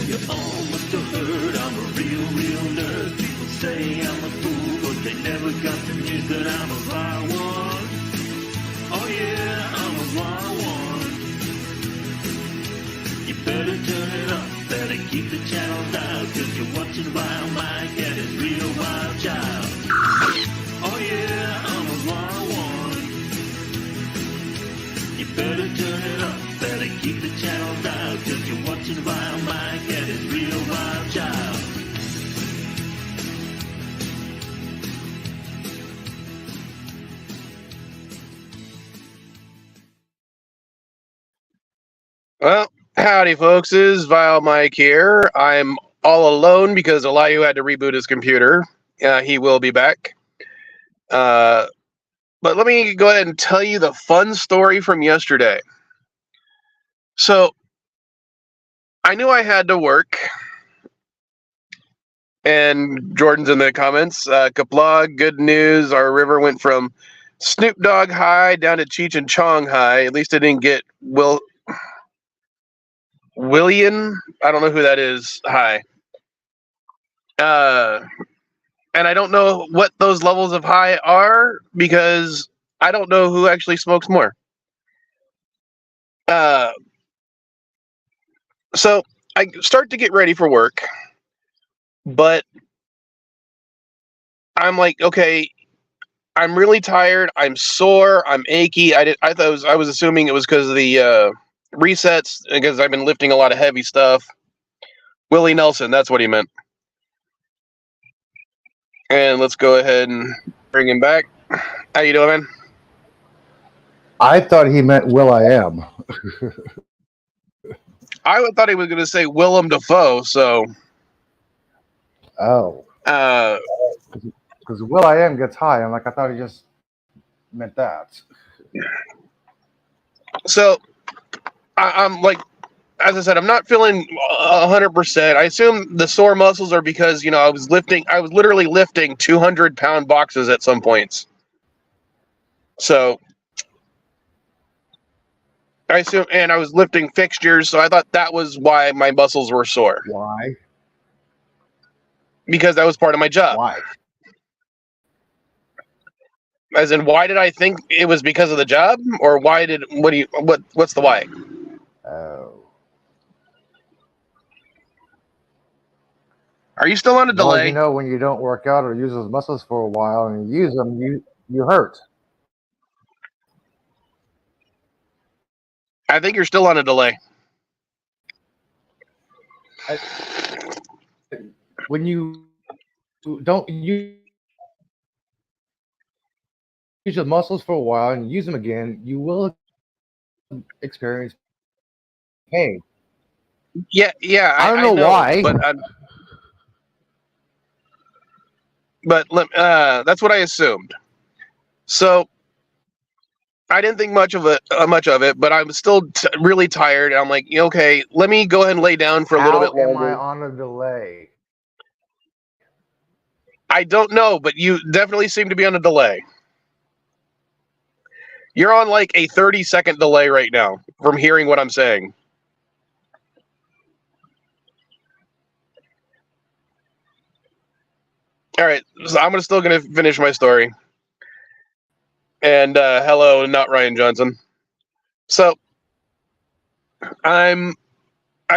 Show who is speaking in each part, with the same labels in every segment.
Speaker 1: You all must have heard I'm a real nerd. People say I'm a fool, but they never got the news that I'm a vile one. Oh yeah, I'm a vile one. You better turn it up, better keep the channel down, cause you're watching VileMike and his real wild child. Oh yeah, I'm a vile one. You better turn it up, better keep the channel down, cause you're watching VileMike and his real wild child.
Speaker 2: Well, howdy folks, is VileMike here. I'm all alone because Elihu had to reboot his computer. He will be back. But let me go ahead and tell you the fun story from yesterday. So, I knew I had to work. And Jordan's in the comments. Kapla, good news. Our river went from Snoop Dogg high down to Cheech and Chong high. At least I didn't get William, I don't know who that is, high. And I don't know what those levels of high are because I don't know who actually smokes more. So I start to get ready for work, but I'm like, okay, I'm really tired. I'm sore. I'm achy. I was assuming it was because of the resets, because I've been lifting a lot of heavy stuff. Willie Nelson, that's what he meant. And let's go ahead and bring him back. How you doing, man?
Speaker 3: I thought he meant Will.I.am.
Speaker 2: I thought he was going to say Willem Dafoe, so...
Speaker 3: Oh. Because Will.I.am gets high. I'm like, I thought he just meant that.
Speaker 2: So, I'm like, as I said, I'm not feeling 100%. I assume the sore muscles are because, you know, I was literally lifting 200-pound boxes at some points. So, I assume, and I was lifting fixtures, so I thought that was why my muscles were sore.
Speaker 3: Why?
Speaker 2: Because that was part of my job.
Speaker 3: Why?
Speaker 2: As in, why did I think it was because of the job, or what's the why?
Speaker 3: Oh.
Speaker 2: Are you still on a delay?
Speaker 3: Well, you know, when you don't work out or use those muscles for a while and you use them, you hurt.
Speaker 2: I think you're still on a delay.
Speaker 3: When you don't use your muscles for a while and use them again, you will experience pain.
Speaker 2: Yeah.
Speaker 3: I don't know why,
Speaker 2: but that's what I assumed. So I didn't think much of it, but I'm still really tired. And I'm like, okay, let me go ahead and lay down for a little bit longer.
Speaker 3: How am I on a delay?
Speaker 2: I don't know, but you definitely seem to be on a delay. You're on like a 30-second delay right now from hearing what I'm saying. All right, so I'm still going to finish my story. And hello, not Ryan Johnson. So I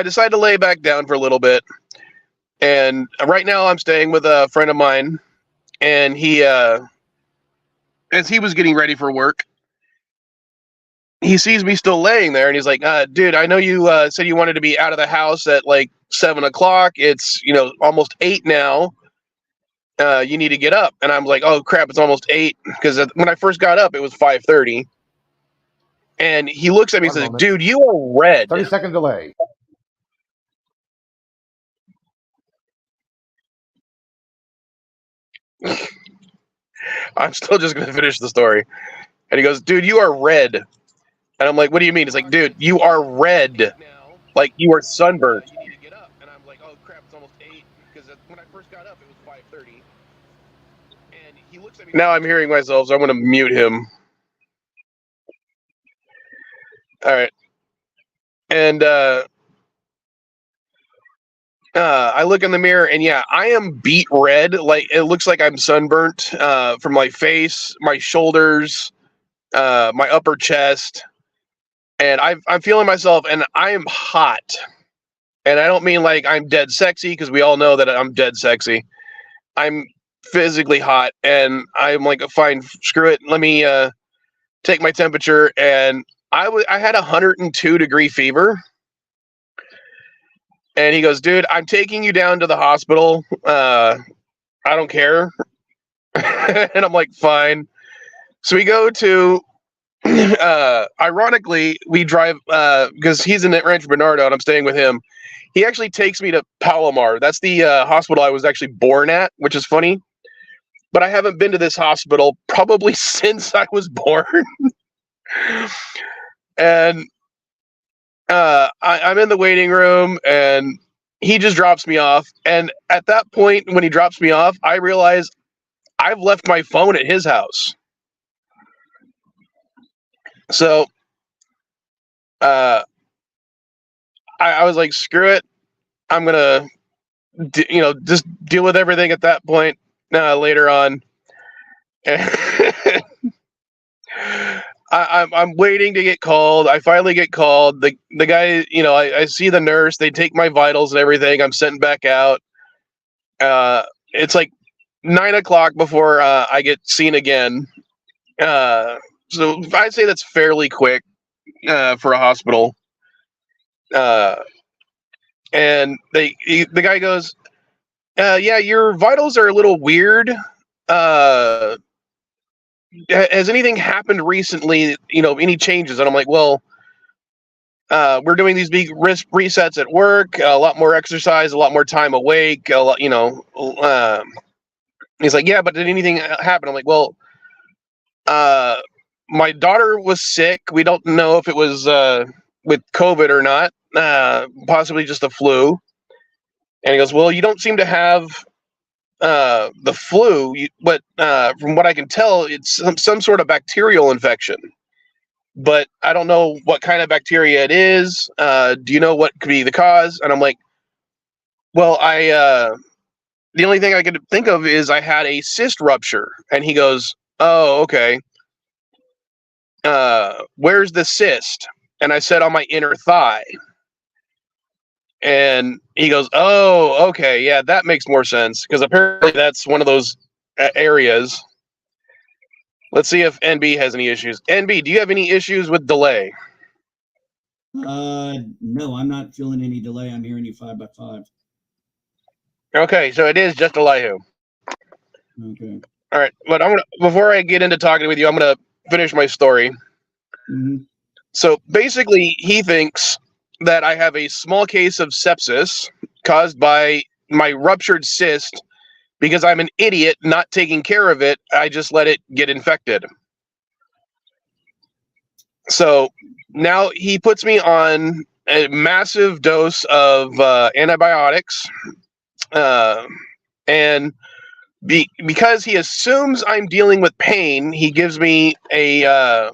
Speaker 2: decided to lay back down for a little bit. And right now I'm staying with a friend of mine, and he, as he was getting ready for work, he sees me still laying there, and he's like, dude, I know you said you wanted to be out of the house at like 7 o'clock. It's, almost 8 now. You need to get up. And I'm like, oh crap, it's almost 8. Because when I first got up, it was 5:30. And he looks at me and says, dude, you are red.
Speaker 3: 30-second delay.
Speaker 2: I'm still just going to finish the story. And he goes, dude, you are red. And I'm like, what do you mean? He's like, dude, you are red. Like, you are sunburned. You need to get up. And I'm like, oh crap, it's almost 8. Because when I first got up, it was 5:30. And he looks at me. Now I'm hearing myself, so I'm going to mute him. All right. And I look in the mirror, and yeah, I am beet red. Like, it looks like I'm sunburnt from my face, my shoulders, my upper chest, and I'm feeling myself, and I am hot. And I don't mean like I'm dead sexy, because we all know that I'm dead sexy. I'm physically hot, and I'm like, fine, screw it. Let me take my temperature, and I had 102-degree fever. And he goes, dude, I'm taking you down to the hospital. I don't care. And I'm like, fine. So we go to, ironically, we drive, because he's in Rancho Bernardo and I'm staying with him. He actually takes me to Palomar. That's the hospital I was actually born at, which is funny. But I haven't been to this hospital probably since I was born. And I'm in the waiting room, and he just drops me off. And at that point, when he drops me off, I realize I've left my phone at his house. So I was like, screw it. I'm going to, just deal with everything at that point later on. I'm waiting to get called. I finally get called. The guy, I see the nurse. They take my vitals and everything. I'm sent back out. It's like 9:00 before I get seen again. So I'd say that's fairly quick for a hospital. And the guy goes, yeah, your vitals are a little weird. Has anything happened recently? Any changes? And I'm like, well, we're doing these big resets at work, a lot more exercise, a lot more time awake, a lot, he's like, yeah, but did anything happen? I'm like, well, my daughter was sick. We don't know if it was with COVID or not, possibly just the flu. And he goes, well, you don't seem to have the flu, but from what I can tell, it's some sort of bacterial infection. But I don't know what kind of bacteria it is. Do you know what could be the cause? And I'm like, well, the only thing I could think of is I had a cyst rupture. And he goes, oh, okay. Where's the cyst? And I said, on my inner thigh. And he goes, oh, okay, yeah, that makes more sense, because apparently that's one of those areas. Let's see if NB has any issues. NB, do you have any issues with delay?
Speaker 4: No, I'm not feeling any delay. I'm hearing you 5x5.
Speaker 2: Okay, so it is just Elihu.
Speaker 4: Okay.
Speaker 2: All right, but before I get into talking with you, I'm gonna finish my story.
Speaker 4: Mm-hmm.
Speaker 2: So basically, he thinks that I have a small case of sepsis caused by my ruptured cyst because I'm an idiot not taking care of it. I just let it get infected. So now he puts me on a massive dose of antibiotics. And because he assumes I'm dealing with pain, he gives me a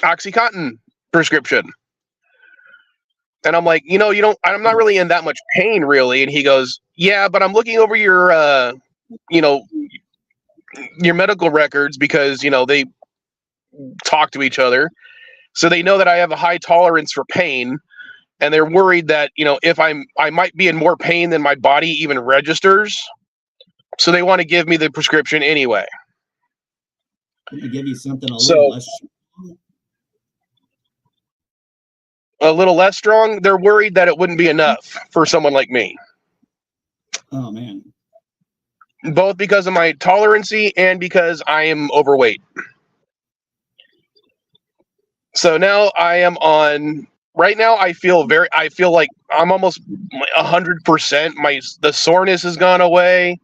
Speaker 2: OxyContin prescription. And I'm like, I'm not really in that much pain, really. And he goes, yeah, but I'm looking over your, your medical records, because, they talk to each other. So they know that I have a high tolerance for pain. And they're worried that, if I might be in more pain than my body even registers. So they want to give me the prescription anyway.
Speaker 4: Can I give you something little less?
Speaker 2: A little less strong? They're worried that it wouldn't be enough for someone like me.
Speaker 4: Oh, man.
Speaker 2: Both because of my tolerancy and because I am overweight. So now I am on. Right now, I feel like I'm almost 100%. The soreness has gone away.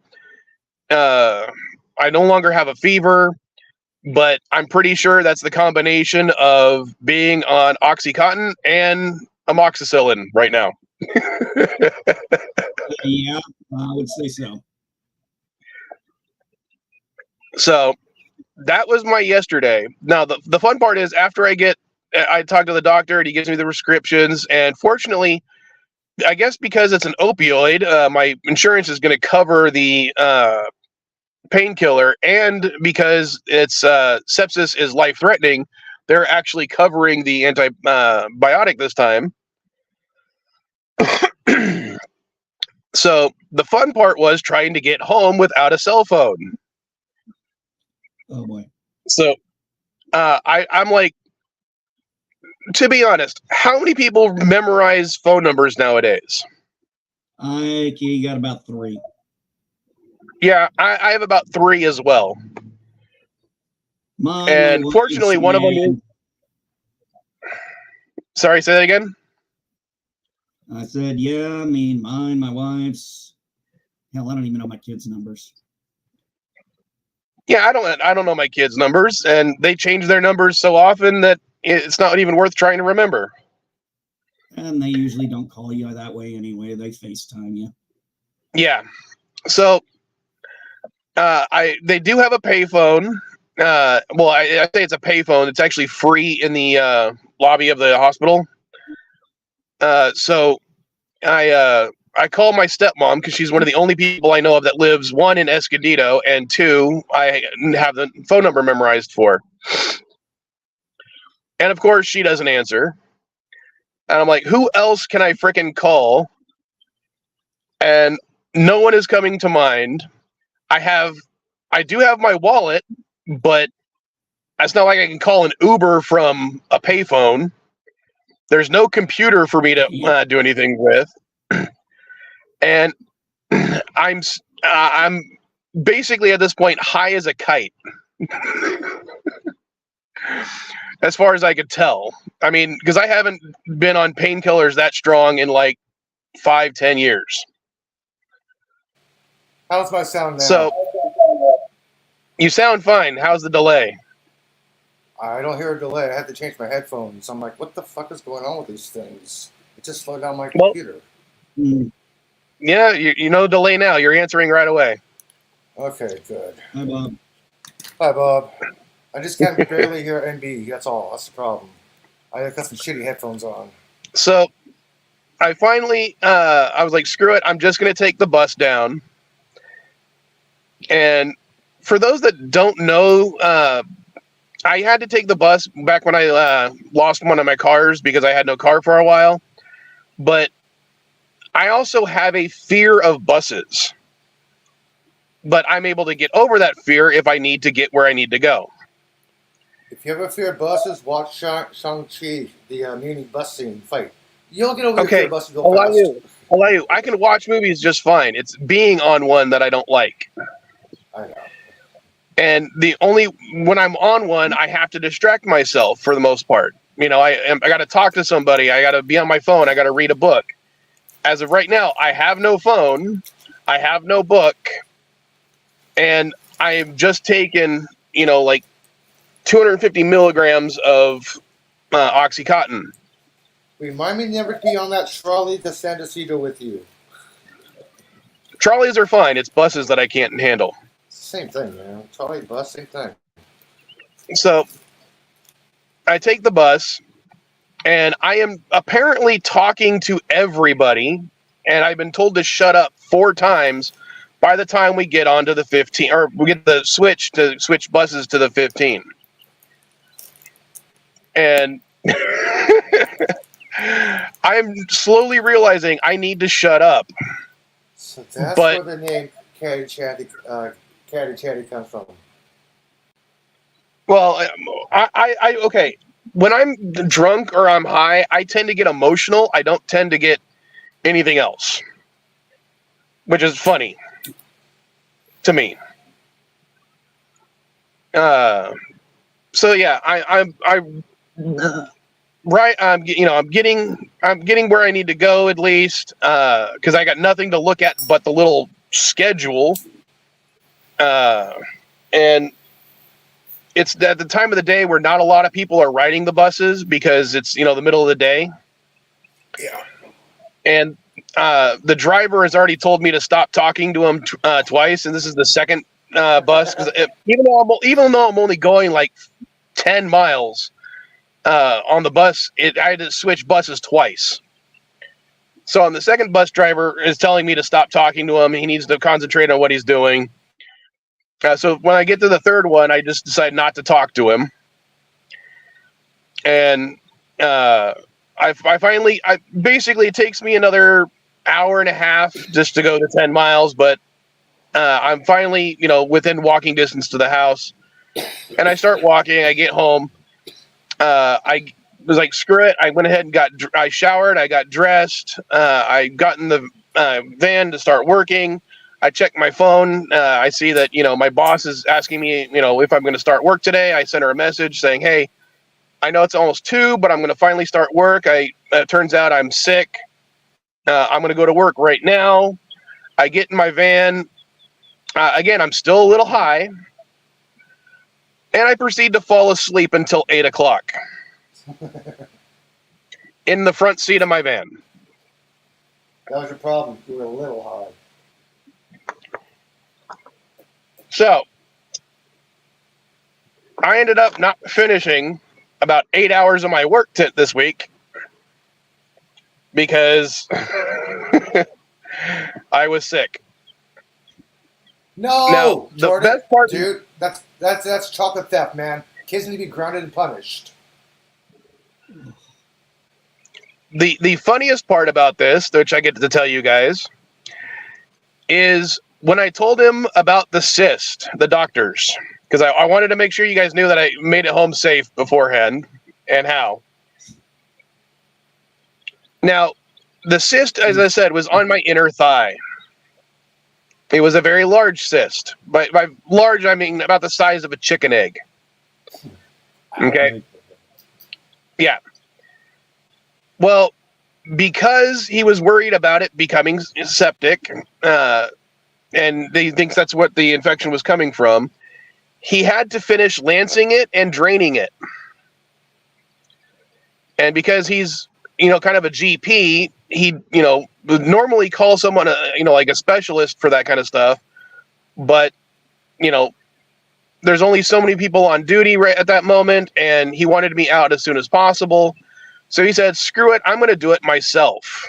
Speaker 2: I no longer have a fever, but I'm pretty sure that's the combination of being on OxyContin and amoxicillin right now.
Speaker 4: Yeah, I would say so.
Speaker 2: So that was my yesterday. Now, the fun part is, after I talk to the doctor and he gives me the prescriptions, and fortunately, I guess because it's an opioid, my insurance is going to cover the painkiller, and because it's sepsis is life-threatening, they're actually covering the antibiotic this time. So the fun part was trying to get home without a cell phone.
Speaker 4: Oh boy.
Speaker 2: So I'm like, to be honest, how many people memorize phone numbers nowadays?
Speaker 4: I got about 3.
Speaker 2: Yeah, I have about 3 as well.
Speaker 4: My
Speaker 2: And
Speaker 4: wife,
Speaker 2: fortunately, one of them is. Sorry, say that again.
Speaker 4: I said, yeah, I mean, mine, my wife's. Hell, I don't even know my kids' numbers.
Speaker 2: Yeah, I don't know my kids' numbers, and they change their numbers so often that it's not even worth trying to remember.
Speaker 4: And they usually don't call you that way anyway. They FaceTime you.
Speaker 2: Yeah. So they do have a payphone. Well, I say it's a payphone. It's actually free in the lobby of the hospital. So I call my stepmom because she's one of the only people I know of that lives, 1, in Escondido, and 2, I have the phone number memorized for. And of course, she doesn't answer. And I'm like, who else can I frickin' call? And no one is coming to mind. I do have my wallet, but it's not like I can call an Uber from a payphone. There's no computer for me to do anything with. And I'm basically at this point high as a kite. As far as I could tell. I mean, because I haven't been on painkillers that strong in like 5-10 years.
Speaker 3: How's my sound now?
Speaker 2: So you sound fine. How's the delay?
Speaker 3: I don't hear a delay. I had to change my headphones. I'm like, what the fuck is going on with these things? It just slowed down my computer.
Speaker 2: Yeah, you know delay now. You're answering right away.
Speaker 3: Okay, good.
Speaker 4: Hi, Bob.
Speaker 3: Hi, Bob. I just can't barely hear NB. That's all. That's the problem. I got some shitty headphones on.
Speaker 2: So I finally, I was like, screw it. I'm just going to take the bus down. And for those that don't know, I had to take the bus back when I lost one of my cars because I had no car for a while. But I also have a fear of buses. But I'm able to get over that fear if I need to get where I need to go.
Speaker 3: If you ever fear buses, watch Shang-Chi, the muni bus scene fight. You'll get over your fear of buses real fast.
Speaker 2: Allow you. I can watch movies just fine. It's being on one that I don't like.
Speaker 3: I know.
Speaker 2: And when I'm on one, I have to distract myself for the most part. You know, I got to talk to somebody. I got to be on my phone. I got to read a book. As of right now, I have no phone. I have no book. And I've just taken, like 250 milligrams of Oxycontin.
Speaker 3: Remind me never to be on that trolley to San Ysidro with you.
Speaker 2: Trolleys are fine. It's buses that I can't handle.
Speaker 3: Same thing, man. Trolley, bus, same thing.
Speaker 2: So I take the bus, and I am apparently talking to everybody, and I've been told to shut up 4 times by the time we get onto the 15, or we get the switch buses to the 15. And I'm slowly realizing I need to shut up.
Speaker 3: So that's where the name Caddy Chatty comes from.
Speaker 2: Well, I okay. When I'm drunk or I'm high, I tend to get emotional. I don't tend to get anything else, which is funny to me. So yeah, I'm getting where I need to go at least, because I got nothing to look at but the little schedule, and it's at the time of the day where not a lot of people are riding the buses because it's the middle of the day.
Speaker 3: Yeah.
Speaker 2: And the driver has already told me to stop talking to him twice, and this is the second bus. Because even though I'm only going like 10 miles on the bus, I had to switch buses twice. So on the second bus driver is telling me to stop talking to him. He needs to concentrate on what he's doing. So when I get to the third one, I just decide not to talk to him. And I finally, basically it takes me another hour and a half just to go to 10 miles, but I'm finally, within walking distance to the house. And I start walking. I get home. I was like, screw it. I went ahead and I showered. I got dressed. I got in the van to start working. I checked my phone. I see that, my boss is asking me, if I'm going to start work today. I sent her a message saying, hey, I know it's almost 2, but I'm going to finally start work. Turns out I'm sick. I'm going to go to work right now. I get in my van. Again, I'm still a little high. And I proceed to fall asleep until 8 o'clock in the front seat of my van.
Speaker 3: That was your problem. You were a little high.
Speaker 2: So I ended up not finishing about 8 hours of my work this week because I was sick.
Speaker 3: No,
Speaker 2: now, the
Speaker 3: Jordan,
Speaker 2: best part,
Speaker 3: dude, that's chocolate theft, man. Kids need to be grounded and punished.
Speaker 2: The funniest part about this, which I get to tell you guys, is when I told him about the cyst, the doctors, because I wanted to make sure you guys knew that I made it home safe beforehand and how. Now, the cyst, as I said, was on my inner thigh. It was a very large cyst. By large, I mean about the size of a chicken egg. Okay? Yeah. Well, because he was worried about it becoming septic, and he thinks that's what the infection was coming from, he had to finish lancing it and draining it. And because he's, kind of a GP, he, would normally call someone, like a specialist for that kind of stuff. But, there's only so many people on duty right at that moment, and he wanted me out as soon as possible. So he said, screw it, I'm going to do it myself.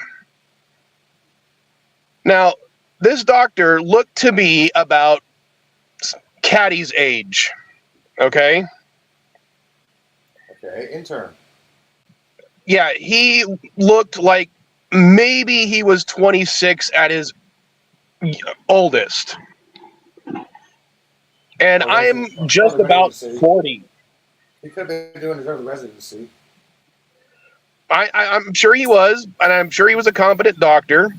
Speaker 2: Now, this doctor looked to be about Caddy's age. Okay?
Speaker 3: Okay, intern.
Speaker 2: Yeah, he looked like maybe he was 26 at his oldest. And I am just about 40.
Speaker 3: He could have been doing his other residency.
Speaker 2: I'm sure he was, and I'm sure he was a competent doctor.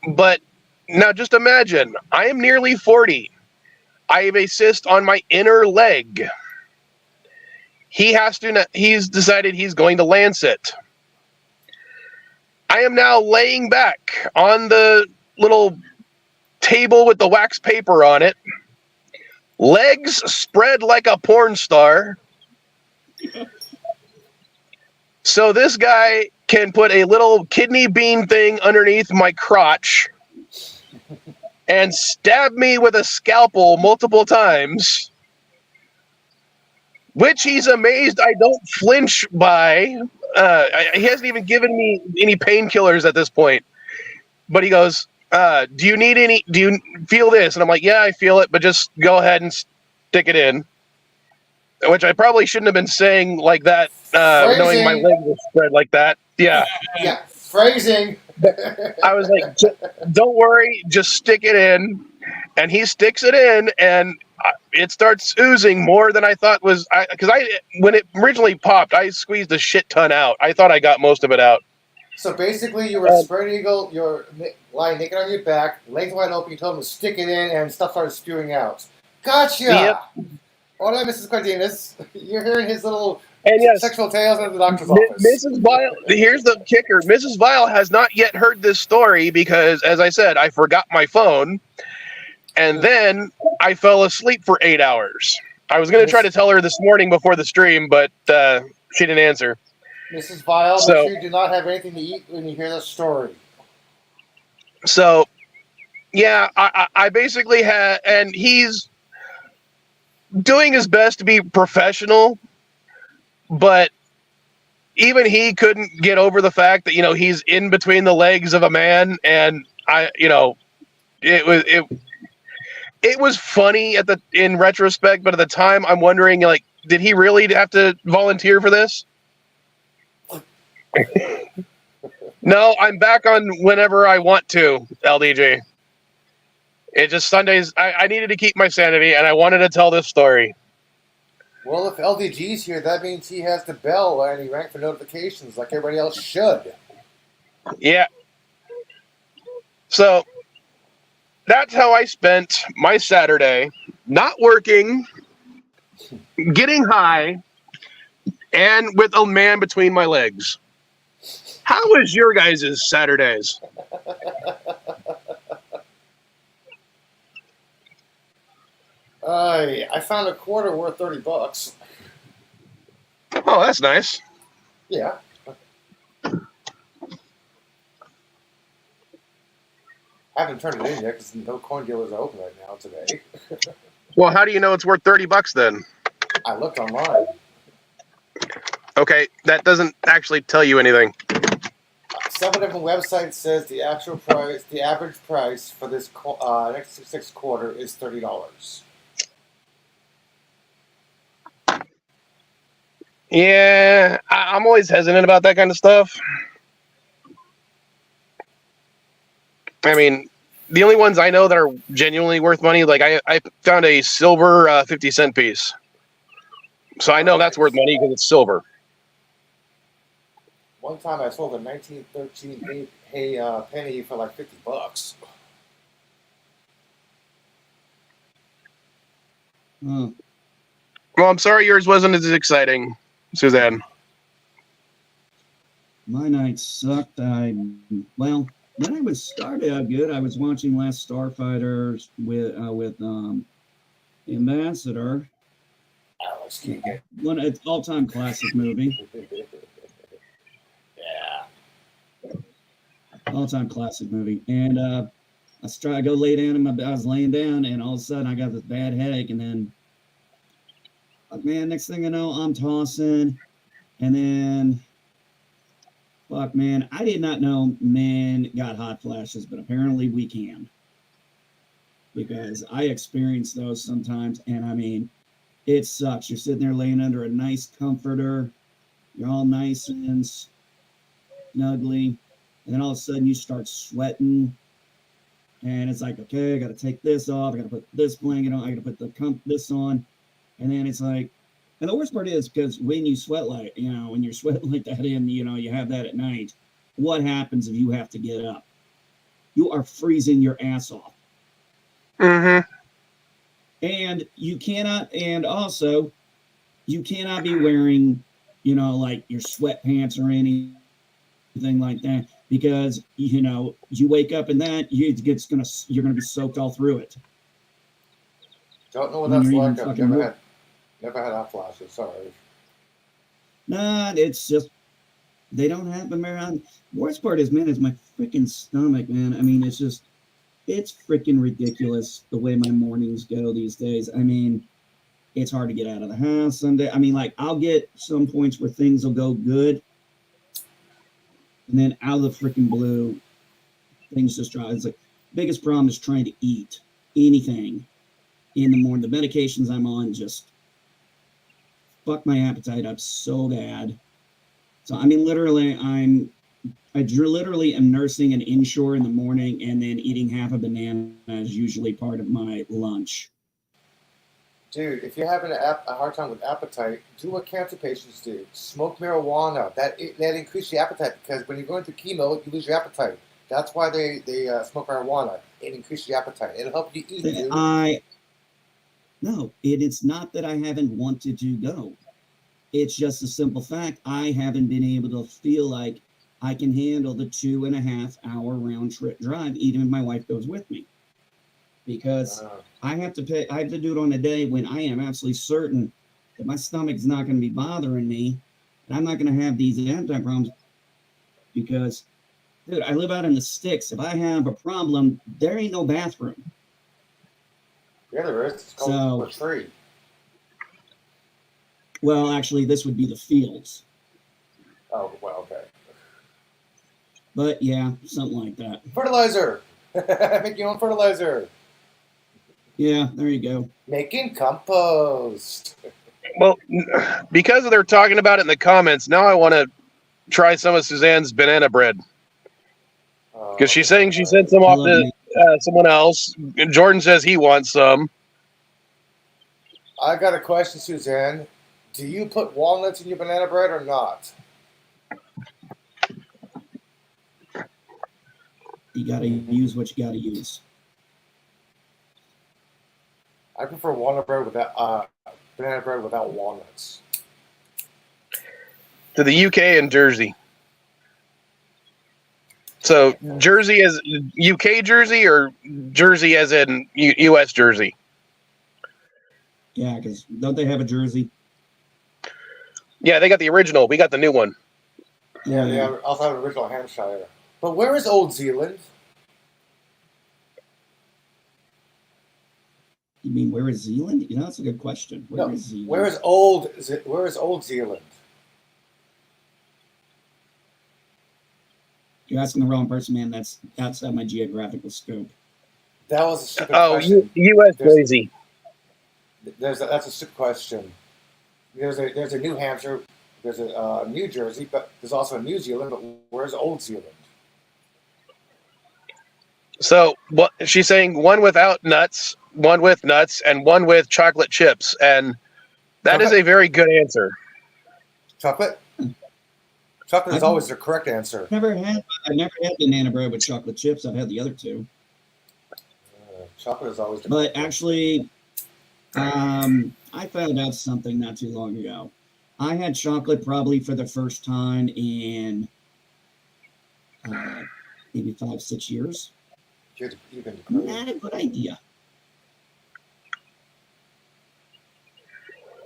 Speaker 2: But now just imagine, I am nearly 40. I have a cyst on my inner leg. He's decided he's going to lance it. I am now laying back on the little table with the wax paper on it. Legs spread like a porn star. So this guy can put a little kidney bean thing underneath my crotch and stab me with a scalpel multiple times, which he's amazed I don't flinch by. He hasn't even given me any painkillers at this point. But he goes, do you feel this? And I'm like, yeah, I feel it, but just go ahead and stick it in. Which I probably shouldn't have been saying like that, knowing my leg was spread like that. Yeah.
Speaker 3: Yeah, phrasing.
Speaker 2: I was like, don't worry, just stick it in. And he sticks it in, and it starts oozing more than I thought was. Because when it originally popped, I squeezed a shit ton out. I thought I got most of it out.
Speaker 3: So basically, you were a spread eagle, you're lying naked on your back, legs wide open, you told him to stick it in, and stuff started spewing out. Gotcha!
Speaker 2: Yep.
Speaker 3: Hola, Mrs. Cardenas. You're hearing his little
Speaker 2: yes,
Speaker 3: sexual tales at the doctor's office.
Speaker 2: Mrs. Vile, here's the kicker. Mrs. Vile has not yet heard this story because, as I said, I forgot my phone, and then I fell asleep for 8 hours. I was going to try to tell her this morning before the stream, but she didn't answer.
Speaker 3: Mrs. Vile, make sure you do not have anything to eat when you hear this story.
Speaker 2: So, yeah, I basically had, and he's doing his best to be professional, but even he couldn't get over the fact that, he's in between the legs of a man, and it was funny in retrospect, but at the time I'm wondering, like, did he really have to volunteer for this? No, I'm back on whenever I want to, LDG. It just Sundays, I needed to keep my sanity, and I wanted to tell this story.
Speaker 3: Well, if LDG's here, that means he has the bell and he rang for notifications like everybody else should.
Speaker 2: Yeah. So that's how I spent my Saturday, not working, getting high, and with a man between my legs. How was your guys' Saturdays?
Speaker 3: I found a quarter worth $30.
Speaker 2: Oh, that's nice.
Speaker 3: Yeah. I haven't turned it in yet because no coin dealers are open right now today.
Speaker 2: Well, how do you know it's worth $30 then?
Speaker 3: I looked online.
Speaker 2: Okay, that doesn't actually tell you anything.
Speaker 3: Several different websites says the actual price, the average price for this next six quarter is $30.
Speaker 2: Yeah, I'm always hesitant about that kind of stuff. I mean, the only ones I know that are genuinely worth money, like I found a silver 50-cent piece. So I know that's worth money because it's silver.
Speaker 3: One time I sold a 1913 penny for like $50.
Speaker 4: Oh,
Speaker 2: Well, I'm sorry yours wasn't as exciting, Suzanne.
Speaker 4: my night sucked. Well, then I was started out good. I was watching Last Starfighter with Ambassador.
Speaker 3: Alex Keegan.
Speaker 4: One it's all-time classic movie.
Speaker 3: Yeah.
Speaker 4: All-time classic movie. And I go lay down I was laying down, and all of a sudden I got this bad headache, and then man, next thing I know, I'm tossing, and then fuck, man, I did not know men got hot flashes, but apparently we can, because I experience those sometimes, and I mean, it sucks. You're sitting there laying under a nice comforter, you're all nice and snuggly, and then all of a sudden you start sweating, and it's like, okay, I got to take this off, I got to put this blanket on, I got to put this on, and then it's like, and the worst part is because when you sweat like, when you're sweating like that and, you have that at night, what happens if you have to get up? You are freezing your ass off.
Speaker 2: Mm-hmm.
Speaker 4: And you cannot, and also, you cannot be wearing, like your sweatpants or anything like that, because, you wake up in that, you're going to be soaked all through it.
Speaker 3: Don't know what that's like. I've never had hot flashes. Sorry.
Speaker 4: Nah, it's just they don't happen around. Worst part is, man, is my freaking stomach, man. I mean, it's freaking ridiculous the way my mornings go these days. I mean, it's hard to get out of the house someday. I mean, like, I'll get some points where things will go good, and then out of the freaking blue, things just dry. It's like biggest problem is trying to eat anything in the morning. The medications I'm on just fuck my appetite up so bad. So I mean, literally, I literally am nursing an Ensure in the morning, and then eating half a banana is usually part of my lunch.
Speaker 3: Dude, if you're having a hard time with appetite, do what cancer patients do. Smoke marijuana. That increases your appetite, because when you're going through chemo, you lose your appetite. That's why they smoke marijuana. It increases your appetite. It'll help you eat, dude.
Speaker 4: No, it's not that I haven't wanted to go. It's just a simple fact. I haven't been able to feel like I can handle the 2.5-hour round trip drive, even if my wife goes with me. Because I have to do it on a day when I am absolutely certain that my stomach's not going to be bothering me, and I'm not going to have these appetite problems. Because, dude, I live out in the sticks. If I have a problem, there ain't no bathroom.
Speaker 3: Yeah, there is. It's called a tree.
Speaker 4: Well, actually, this would be the fields.
Speaker 3: Oh, well, okay.
Speaker 4: But yeah, something like that.
Speaker 3: Fertilizer. Make your own fertilizer.
Speaker 4: Yeah, there you go.
Speaker 3: Making compost.
Speaker 2: Well, because they're talking about it in the comments, now I want to try some of Suzanne's banana bread. Because she's saying she sent some
Speaker 4: I
Speaker 2: off
Speaker 4: love
Speaker 2: to
Speaker 4: it.
Speaker 2: someone else. And Jordan says he wants some.
Speaker 3: I got a question, Suzanne. Do you put walnuts in your banana bread or not?
Speaker 4: You got to use what you got to use.
Speaker 3: I prefer walnut bread without banana bread without walnuts.
Speaker 2: To the UK and Jersey. So Jersey as UK Jersey or Jersey as in US Jersey?
Speaker 4: Yeah, because don't they have a Jersey?
Speaker 2: Yeah, they got the original. We got the new one.
Speaker 3: Yeah, they also have original Hampshire. But where is Old Zealand?
Speaker 4: You mean where is Zealand? You know, that's a good question. Where is Zealand?
Speaker 3: Where is Old Zealand?
Speaker 4: You're asking the wrong person, man. That's outside my geographical scope.
Speaker 3: That was a stupid question.
Speaker 2: US Jersey.
Speaker 3: That's a stupid question. There's a New Hampshire, there's a New Jersey, but there's also a New Zealand. But where's Old Zealand?
Speaker 2: So what she's saying, one without nuts, one with nuts, and one with chocolate chips, and that is a very good answer.
Speaker 3: Chocolate. Chocolate is always the correct answer.
Speaker 4: I've never had banana bread with chocolate chips. I've had the other two.
Speaker 3: Chocolate is always the
Speaker 4: But
Speaker 3: correct
Speaker 4: actually, I found out something not too long ago. I had chocolate probably for the first time in maybe 5-6 years.
Speaker 3: You've been
Speaker 4: Not a good idea.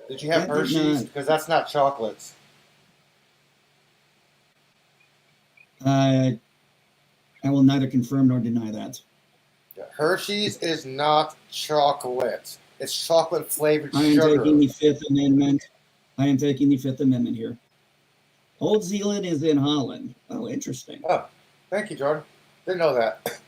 Speaker 3: Did you have
Speaker 4: That did
Speaker 3: Hershey's?
Speaker 4: not-
Speaker 3: Because that's not chocolates.
Speaker 4: I will neither confirm nor deny that.
Speaker 3: Hershey's is not chocolate. It's chocolate flavored
Speaker 4: I am
Speaker 3: sugar.
Speaker 4: taking the Fifth Amendment. I am taking the Fifth Amendment here. Old Zealand is in Holland. Oh, interesting.
Speaker 3: Oh, thank you, Jordan. Didn't know that.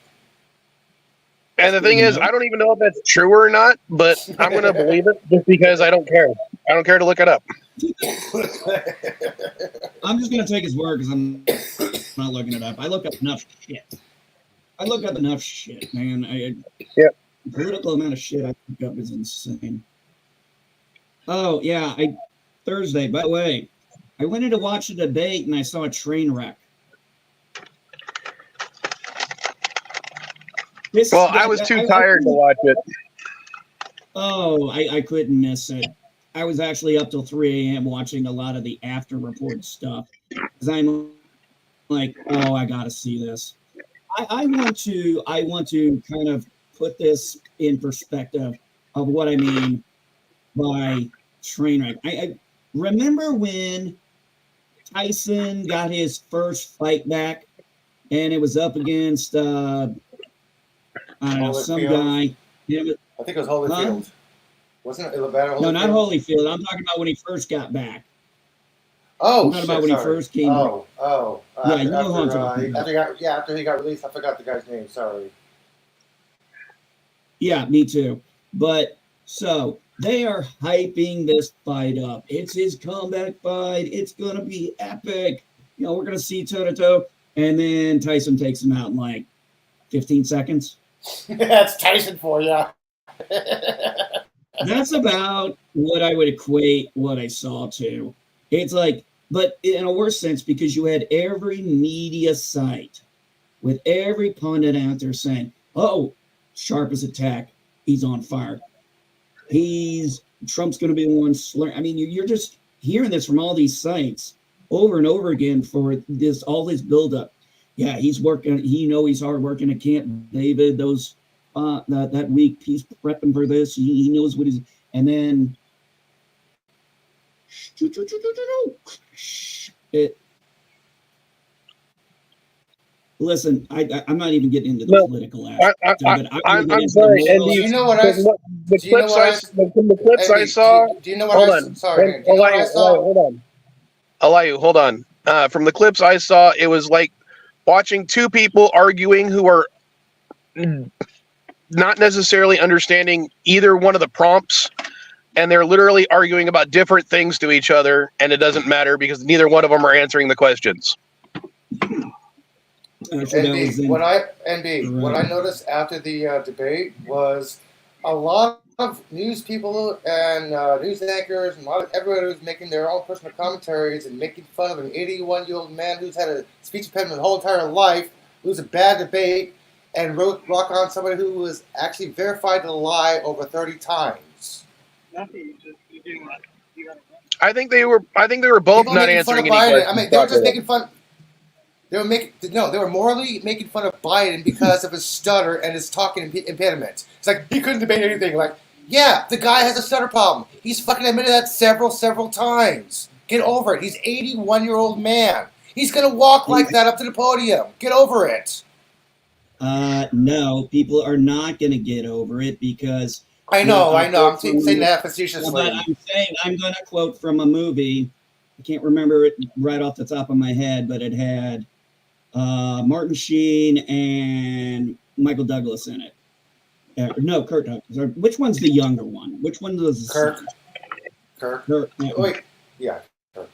Speaker 2: And the thing is, I don't even know if that's true or not, but I'm going to believe it just because I don't care. I don't care to look it up.
Speaker 4: I'm just going to take his word because I'm not looking it up. I look up enough shit. Man. The political amount of shit I look up is insane. Oh, yeah. Thursday, by the way, I went in to watch a debate and I saw a train wreck.
Speaker 2: I was too tired to watch it.
Speaker 4: Oh, I couldn't miss it. I was actually up till 3 a.m. watching a lot of the after report stuff because I'm like, oh, I got to see this. I want to kind of put this in perspective of what I mean by train wreck. I remember when Tyson got his first fight back, and it was up against I don't know, some guy.
Speaker 3: I think it was Holyfield. Wasn't it Holyfield?
Speaker 4: No, not Holyfield. I'm talking about when he first got back.
Speaker 3: Oh,
Speaker 4: I'm talking about when he first came back.
Speaker 3: Oh.
Speaker 4: Yeah, you know who I'm talking about.
Speaker 3: After he got released, I forgot the guy's name. Sorry.
Speaker 4: Yeah, me too. But so they are hyping this fight up. It's his comeback fight. It's going to be epic. You know, we're going to see toe-to-toe. And then Tyson takes him out in like 15 seconds.
Speaker 3: That's Tyson for you.
Speaker 4: That's about what I would equate what I saw to. It's like, but in a worse sense, because you had every media site with every pundit out there saying, oh, sharpest attack, he's on fire. Trump's going to be the one slurring. I mean, you're just hearing this from all these sites over and over again for all this buildup. Yeah, he's working. He's hard working at Camp David. Those that week he's prepping for this. He knows what he's. And then listen, I'm not even getting into the political aspect.
Speaker 2: I'm sorry. And
Speaker 3: you know what I?
Speaker 2: The clips I saw.
Speaker 3: Do you know what I? Sorry.
Speaker 2: Hold on. Alayu, hold on. from the clips I saw, it was like watching two people arguing who are not necessarily understanding either one of the prompts, and they're literally arguing about different things to each other, and it doesn't matter because neither one of them are answering the questions.
Speaker 3: NB, what I noticed after the debate was a lot of news people and news anchors and everyone who's making their own personal commentaries and making fun of an 81-year-old man who's had a speech impediment his whole entire life, who's a bad debate, and rock on somebody who was actually verified to lie over 30 times.
Speaker 2: I think they were both
Speaker 3: People
Speaker 2: not
Speaker 3: making fun
Speaker 2: answering
Speaker 3: of
Speaker 2: any
Speaker 3: Biden.
Speaker 2: questions.
Speaker 3: I mean, they were just making fun. They were morally making fun of Biden because of his stutter and his talking impediment. It's like he couldn't debate anything. Like, yeah, the guy has a stutter problem. He's fucking admitted that several times. Get over it. He's 81-year-old man. He's gonna walk like that up to the podium. Get over it.
Speaker 4: No, people are not going to get over it because
Speaker 3: I know. I'm saying that facetiously.
Speaker 4: But I'm going to quote from a movie. I can't remember it right off the top of my head, but it had Martin Sheen and Michael Douglas in it. No, Kurt Douglas. Which one's the younger one? Which one was
Speaker 3: Kirk?
Speaker 4: Kirk.
Speaker 3: Wait, yeah. Kirk.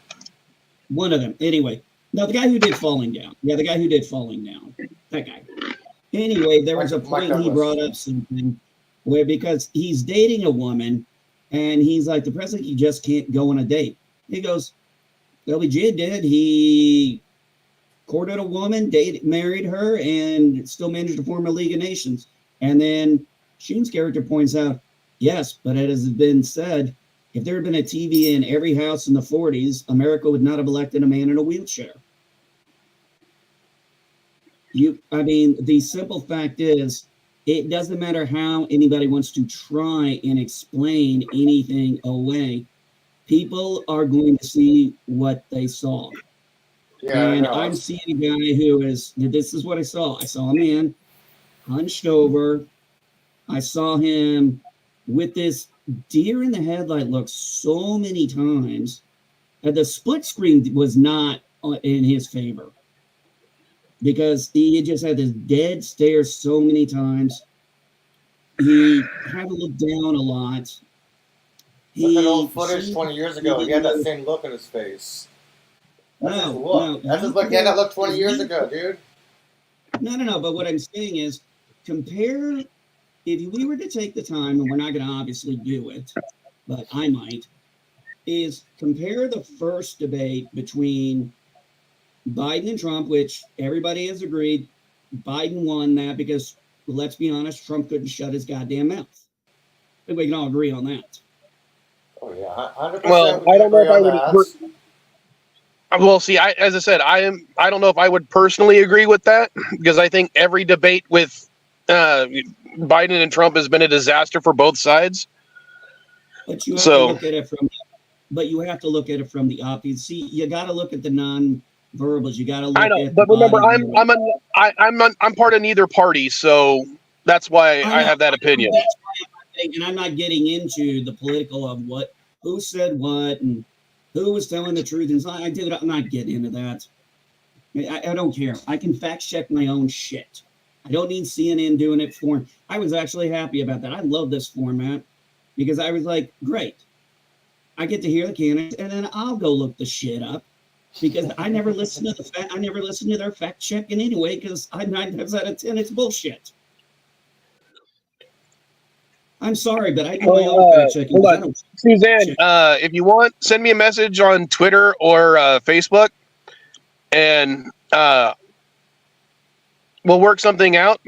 Speaker 4: One of them. Anyway, no, the guy who did Falling Down. Yeah, the guy who did Falling Down. That guy. Anyway, there was a point he brought up something where because he's dating a woman and he's like, the president, he just can't go on a date. He goes, LBJ did. He courted a woman, married her, and still managed to form a League of Nations. And then Sheen's character points out, yes, but it has been said, if there had been a TV in every house in the 40s, America would not have elected a man in a wheelchair. The simple fact is, it doesn't matter how anybody wants to try and explain anything away. People are going to see what they saw.
Speaker 3: Yeah,
Speaker 4: and I'm seeing a guy this is what I saw. I saw a man hunched over. I saw him with this deer in the headlight look so many times. The split screen was not in his favor because he had just had this dead stare so many times. He had to look down a lot.
Speaker 3: Look at old footage 20 years ago. He had that same look in his face. That's his look. That's his look. He had that look 20 years ago, dude.
Speaker 4: No. But what I'm saying is, compare, if we were to take the time, and we're not going to obviously do it, but I might, is compare the first debate between Biden and Trump, which everybody has agreed Biden won that because, let's be honest, Trump couldn't shut his goddamn mouth. I think we can all agree on that.
Speaker 3: Oh, yeah. 100%
Speaker 2: Well, I don't know if I would. Well, see, as I said, I don't know if I would personally agree with that because I think every debate with Biden and Trump has been a disaster for both sides.
Speaker 4: But you have to look at it from. But you have to look at it from the opposite. See, you got to look at the non-verbals. You got to look. I know,
Speaker 2: but remember, I'm part of neither party, so that's why I have that opinion.
Speaker 4: And I'm not getting into the political of who said what and who was telling the truth. And I'm not getting into that. I don't care. I can fact check my own shit. I don't need CNN doing it for me. I was actually happy about that. I love this format because I was like, great. I get to hear the candidates, and then I'll go look the shit up because I never listen to their fact checking anyway because 9 times out of 10 it's bullshit. I'm sorry, but I do my own fact checking.
Speaker 2: Suzanne, if you want, send me a message on Twitter or Facebook, and we'll work something out.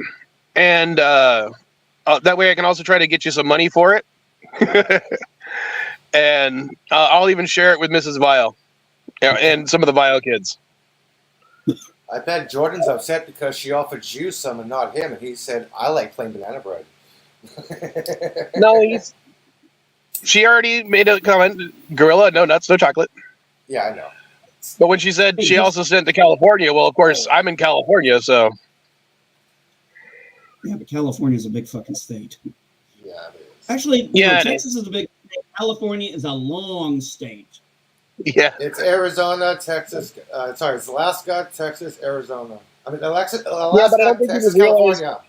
Speaker 2: And that way I can also try to get you some money for it. And I'll even share it with Mrs. Vile and some of the Vile kids.
Speaker 3: I bet Jordan's upset because she offered you some and not him. And he said, I like plain banana bread.
Speaker 2: No, she already made a comment. Gorilla, no nuts, no chocolate.
Speaker 3: Yeah, I know.
Speaker 2: But when she said she also sent to California, well, of course, I'm in California, so.
Speaker 4: Yeah, but California's a big fucking state.
Speaker 3: Yeah, it is.
Speaker 4: Actually, Texas is a big state. California is a long state.
Speaker 2: Yeah.
Speaker 3: It's Arizona, Texas. Sorry, it's Alaska, Texas, Arizona. I mean, Alaska,
Speaker 2: Yeah, but I don't think
Speaker 3: Texas,
Speaker 2: people realize.
Speaker 3: California.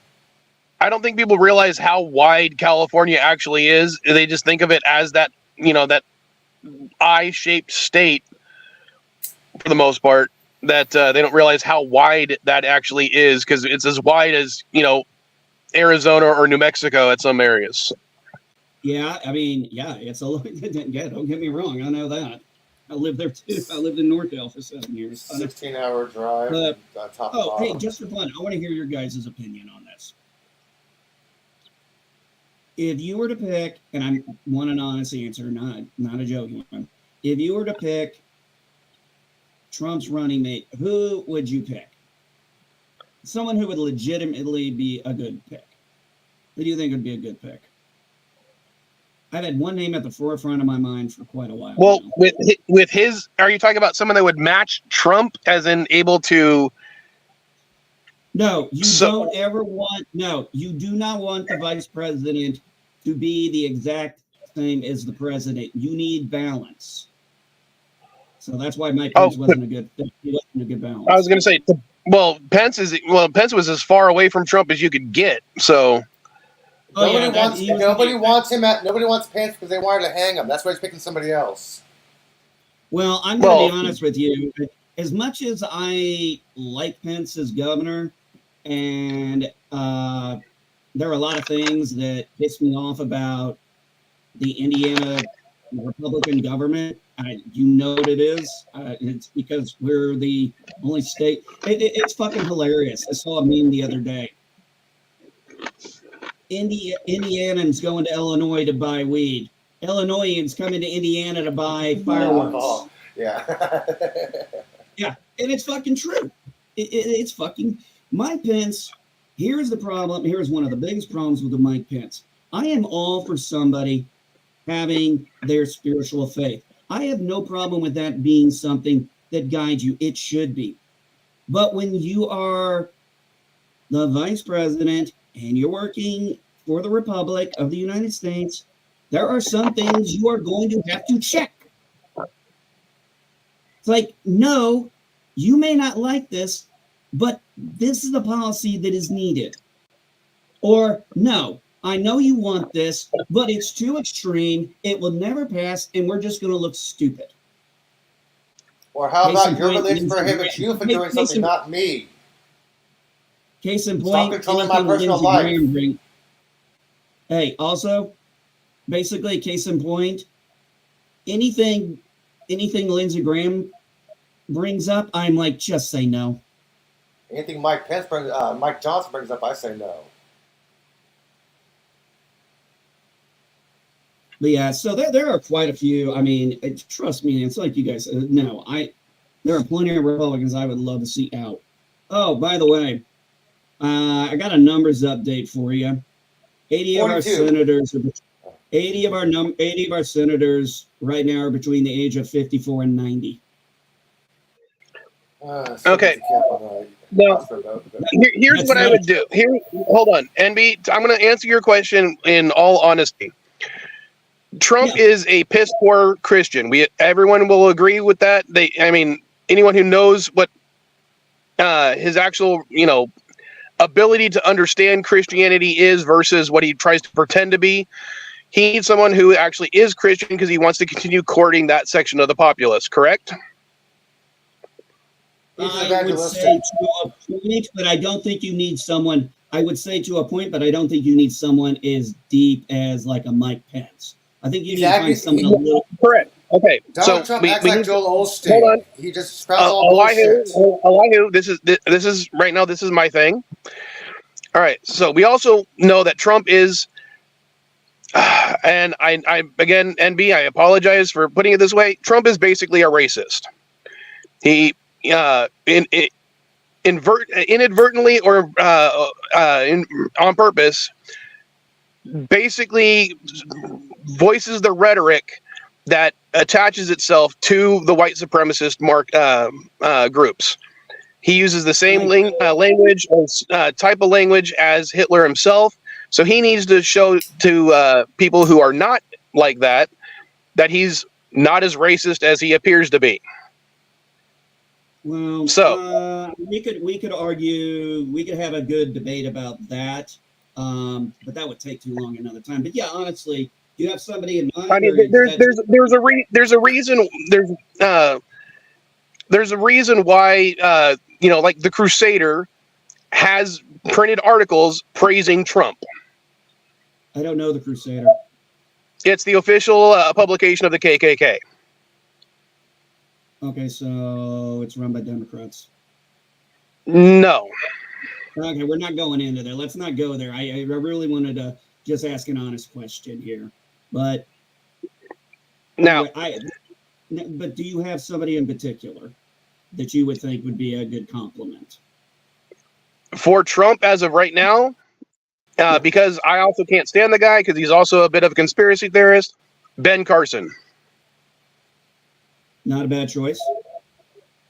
Speaker 2: I don't think people realize how wide California actually is. They just think of it as that, that eye-shaped state for the most part. That they don't realize how wide that actually is, because it's as wide as Arizona or New Mexico at some areas.
Speaker 4: Yeah, I mean, yeah, it's a little. Yeah, don't get me wrong. I know that. I lived there too. I lived in Northdale for 7 years.
Speaker 3: 16-hour drive. Top
Speaker 4: Oh, hey,
Speaker 3: bottom.
Speaker 4: just for fun, I want to hear your guys' opinion on this. If you were to pick, and I want an honest answer, not a joking one. If you were to pick Trump's running mate, who would you pick? Someone who would legitimately be a good pick. Who do you think would be a good pick? I've had one name at the forefront of my mind for quite a while.
Speaker 2: Well,
Speaker 4: now.
Speaker 2: with his, are you talking about someone that would match Trump, as in able to?
Speaker 4: No, you don't ever want. No, you do not want the vice president to be the exact same as the president. You need balance. So that's why Mike Pence wasn't a good fit. He wasn't a good balance.
Speaker 2: I was going to say, Pence was as far away from Trump as you could get. So.
Speaker 3: Nobody wants Pence because they wanted to hang him. That's why he's picking somebody else.
Speaker 4: Well, I'm going to be honest with you. As much as I like Pence as governor, and there are a lot of things that piss me off about the Indiana Republican government. You know what it is. It's because we're the only state. It's fucking hilarious. I saw a meme the other day. Indianans going to Illinois to buy weed. Illinoisans coming to Indiana to buy fireworks.
Speaker 3: Yeah.
Speaker 4: Yeah, and it's fucking true. It's fucking Mike Pence. Here's the problem. Here's one of the biggest problems with the Mike Pence. I am all for somebody having their spiritual faith. I have no problem with that being something that guides you. It should be. But when you are the vice president and you're working for the Republic of the United States, there are some things you are going to have to check. It's like, no, you may not like this, but this is the policy that is needed. Or, no, I know you want this, but it's too extreme. It will never pass, and we're just going to look stupid.
Speaker 3: Or how about your religion prohibits you from doing something, not me?
Speaker 4: Case in point,
Speaker 3: stop controlling my personal life.
Speaker 4: Hey, also, basically, case in point, anything Lindsey Graham brings up, I'm like, just say no.
Speaker 3: Anything Mike Johnson brings up, I say no.
Speaker 4: But yeah, so there are quite a few. I mean, trust me, it's like you guys know. There are plenty of Republicans I would love to see out. Oh, by the way, I got a numbers update for you. 80 of our senators, 80 of our senators right now are between the age of 54 and 90.
Speaker 2: Okay. Now, here's what I would do. Hold on, NB. I'm going to answer your question in all honesty. Trump is a piss poor Christian. Everyone will agree with that. Anyone who knows what his actual, ability to understand Christianity is versus what he tries to pretend to be. He needs someone who actually is Christian because he wants to continue courting that section of the populace, correct?
Speaker 4: I would say to a point, but I don't think you need someone. I would say to a point, but I don't think you need someone as deep as like a Mike Pence. I think you need to find someone a little.
Speaker 2: Correct. Okay.
Speaker 3: Donald Trump acts like Joel Osteen. Hold on. He just sprouts all bullshit.
Speaker 2: Elihu, this is right now. This is my thing. All right. So we also know that Trump is, and I again, NB, I apologize for putting it this way. Trump is basically a racist. He inadvertently or on purpose, basically voices the rhetoric that attaches itself to the white supremacist groups. He uses the same language, type of language as Hitler himself. So he needs to show to people who are not like that he's not as racist as he appears to be.
Speaker 4: Well,
Speaker 2: So
Speaker 4: we could argue, we could have a good debate about that, but that would take too long another time. But yeah, honestly, do you have somebody in mind?
Speaker 2: I mean, there's a reason why like the Crusader has printed articles praising Trump.
Speaker 4: I don't know the Crusader.
Speaker 2: It's the official publication of the KKK.
Speaker 4: Okay, so it's run by Democrats.
Speaker 2: No.
Speaker 4: Okay, we're not going into there. Let's not go there. I really wanted to just ask an honest question here, but
Speaker 2: Now,
Speaker 4: but do you have somebody in particular that you would think would be a good compliment?
Speaker 2: for Trump as of right now, because I also can't stand the guy because he's also a bit of a conspiracy theorist, Ben Carson.
Speaker 4: Not a bad choice.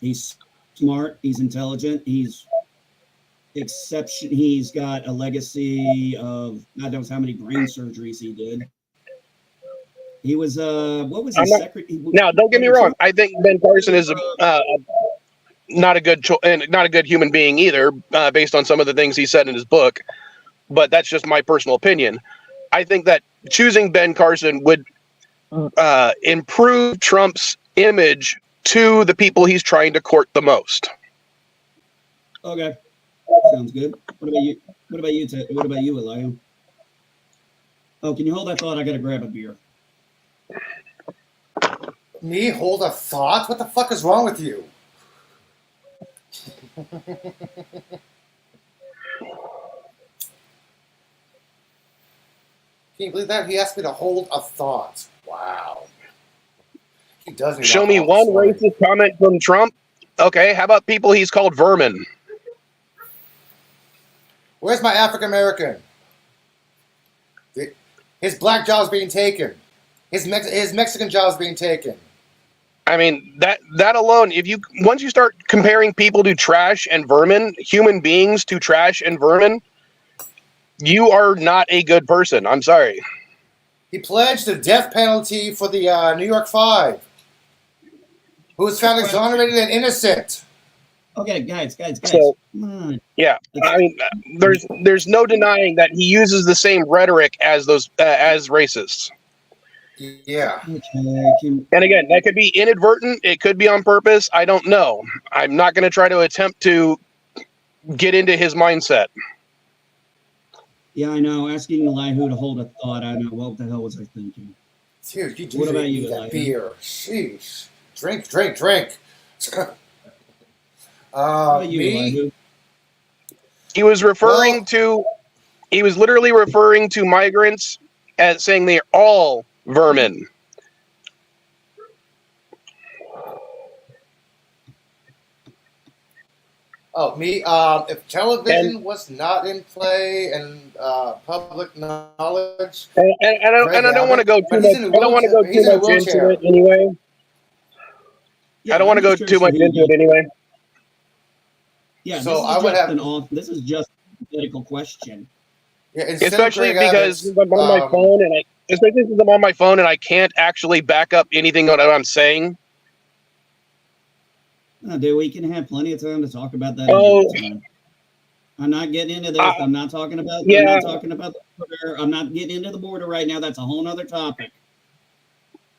Speaker 4: He's smart. He's intelligent. He's exception. He's got a legacy of God knows how many brain surgeries he did. He was what was his secretary?
Speaker 2: Now, don't get me wrong. I think Ben Carson is not a good human being either, based on some of the things he said in his book. But that's just my personal opinion. I think that choosing Ben Carson would improve Trump's image to the people he's trying to court the most.
Speaker 4: Okay, sounds good. What about you? What about you, Eliam? Oh, can you hold that thought? I gotta grab a beer.
Speaker 3: Me hold a thought? What the fuck is wrong with you? Can you believe that? He asked me to hold a thought. Wow. He does me.
Speaker 2: Show me one racist comment from Trump. Okay, how about people he's called vermin?
Speaker 3: Where's my African American? His black job's being taken. His Mexican job's being taken.
Speaker 2: I mean, that alone, once you start comparing people to trash and vermin, human beings to trash and vermin, you are not a good person. I'm sorry.
Speaker 3: He pledged the death penalty for the New York Five, who was found exonerated and innocent.
Speaker 4: Okay, guys.
Speaker 2: So,
Speaker 4: come on.
Speaker 2: Yeah, I mean, there's no denying that he uses the same rhetoric as those as racists.
Speaker 3: Yeah.
Speaker 2: And again, that could be inadvertent. It could be on purpose. I don't know. I'm not going to try to attempt to get into his mindset.
Speaker 4: Yeah, I know. Asking Elihu to hold a thought, I don't know. What the hell was I thinking?
Speaker 3: Dude, you do
Speaker 4: What about you,
Speaker 3: that
Speaker 4: Elihu?
Speaker 3: beer. Sheesh. Drink.
Speaker 4: What about you,
Speaker 3: Me?
Speaker 4: Elihu?
Speaker 2: He was literally referring to migrants as saying they're all vermin.
Speaker 3: Oh, me. If television was not in play and public knowledge,
Speaker 2: And I don't want to go too much. I don't want to go too much into it anyway.
Speaker 4: Yeah,
Speaker 2: I don't want to go too much into it anyway.
Speaker 4: Yeah,
Speaker 3: So I would have.
Speaker 4: This is just a hypothetical question.
Speaker 3: Yeah, instead
Speaker 2: Especially
Speaker 3: of Greg
Speaker 2: because
Speaker 3: Abbott's,
Speaker 2: I'm on my phone and I'm on my phone and I can't actually back up anything that I'm saying.
Speaker 4: No, dude, we can have plenty of time to talk about that.
Speaker 2: Oh.
Speaker 4: Time. I'm not getting into this. I'm not talking about.
Speaker 2: Yeah.
Speaker 4: I'm not talking about the border. I'm not getting into the border right now. That's a whole other topic.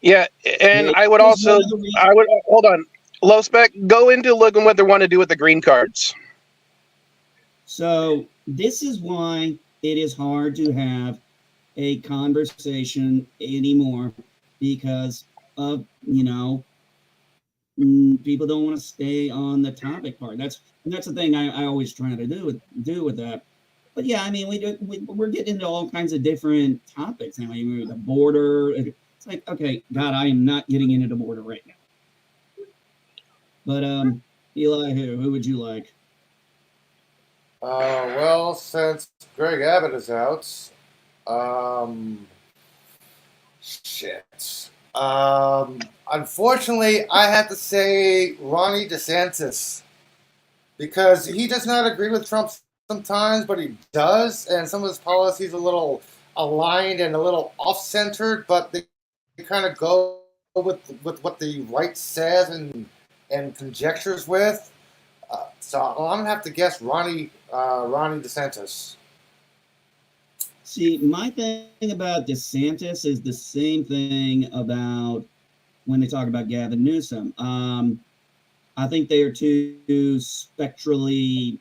Speaker 2: Yeah, and
Speaker 4: Yeah,
Speaker 2: I would hold on. Low spec, go into looking what they want to do with the green cards.
Speaker 4: So this is why it is hard to have a conversation anymore, because of people don't want to stay on the topic part. That's the thing I always try to do with that. But yeah, I mean, we're getting into all kinds of different topics. I mean, the border. It's like, okay, God, I am not getting into the border right now. But Eli, who would you like?
Speaker 3: well, since Greg Abbott is out, shit. Unfortunately, I have to say Ronnie DeSantis, because he does not agree with Trump sometimes, but he does, and some of his policies are a little aligned and a little off-centered, but they kind of go with what the right says and conjectures with. So I'm gonna have to guess Ronnie DeSantis.
Speaker 4: See, my thing about DeSantis is the same thing about when they talk about Gavin Newsom. I think they are too spectrally,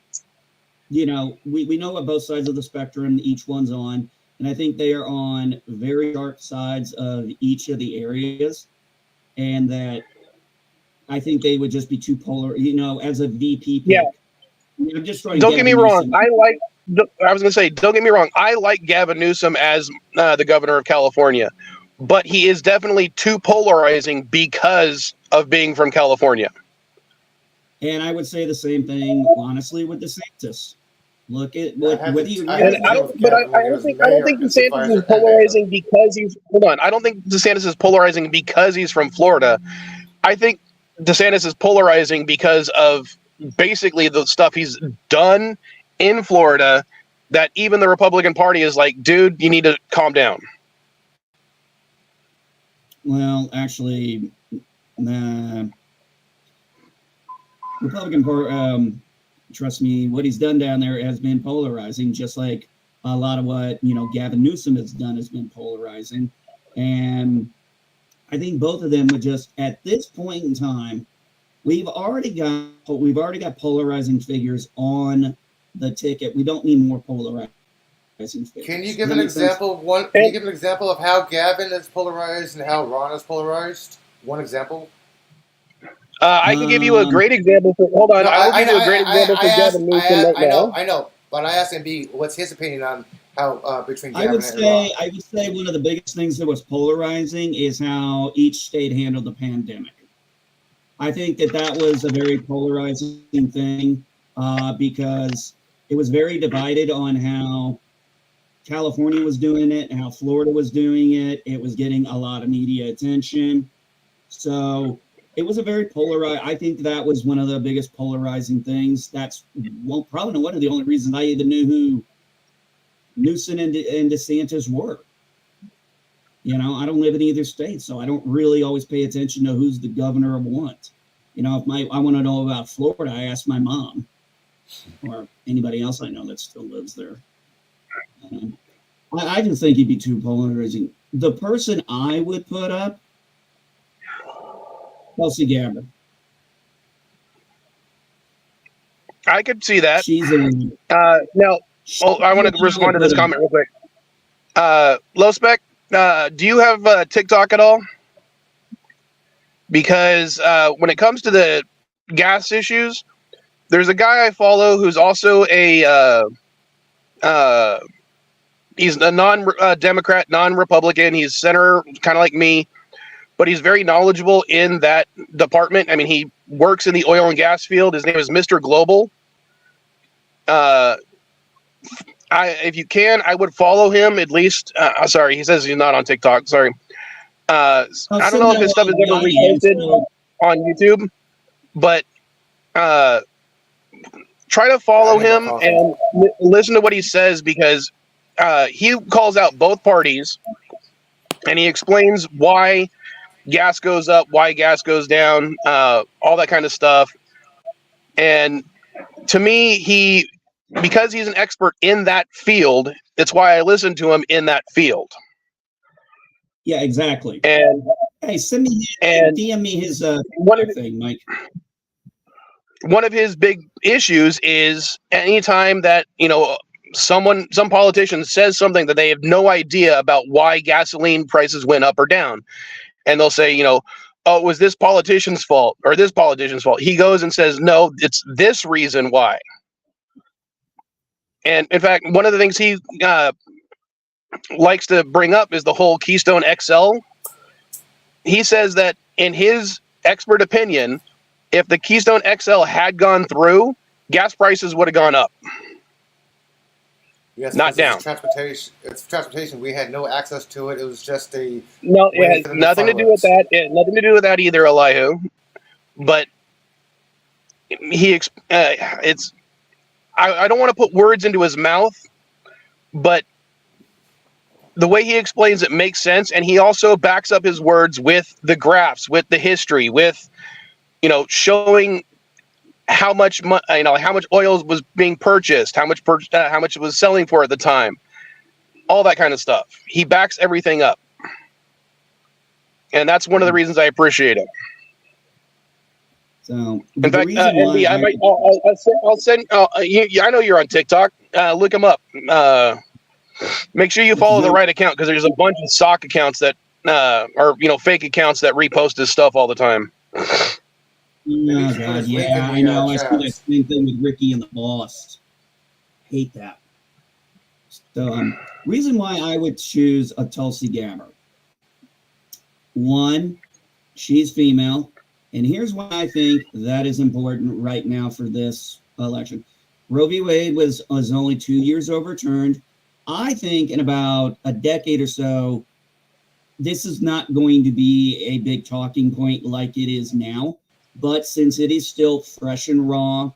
Speaker 4: we know what both sides of the spectrum each one's on. And I think they are on very sharp sides of each of the areas. And that I think they would just be too polar, as a VP pick.
Speaker 2: Yeah.
Speaker 4: I'm just trying.
Speaker 2: Don't get me wrong. I was going to say, don't get me wrong. I like Gavin Newsom as the governor of California, but he is definitely too polarizing because of being from California.
Speaker 4: And I would say the same thing, honestly, with DeSantis. Look at what you.
Speaker 2: I don't think DeSantis is polarizing because he's. Hold on. I don't think DeSantis is polarizing because he's from Florida. I think DeSantis is polarizing because of basically the stuff he's done in Florida that even the Republican Party is like, dude, you need to calm down.
Speaker 4: Well, actually, Republican Party, trust me, what he's done down there has been polarizing, just like a lot of what, Gavin Newsom has done has been polarizing. And I think both of them would just, at this point in time, we've already got polarizing figures on the ticket. We don't need more polarizing figures.
Speaker 3: Can you give an example of one? Can you give an example of how Gavin is polarized and how Ron is polarized? One example.
Speaker 2: I can give you a great example. Hold on, I will give you a great example for Gavin Newsom right now.
Speaker 3: I know, but I asked MB, what's his opinion on how between Gavin
Speaker 4: I would
Speaker 3: and
Speaker 4: say one of the biggest things that was polarizing is how each state handled the pandemic. I think that was a very polarizing thing because it was very divided on how California was doing it and how Florida was doing it. It was getting a lot of media attention. So it was a very polarized. I think that was one of the biggest polarizing things. That's probably one of the only reasons I even knew who Newsom and DeSantis were. I don't live in either state, so I don't really always pay attention to who's the governor of what. If I want to know about Florida, I ask my mom or anybody else I know that still lives there. I just think he'd be too polarizing. The person I would put up, Tulsi Gabbard.
Speaker 2: I could see that.
Speaker 4: She's
Speaker 2: now. I want to respond to this comment real quick. Low Spec, do you have TikTok at all? Because when it comes to the gas issues, there's a guy I follow who's also he's a non-Democrat, non-Republican. He's center, kind of like me, but he's very knowledgeable in that department. I mean, he works in the oil and gas field. His name is Mr. Global. If you can, I would follow him at least. Sorry, he says he's not on TikTok. Sorry. I don't know if his stuff is ever reposted on YouTube, but try to follow him and listen to what he says because he calls out both parties and he explains why gas goes up, why gas goes down, all that kind of stuff. And to me, because he's an expert in that field, it's why I listen to him in that field.
Speaker 4: Yeah, exactly.
Speaker 2: And
Speaker 4: hey, send me and DM me his thing, Mike.
Speaker 2: One of his big issues is anytime that some politician says something that they have no idea about why gasoline prices went up or down, and they'll say, oh, it was this politician's fault or this politician's fault. He goes and says, no, it's this reason why. And in fact, one of the things he likes to bring up is the whole Keystone XL. He says that in his expert opinion, if the Keystone XL had gone through, gas prices would have gone up.
Speaker 3: Yes,
Speaker 2: not down.
Speaker 3: It's transportation. We had no access to it. It was just it
Speaker 2: had nothing to do with that. It had nothing to do with that either, Elihu. But I don't want to put words into his mouth, but the way he explains it makes sense, and he also backs up his words with the graphs, with the history, with showing how much how much oil was being purchased, how much it was selling for at the time, all that kind of stuff. He backs everything up, and that's one of the reasons I appreciate him.
Speaker 4: So,
Speaker 2: in fact, Andy, I'll send. I know you're on TikTok. Look him up. Make sure you follow the right account, because there's a bunch of sock accounts that are fake accounts that repost his stuff all the time.
Speaker 4: Oh God, yeah, I know. I see that same thing with Ricky and the Boss. Hate that. So, reason why I would choose a Tulsi Gabbard. One, she's female, and here's why I think that is important right now for this election. Roe v. Wade was only 2 years overturned. I think in about a decade or so, this is not going to be a big talking point like it is now. But since it is still fresh and raw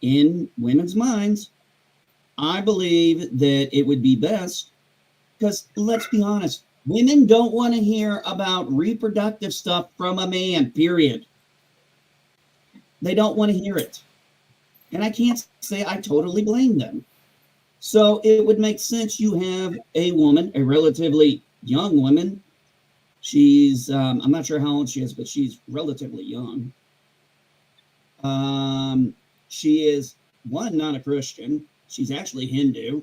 Speaker 4: in women's minds, I believe that it would be best, because let's be honest, women don't want to hear about reproductive stuff from a man, period. They don't want to hear it. And I can't say I totally blame them. So it would make sense you have a woman, a relatively young woman. She's, I'm not sure how old she is, but she's relatively young. She is, one, not a Christian. She's actually Hindu.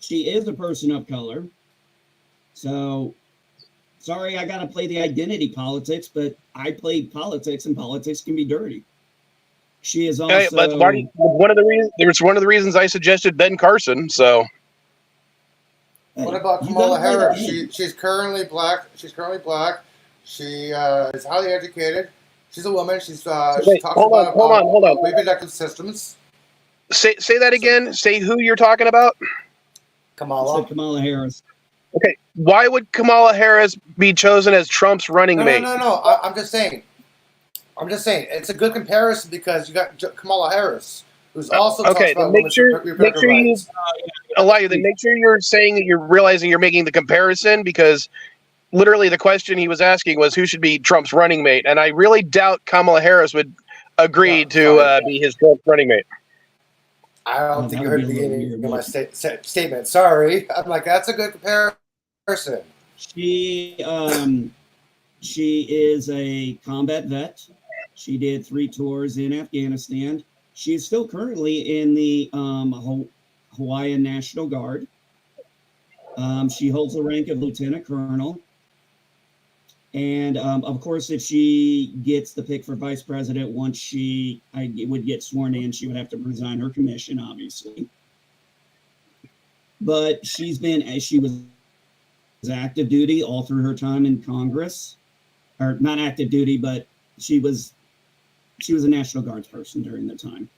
Speaker 4: She is a person of color. So, sorry, I got to play the identity politics, but I play politics, and politics can be dirty. She is also...
Speaker 2: But one of the reasons I suggested Ben Carson, so...
Speaker 3: What about Kamala Harris? She's currently black. She's is highly educated. She's a woman. She talks about reproductive systems.
Speaker 2: Say that again. Say who you're talking about.
Speaker 3: Kamala
Speaker 4: Harris.
Speaker 2: Okay. Why would Kamala Harris be chosen as Trump's running mate?
Speaker 3: No. I'm just saying. It's a good comparison, because you got Kamala Harris, who's also
Speaker 2: okay. Then make sure you're saying that you're realizing you're making the comparison, because literally the question he was asking was who should be Trump's running mate, and I really doubt Kamala Harris would agree to be his Trump's running mate.
Speaker 3: I don't think you heard the beginning of my statement. Sorry, I'm like, that's a good comparison.
Speaker 4: She is a combat vet. She did 3 tours in Afghanistan. She is still currently in the Hawaiian National Guard. She holds the rank of lieutenant colonel. And of course, if she gets the pick for vice president, once she would get sworn in, she would have to resign her commission, obviously. But she was active duty all through her time in Congress, or not active duty, but she was a National Guard person during the time.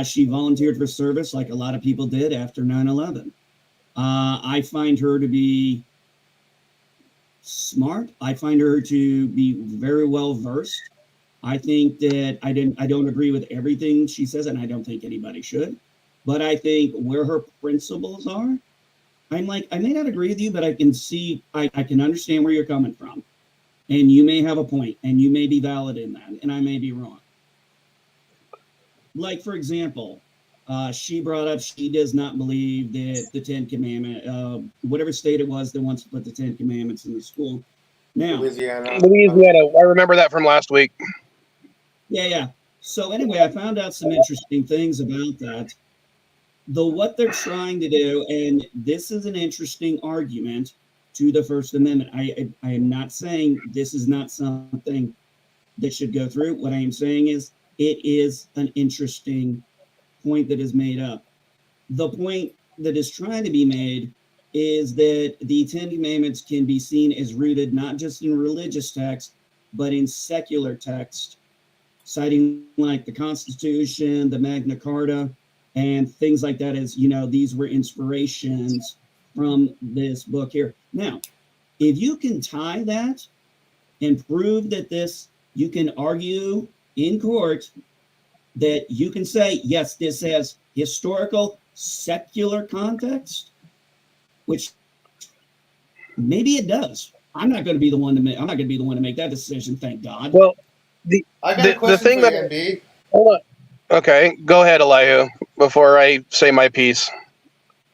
Speaker 4: She volunteered for service like a lot of people did after 9/11. I find her to be smart. I find her to be very well versed. I think that I don't agree with everything she says, and I don't think anybody should. But I think where her principles are, I'm like, I may not agree with you, but I can see, I can understand where you're coming from. And you may have a point, and you may be valid in that, and I may be wrong. Like, for example, she brought up she does not believe that the 10 Commandments, whatever state it was that wants to put the 10 Commandments in the school. Now,
Speaker 2: Louisiana. I remember that from last week.
Speaker 4: Yeah. So anyway, I found out some interesting things about that. What they're trying to do, and this is an interesting argument to the First Amendment. I am not saying this is not something that should go through. What I am saying is it is an interesting point that is made up. The point that is trying to be made is that the 10 Commandments can be seen as rooted not just in religious text, but in secular text, citing like the Constitution, the Magna Carta, and things like that as, these were inspirations from this book here. Now, if you can tie that and prove that you can argue in court that you can say, yes, this has historical, secular context, which maybe it does. I'm not going to be the one to make. I'm not going to be the one to make that decision. Thank God.
Speaker 2: Well, the
Speaker 3: I got a
Speaker 2: the
Speaker 3: question
Speaker 2: thing
Speaker 3: for
Speaker 2: that
Speaker 3: you, MB.
Speaker 2: hold on. Okay, go ahead, Elihu. Before I say my piece.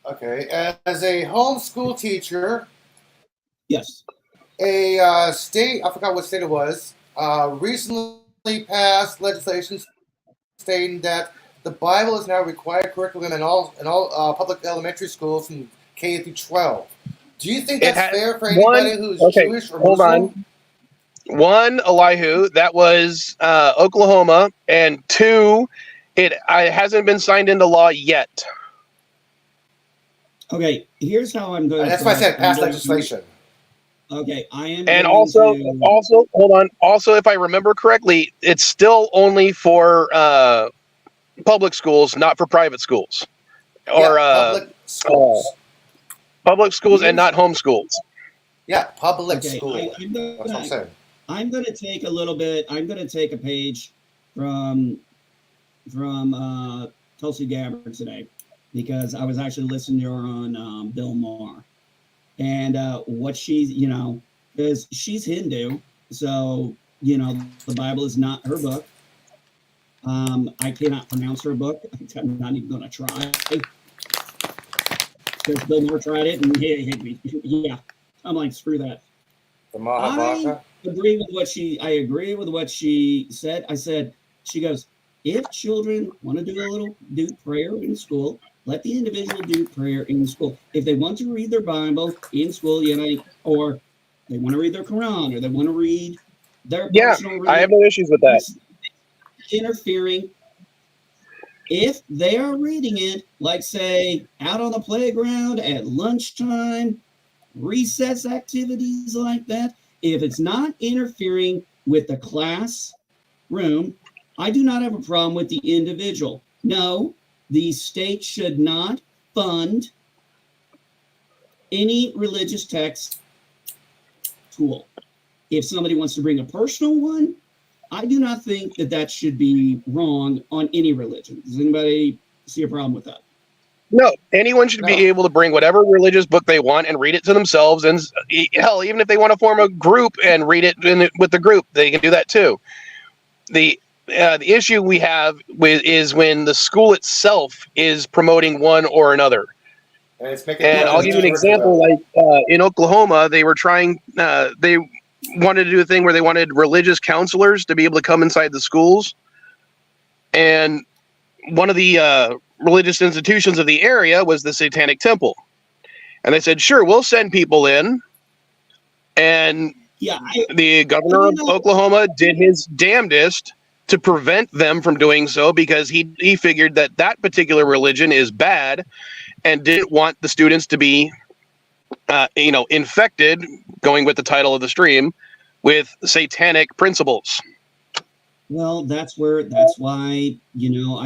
Speaker 3: Okay, as a homeschool teacher,
Speaker 4: Yes.
Speaker 3: a state, I forgot what state it was, recently passed legislation stating that the Bible is now required curriculum in all public elementary schools from K through 12. Do you think
Speaker 2: It
Speaker 3: that's
Speaker 2: had
Speaker 3: fair for
Speaker 2: one.
Speaker 3: anybody who's
Speaker 2: Okay,
Speaker 3: Jewish or
Speaker 2: hold
Speaker 3: Muslim?
Speaker 2: on. One, Elihu, that was Oklahoma, and two, it hasn't been signed into law yet.
Speaker 4: Okay. Here's how I'm going
Speaker 3: And
Speaker 4: to.
Speaker 3: that's why I said
Speaker 4: I'm
Speaker 3: pass
Speaker 4: going
Speaker 3: legislation.
Speaker 4: Okay, I am
Speaker 2: And
Speaker 4: going to.
Speaker 2: also, hold on. Also, if I remember correctly, it's still only for public schools, not for private schools, or
Speaker 3: Yeah, public schools.
Speaker 2: public schools and
Speaker 4: Here's
Speaker 2: not homeschools.
Speaker 3: Yeah, public
Speaker 4: okay.
Speaker 3: school.
Speaker 4: I'm
Speaker 3: That's what I'm
Speaker 4: gonna.
Speaker 3: saying.
Speaker 4: I'm going to take a little bit. I'm going to take a page from Tulsi Gabbard today because I was actually listening to her on Bill Maher and what she's because she's Hindu, so the Bible is not her book. I cannot pronounce her book. I'm not even going to try because Bill Maher tried it and he hit me. Yeah, I'm like screw that.
Speaker 3: The Mahabharata.
Speaker 4: I agree with what she said. I said, she goes, if children want to do prayer in school, let the individual do prayer in school. If they want to read their Bible in school, or they want to read their Quran, or they want to read their
Speaker 2: Yeah,
Speaker 4: personal religion,
Speaker 2: I have no issues with that.
Speaker 4: interfering. If they are reading it, like say out on the playground at lunchtime, recess activities like that, if it's not interfering with the classroom, I do not have a problem with the individual. No, the state should not fund any religious text school. If somebody wants to bring a personal one, I do not think that should be wrong on any religion. Does anybody see a problem with that?
Speaker 2: No, anyone should be able to bring whatever religious book they want and read it to themselves. And hell, even if they want to form a group and read it with the group, they can do that too. The issue we have is when the school itself is promoting one or another. And I'll give you an example. Like in Oklahoma, they were trying. They wanted to do a thing where they wanted religious counselors to be able to come inside the schools, and one of the religious institutions of the area was the Satanic Temple. And they said, sure, we'll send people in. And the governor of Oklahoma did his damnedest to prevent them from doing so because he figured that particular religion is bad and didn't want the students to be, infected, going with the title of the stream, with satanic principles.
Speaker 4: Well, that's why, I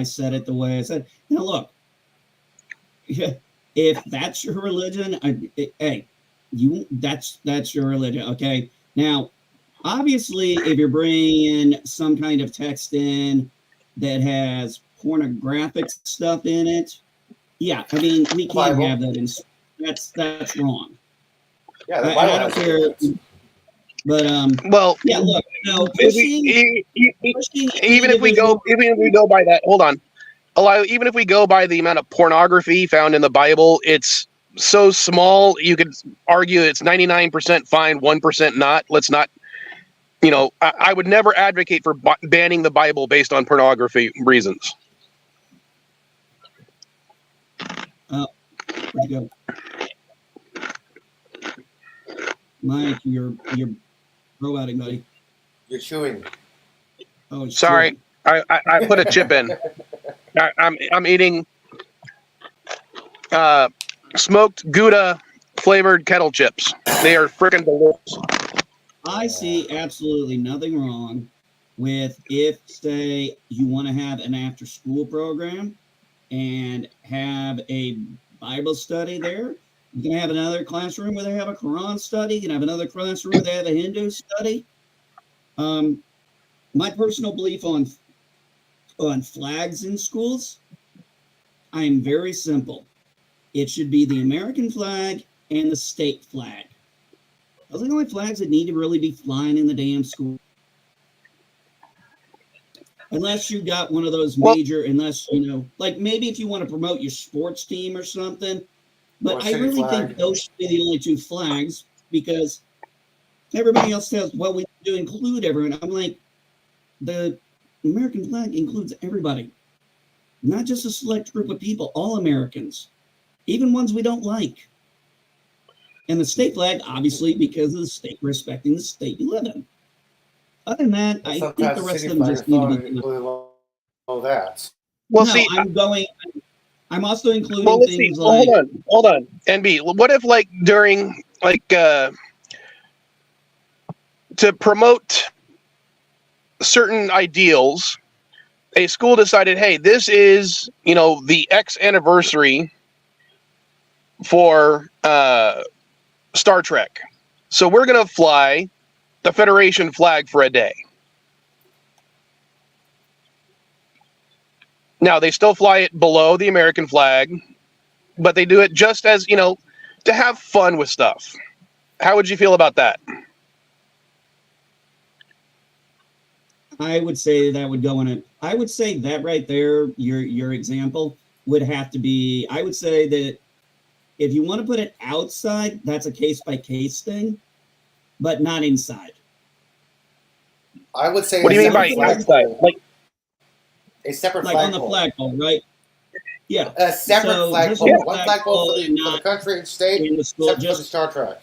Speaker 4: said it the way I said. Look, if that's your religion, that's your religion. Okay. Now, obviously, if you're bringing some kind of text in that has pornographic stuff in it, yeah, I mean, we can't have that in. That's wrong.
Speaker 3: Yeah,
Speaker 4: I don't care. But
Speaker 2: well,
Speaker 4: yeah, look,
Speaker 2: even if we go by that, hold on, even if we go by the amount of pornography found in the Bible, it's so small you could argue it's 99% fine, 1% not. Let's not, I would never advocate for banning the Bible based on pornography reasons.
Speaker 4: Where'd you go, Mike? You're roboting, buddy.
Speaker 3: You're chewing.
Speaker 4: Oh,
Speaker 2: sorry. I put a chip in. I'm eating smoked Gouda flavored kettle chips. They are freaking delicious.
Speaker 4: I see absolutely nothing wrong with if, say, you want to have an after school program and have a Bible study there. You can have another classroom where they have a Quran study. You can have another classroom where they have a Hindu study. My personal belief on flags in schools, I am very simple. It should be the American flag and the state flag. Those are the only flags that need to really be flying in the damn school. Unless you got one of those major, unless, like maybe if you want to promote your sports team or something. But I really think those should be the only two flags, because everybody else says, well, we need to include everyone. I'm like, the American flag includes everybody, not just a select group of people, all Americans, even ones we don't like. And the state flag, obviously, because of the state, respecting the state you live in. Other than that, I think the rest of them just need to be.
Speaker 3: Oh, that.
Speaker 2: Well,
Speaker 4: no,
Speaker 2: see,
Speaker 4: I'm also including things like.
Speaker 2: Hold on. NB, what if, like, during, like, to promote certain ideals, a school decided, hey, this is, the X anniversary for Star Trek. So we're going to fly the Federation flag for a day. Now, they still fly it below the American flag, but they do it just as, to have fun with stuff. How would you feel about that?
Speaker 4: I would say that would go in it. I would say that right there, your example would have to be, I would say that if you want to put it outside, that's a case-by-case thing, but not inside.
Speaker 3: I would say.
Speaker 2: What do you mean by outside? Like
Speaker 3: a separate
Speaker 4: like
Speaker 3: flagpole.
Speaker 4: On the flagpole, right? Yeah.
Speaker 3: A separate flagpole.
Speaker 4: Yeah.
Speaker 3: One flagpole for the country and state,
Speaker 4: in the school,
Speaker 3: separate for the Star Trek.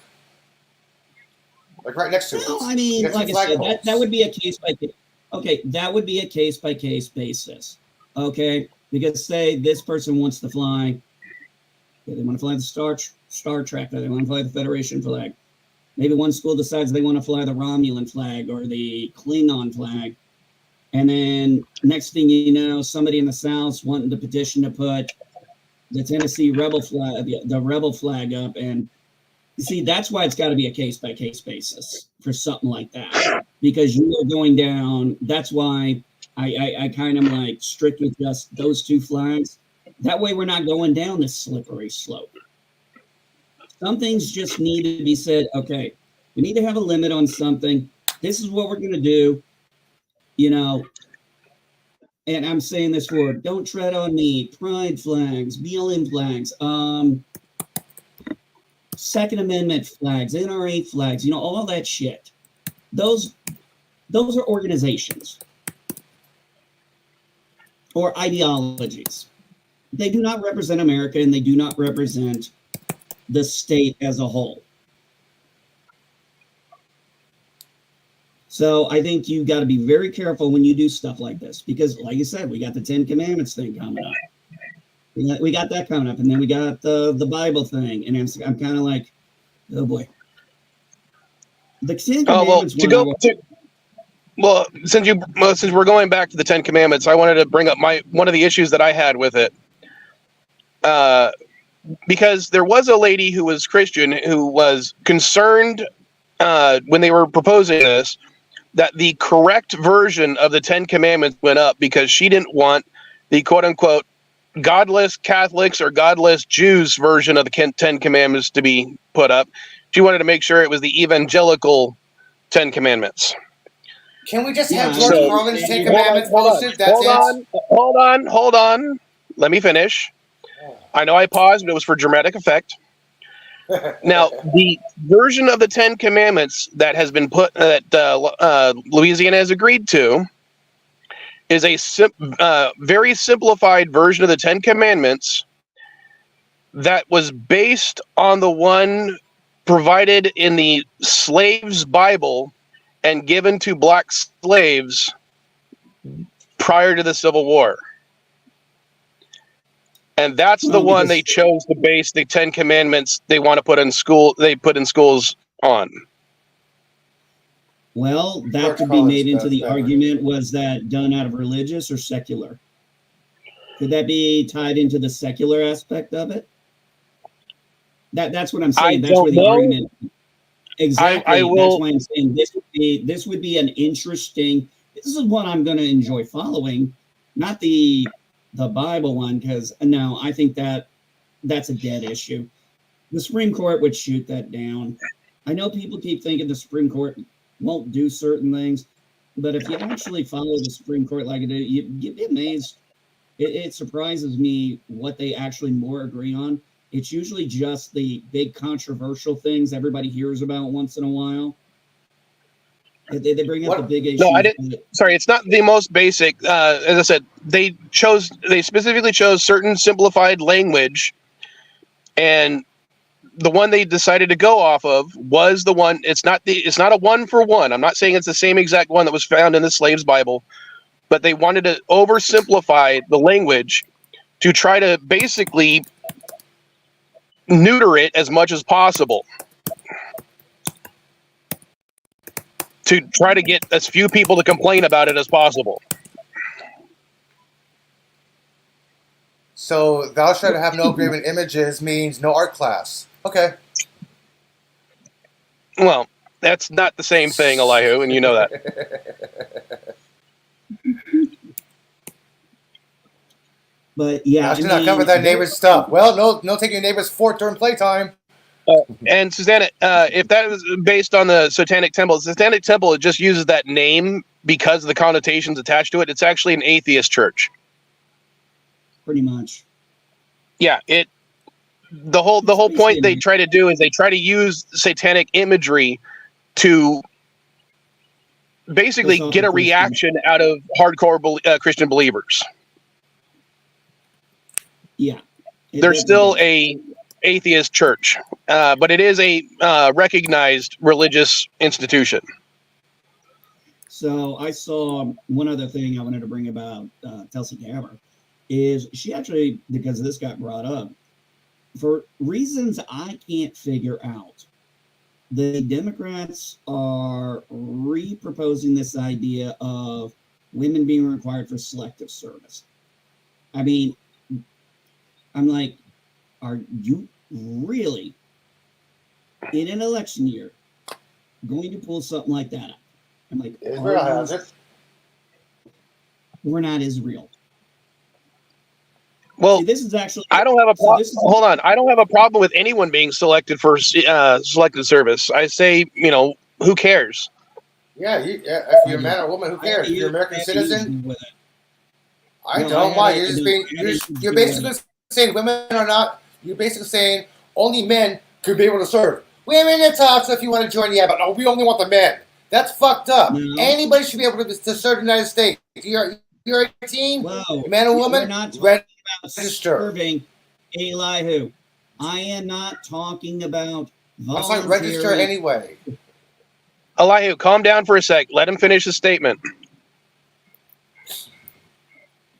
Speaker 3: Like right next to it.
Speaker 4: No, I mean, like I said, that would be a case-by-case. Okay, that would be a case-by-case basis. Okay, because say this person wants to fly, they want to fly the Star Trek, they want to fly the Federation flag. Maybe one school decides they want to fly the Romulan flag or the Klingon flag. And then next thing you know, somebody in the South wanting to petition to put the Tennessee Rebel flag, the Rebel flag up. And you see, that's why it's got to be a case-by-case basis for something like that. Because you are going down, that's why I kind of like strict with just those two flags. That way we're not going down this slippery slope. Some things just need to be said, okay, we need to have a limit on something. This is what we're going to do, and I'm saying this for Don't Tread on Me, Pride flags, BLM flags, Second Amendment flags, NRA flags, all that shit. Those are organizations or ideologies. They do not represent America, and they do not represent the state as a whole. So I think you've got to be very careful when you do stuff like this, because like you said, we got the 10 Commandments thing coming up. We got that coming up, and then we got the Bible thing, and I'm kind of like, oh boy. The 10 Commandments.
Speaker 2: Since we're going back to the 10 Commandments, I wanted to bring up one of the issues that I had with it. Because there was a lady who was Christian who was concerned when they were proposing this, that the correct version of the 10 Commandments went up because she didn't want the quote-unquote godless Catholics or godless Jews version of the 10 Commandments to be put up. She wanted to make sure it was the evangelical 10 Commandments.
Speaker 3: Can we just have George Carlin's 10 Commandments posted?
Speaker 2: Hold on. Let me finish. I know I paused, but it was for dramatic effect. Now, the version of the 10 Commandments that has been put, that Louisiana has agreed to, is a very simplified version of the 10 Commandments that was based on the one provided in the slaves' Bible and given to black slaves prior to the Civil War. And that's the one they chose to base the 10 Commandments they want to put in school. They put in schools on.
Speaker 4: Well, that could be made into the argument, was that done out of religious or secular? Could that be tied into the secular aspect of it? That's what I'm saying. That's where the argument. Exactly. That's why I'm saying this would be an interesting. This is what I'm going to enjoy following, not the Bible one, because no, I think that's a dead issue. The Supreme Court would shoot that down. I know people keep thinking the Supreme Court won't do certain things, but if you actually follow the Supreme Court like it is, you'd be amazed. It surprises me what they actually more agree on. It's usually just the big controversial things everybody hears about once in a while. They bring up the big issues.
Speaker 2: No, I didn't. Sorry, it's not the most basic. As I said, they specifically chose certain simplified language, and the one they decided to go off of was the one. It's not a one for one. I'm not saying it's the same exact one that was found in the slave's Bible, but they wanted to oversimplify the language to try to basically neuter it as much as possible, to try to get as few people to complain about it as possible.
Speaker 3: So thou shalt have no graven images means no art class. Okay.
Speaker 2: Well, that's not the same thing, Elihu, and you know that.
Speaker 4: But yeah,
Speaker 3: I should not come with that neighbor's stuff. Well, no taking your neighbor's fork during playtime.
Speaker 2: And Susanna, if that is based on the Satanic Temple, it just uses that name because of the connotations attached to it. It's actually an atheist church.
Speaker 4: Pretty much.
Speaker 2: Yeah, the whole point they try to do is they try to use satanic imagery to basically get a reaction out of hardcore Christian believers.
Speaker 4: Yeah.
Speaker 2: They're still a atheist church, but it is a recognized religious institution.
Speaker 4: So I saw one other thing I wanted to bring about Tulsi Gabbard is she actually, because this got brought up, for reasons I can't figure out, the Democrats are re-proposing this idea of women being required for selective service. I mean, I'm like, are you really, in an election year, going to pull something like that up? I'm like,
Speaker 3: Israel has it.
Speaker 4: We're not Israel.
Speaker 2: Well,
Speaker 4: see, this is actually.
Speaker 2: I don't have a problem. Hold on, I don't have a problem with anyone being selected for selective service. I say, who cares?
Speaker 3: Yeah, if you're a man or woman, who cares? If you're an American citizen, I don't. Why? You're basically saying women are not. You're basically saying only men could be able to serve. Women in talks if you want to join, yeah, but no, we only want the men. That's fucked up. No. Anybody should be able to serve the United States. You're 18,
Speaker 4: whoa,
Speaker 3: man or woman,
Speaker 4: we're not
Speaker 3: register.
Speaker 4: Serving Elihu. I am not talking about voluntary.
Speaker 3: I'm saying register anyway.
Speaker 2: Elihu, calm down for a sec. Let him finish his statement.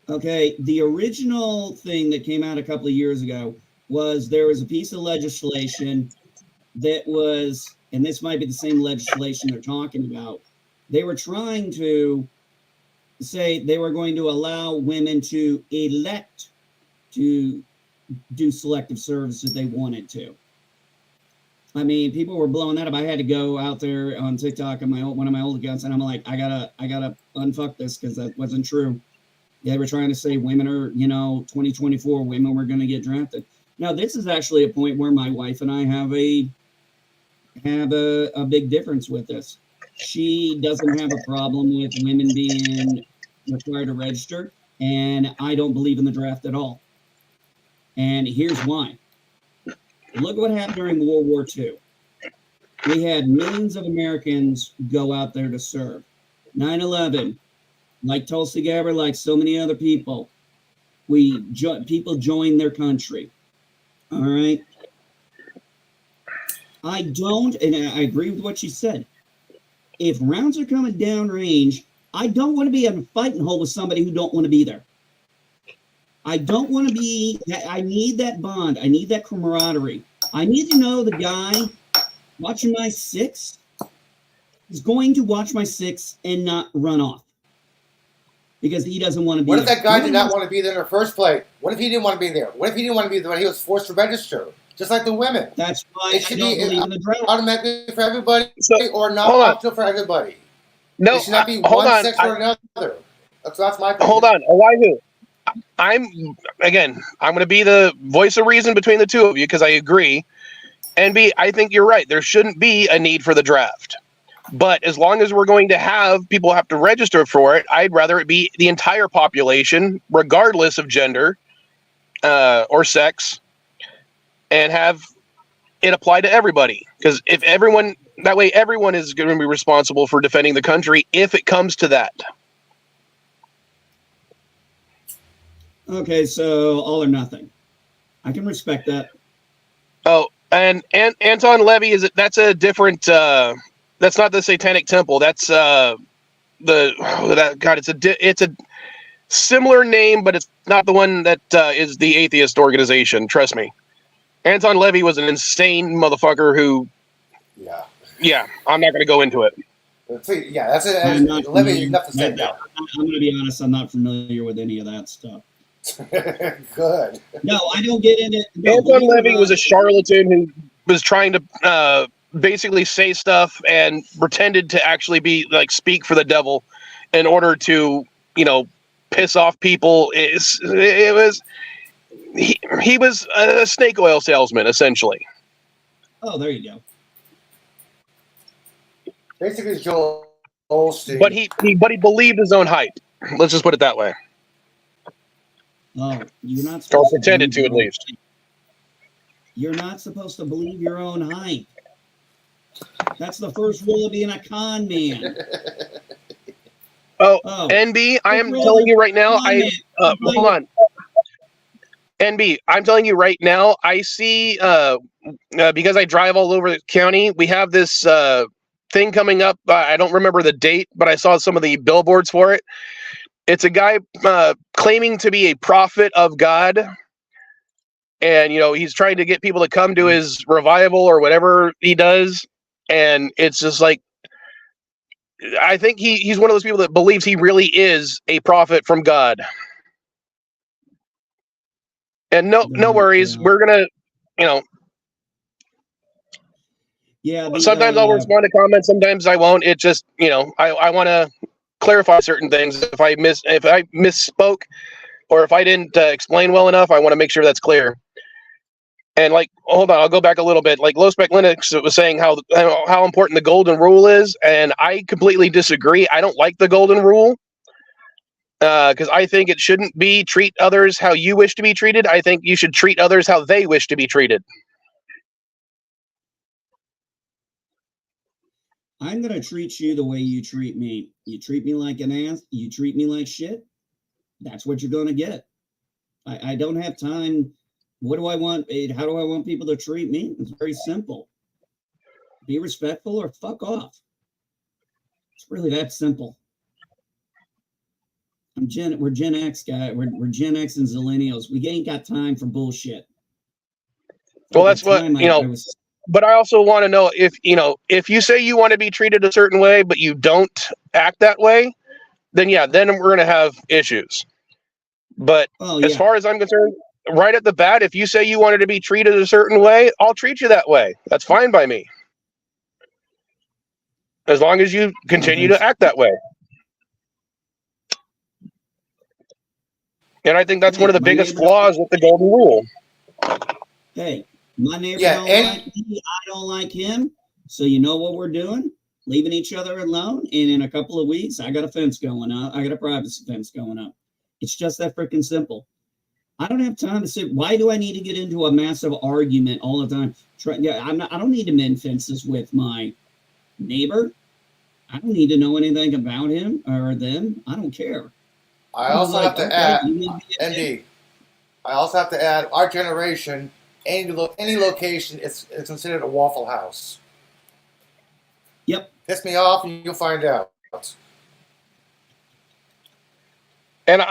Speaker 4: Okay, the original thing that came out a couple of years ago was there was a piece of legislation that was, and this might be the same legislation they're talking about, they were trying to say they were going to allow women to elect to do selective service if they wanted to. I mean, people were blowing that up. I had to go out there on TikTok on one of my old accounts, and I'm like, I gotta unfuck this because that wasn't true. They were trying to say women are, 2024 women were going to get drafted. Now, this is actually a point where my wife and I have a big difference with this. She doesn't have a problem with women being required to register, and I don't believe in the draft at all. And here's why. Look what happened during World War II. We had millions of Americans go out there to serve. 9/11, like Tulsi Gabbard, like so many other people, people joined their country. All right. I don't, and I agree with what she said. If rounds are coming down range, I don't want to be in a fighting hole with somebody who don't want to be there. I don't want to be, I need that bond. I need that camaraderie. I need to know the guy watching my six is going to watch my six and not run off because he doesn't want to be
Speaker 3: there. What if that guy
Speaker 4: did
Speaker 3: not want to be there in the first place? What if he didn't want to be there? What if he didn't want to be there when he was forced to register? Just like the women.
Speaker 4: That's why I don't believe in the draft.
Speaker 3: Automatically for everybody or not optional for everybody.
Speaker 2: No,
Speaker 3: it should not be one sex or another. That's my opinion.
Speaker 2: Hold on, Elihu. I'm going to be the voice of reason between the two of you because I agree. NB, I think you're right. There shouldn't be a need for the draft. But as long as we're going to have people have to register for it, I'd rather it be the entire population, regardless of gender or sex, and have it apply to everybody. Because if everyone, that way everyone is going to be responsible for defending the country if it comes to that.
Speaker 4: Okay, so all or nothing. I can respect that.
Speaker 2: Oh, and Anton Levy that's a different. That's not the Satanic Temple. That's it's a similar name, but it's not the one that is the atheist organization. Trust me. Anton Levy was an insane motherfucker who.
Speaker 3: Yeah.
Speaker 2: Yeah, I'm not going to go into it.
Speaker 3: Yeah, that's it. Levy, enough to say that.
Speaker 4: I'm going to be honest. I'm not familiar with any of that stuff.
Speaker 3: Good.
Speaker 4: No, I don't get into it.
Speaker 2: Anton Levy was a charlatan who was trying to basically say stuff and pretended to actually be like speak for the devil in order to, piss off people. He was a snake oil salesman, essentially.
Speaker 4: Oh, there you go.
Speaker 3: Basically, Joel Osteen.
Speaker 2: But he believed his own hype. Let's just put it that way.
Speaker 4: Oh, you're not.
Speaker 2: Or pretended to, at least.
Speaker 4: You're not supposed to believe your own hype. That's the first rule of being a con man.
Speaker 2: Oh, NB, I am telling you right now. Hold on. NB, I'm telling you right now. I see because I drive all over the county. We have this thing coming up. I don't remember the date, but I saw some of the billboards for it. It's a guy claiming to be a prophet of God. And, he's trying to get people to come to his revival or whatever he does. And it's just like, I think he's one of those people that believes he really is a prophet from God. And no worries. We're going to,
Speaker 4: Yeah.
Speaker 2: Sometimes I'll respond to comments. Sometimes I won't. It just, I want to clarify certain things. If I misspoke or if I didn't explain well enough, I want to make sure that's clear. And hold on, I'll go back a little bit. Like Low Spec Linux was saying how important the golden rule is, and I completely disagree. I don't like the golden rule because I think it shouldn't be treat others how you wish to be treated. I think you should treat others how they wish to be treated.
Speaker 4: I'm going to treat you the way you treat me. You treat me like an ass, you treat me like shit, that's what you're going to get. I don't have time. What do I want? How do I want people to treat me? It's very simple. Be respectful or fuck off. It's really that simple. We're Gen X guy. We're Gen X and Zillennials. We ain't got time for bullshit.
Speaker 2: Well, that's what, but I also want to know if you say you want to be treated a certain way, but you don't act that way, then we're going to have issues. But as far as I'm concerned, right at the bat, if you say you wanted to be treated a certain way, I'll treat you that way. That's fine by me. As long as you continue to act that way. And I think that's one of the biggest flaws with the golden rule.
Speaker 4: Hey, my neighbor don't like me, I don't like him. So you know what we're doing? Leaving each other alone. And in a couple of weeks, I got a fence going up. I got a privacy fence going up. It's just that freaking simple. I don't have time to sit. Why do I need to get into a massive argument all the time? I don't need to mend fences with my neighbor. I don't need to know anything about him or them. I don't care.
Speaker 3: I also have to add, ND. I also have to add, our generation, any location is considered a Waffle House.
Speaker 4: Yep.
Speaker 3: Piss me off, and you'll find out.
Speaker 2: And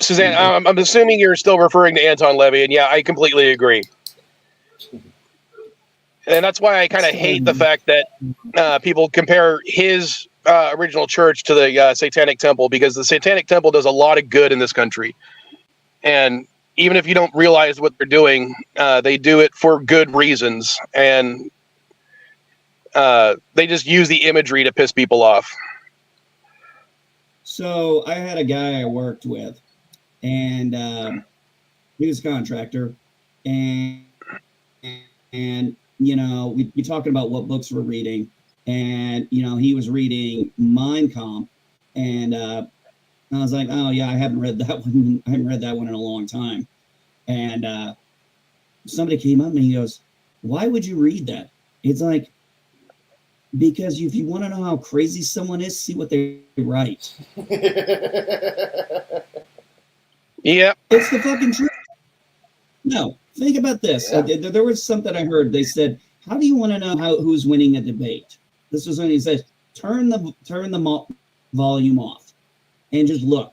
Speaker 2: Suzanne, I'm assuming you're still referring to Anton Levy, and I completely agree. And that's why I kind of hate the fact that people compare his original church to the Satanic Temple, because the Satanic Temple does a lot of good in this country. And even if you don't realize what they're doing, they do it for good reasons. And they just use the imagery to piss people off.
Speaker 4: So I had a guy I worked with, and he was a contractor, and we talking about what books we're reading, and he was reading Mein Kampf, and I was like, oh yeah, I haven't read that one. I haven't read that one in a long time. And somebody came up and he goes, why would you read that? It's like, because if you want to know how crazy someone is, see what they write.
Speaker 2: Yep.
Speaker 4: It's the fucking truth. No, think about this.
Speaker 3: Yeah.
Speaker 4: There was something I heard. They said, how do you want to know who's winning a debate? This was when he said, turn the volume off and just look,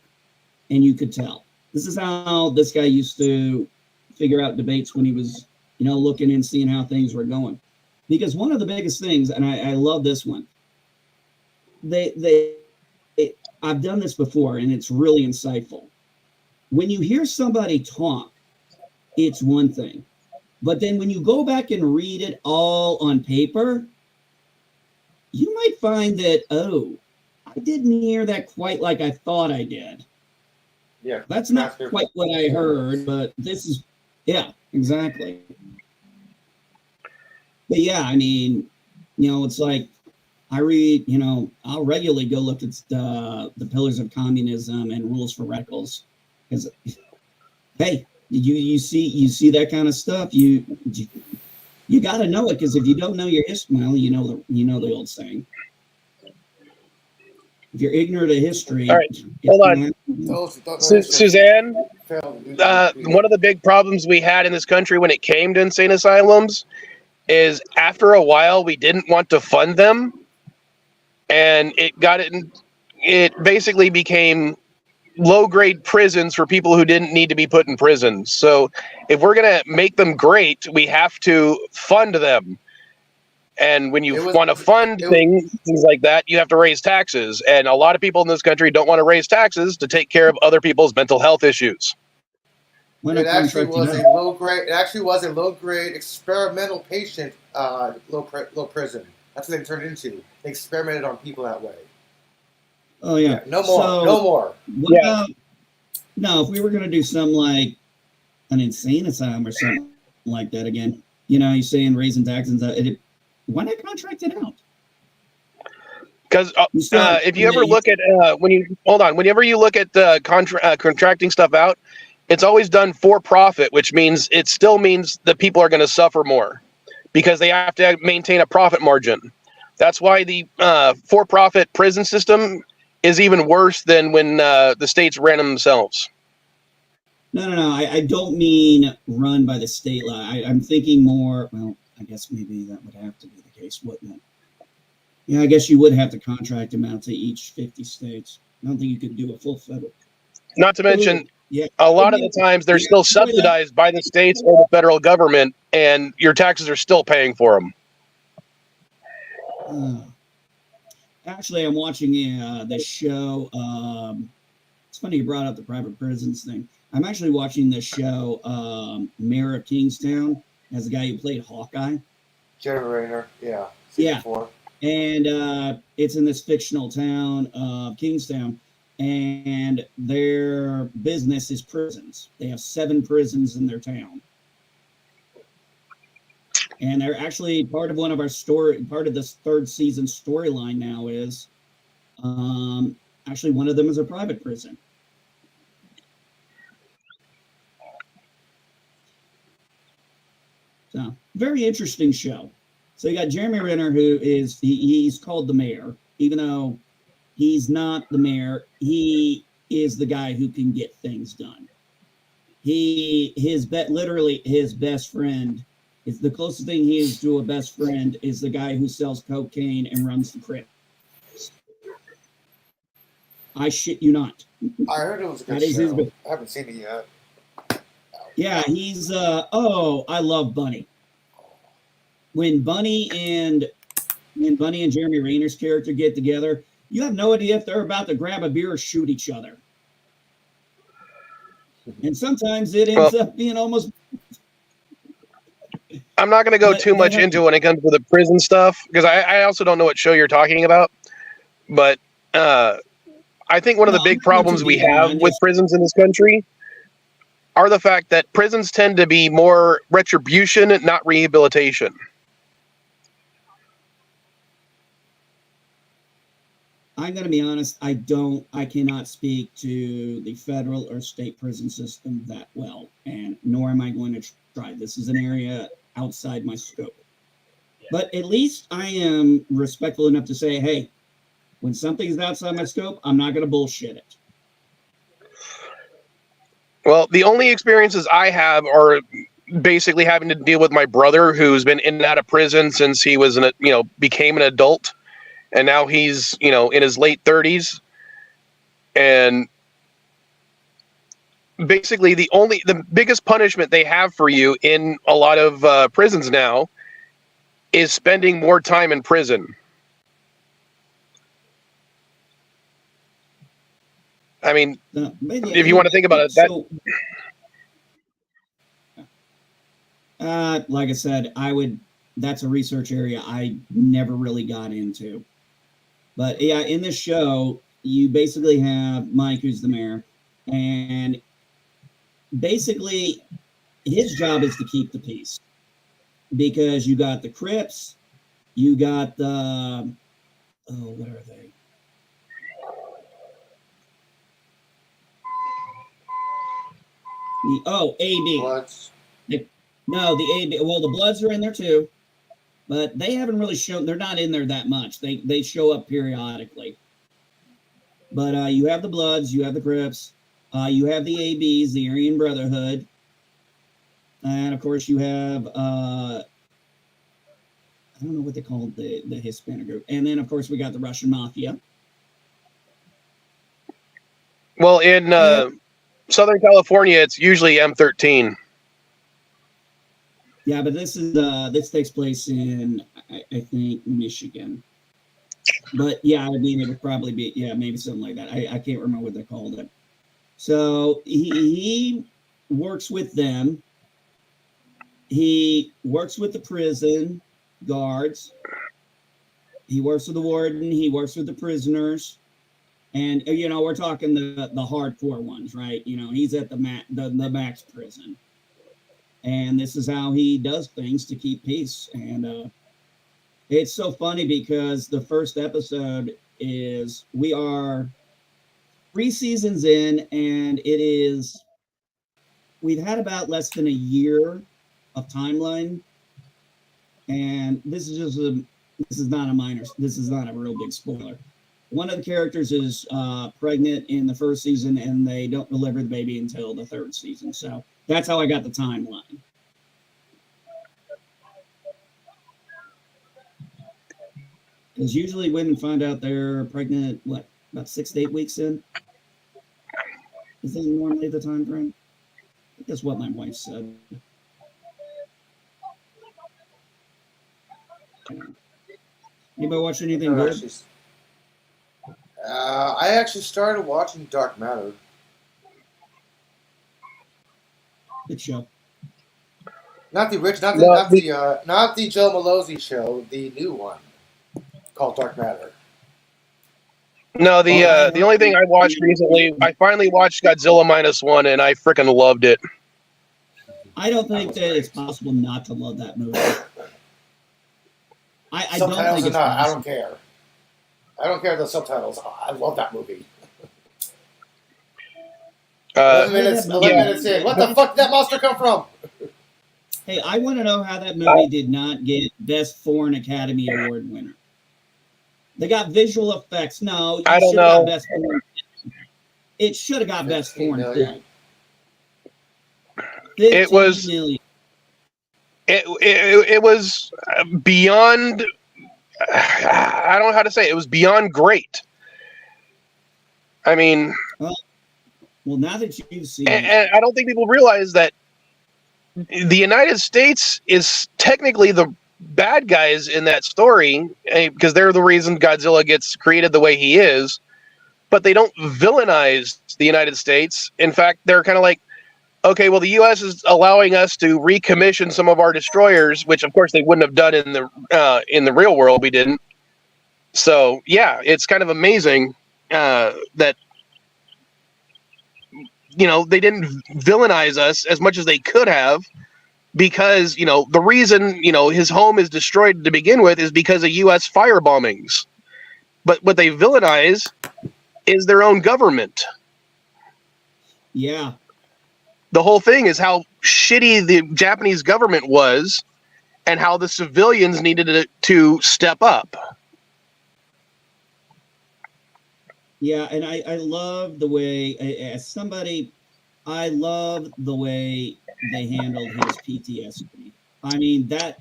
Speaker 4: and you could tell. This is how this guy used to figure out debates when he was, looking and seeing how things were going. Because one of the biggest things, and I love this one, I've done this before, and it's really insightful. When you hear somebody talk, it's one thing. But then when you go back and read it all on paper, you might find that, oh, I didn't hear that quite like I thought I did.
Speaker 3: Yeah.
Speaker 4: That's not quite what I heard, but this is, yeah, exactly. But yeah, I mean, it's like I read, I'll regularly go look at the Pillars of Communism and Rules for Radicals. Because, hey, you see that kind of stuff, you got to know it, because if you don't know your history, well, you know the old saying. If you're ignorant of history,
Speaker 2: all right, hold on, Suzanne. One of the big problems we had in this country when it came to insane asylums is after a while we didn't want to fund them, and it basically became low-grade prisons for people who didn't need to be put in prison. So if we're going to make them great, we have to fund them. And when you want to fund things like that, you have to raise taxes. And a lot of people in this country don't want to raise taxes to take care of other people's mental health issues.
Speaker 3: It actually was a low-grade experimental patient low prison. That's what they turned into. They experimented on people that way.
Speaker 4: Oh yeah.
Speaker 3: No more.
Speaker 4: What about, if we were going to do something like an insane asylum or something like that again, you're saying raising taxes, why not contract it out?
Speaker 2: Because if you ever look at whenever you look at contracting stuff out, it's always done for profit, which means it still means that people are going to suffer more because they have to maintain a profit margin. That's why the for-profit prison system is even worse than when the states ran them themselves.
Speaker 4: No. I don't mean run by the state law. I'm thinking more, well, I guess maybe that would have to be the case, wouldn't it? Yeah, I guess you would have to contract them out to each 50 states. I don't think you could do a full federal.
Speaker 2: Not to mention, a lot of the times they're still subsidized by the states or the federal government, and your taxes are still paying for them.
Speaker 4: Actually, I'm watching the show. It's funny you brought up the private prisons thing. I'm actually watching this show, Mayor of Kingstown, as the guy who played Hawkeye.
Speaker 3: Jeremy Renner, yeah.
Speaker 4: Yeah. And it's in this fictional town of Kingstown, and their business is prisons. They have 7 prisons in their town. And they're actually part of part of this 3rd season storyline now is actually one of them is a private prison. So, very interesting show. So you got Jeremy Renner, who is, he's called the mayor, even though he's not the mayor. He is the guy who can get things done. Literally his best friend is the closest thing he is to a best friend is the guy who sells cocaine and runs the crypt. I shit you not.
Speaker 3: I heard it was a good show. I haven't seen it yet.
Speaker 4: Yeah, he's I love Bunny. When Bunny and Jeremy Renner's character get together, you have no idea if they're about to grab a beer or shoot each other. And sometimes it ends up being almost.
Speaker 2: I'm not going to go too much into when it comes to the prison stuff, because I also don't know what show you're talking about. But I think one of the big problems we have with prisons in this country are the fact that prisons tend to be more retribution, not rehabilitation.
Speaker 4: I'm going to be honest. I cannot speak to the federal or state prison system that well, and nor am I going to try. This is an area outside my scope. But at least I am respectful enough to say, hey, when something is outside my scope, I'm not going to bullshit it.
Speaker 2: Well, the only experiences I have are basically having to deal with my brother, who's been in and out of prison since he was became an adult, and now he's in his late 30s. And basically, the biggest punishment they have for you in a lot of prisons now is spending more time in prison. I mean, if you want to think about it,
Speaker 4: like I said, that's a research area I never really got into. But yeah, in this show, you basically have Mike, who's the mayor, and basically his job is to keep the peace, because you got the Crips, you got the, what are they? AB.
Speaker 3: Bloods.
Speaker 4: No, the AB. Well, the Bloods are in there too, but they haven't really shown. They're not in there that much. They show up periodically. But you have the Bloods, you have the Crips, you have the ABs, the Aryan Brotherhood, and of course you have I don't know what they call the Hispanic group, and then of course we got the Russian Mafia.
Speaker 2: Well, in Southern California, it's usually M13.
Speaker 4: Yeah, but this takes place in I think Michigan. But yeah, I mean it would probably be maybe something like that. I can't remember what they called it. So he works with them. He works with the prison guards. He works with the warden. He works with the prisoners. And, we're talking the hardcore ones, right? He's at the max prison. And this is how he does things to keep peace. And it's so funny because the first episode is, we are 3 seasons in, and we've had about less than a year of timeline. And this is not a real big spoiler. One of the characters is pregnant in the first season, and they don't deliver the baby until the 3rd season. So that's how I got the timeline. Because usually women find out they're pregnant, about 6 to 8 weeks in? Is that normally the time frame? I think that's what my wife said. Anybody watch anything good?
Speaker 3: I actually started watching Dark Matter.
Speaker 4: Good show.
Speaker 3: Not the Joe Malozzi show, the new one called Dark Matter.
Speaker 2: No, the only thing I watched recently, I finally watched Godzilla -1, and I freaking loved it.
Speaker 4: I don't think that it's possible not to love that movie. I don't think it's possible.
Speaker 3: I don't care. I don't care the subtitles. I love that movie. 11 minutes in. What the fuck did that monster come from?
Speaker 4: Hey, I want to know how that movie did not get Best Foreign Academy Award winner. They got visual effects. No,
Speaker 2: I don't know.
Speaker 4: It should have got Best Foreign
Speaker 3: million.
Speaker 4: Film.
Speaker 2: It was
Speaker 4: million.
Speaker 2: It was beyond. I don't know how to say it. It was beyond great. I mean,
Speaker 4: well, now that you've seen
Speaker 2: it, and I don't think people realize that the United States is technically the bad guys in that story, because they're the reason Godzilla gets created the way he is. But they don't villainize the United States. In fact, they're kind of like, okay, well, the U.S. is allowing us to recommission some of our destroyers, which, of course, they wouldn't have done in the real world. We didn't. So, yeah, it's kind of amazing that, they didn't villainize us as much as they could have, because, the reason, his home is destroyed to begin with is because of U.S. fire bombings. But what they villainize is their own government.
Speaker 4: Yeah.
Speaker 2: The whole thing is how shitty the Japanese government was and how the civilians needed to step up.
Speaker 4: Yeah, and I love the way, as somebody, I love the way they handled his PTSD. I mean, that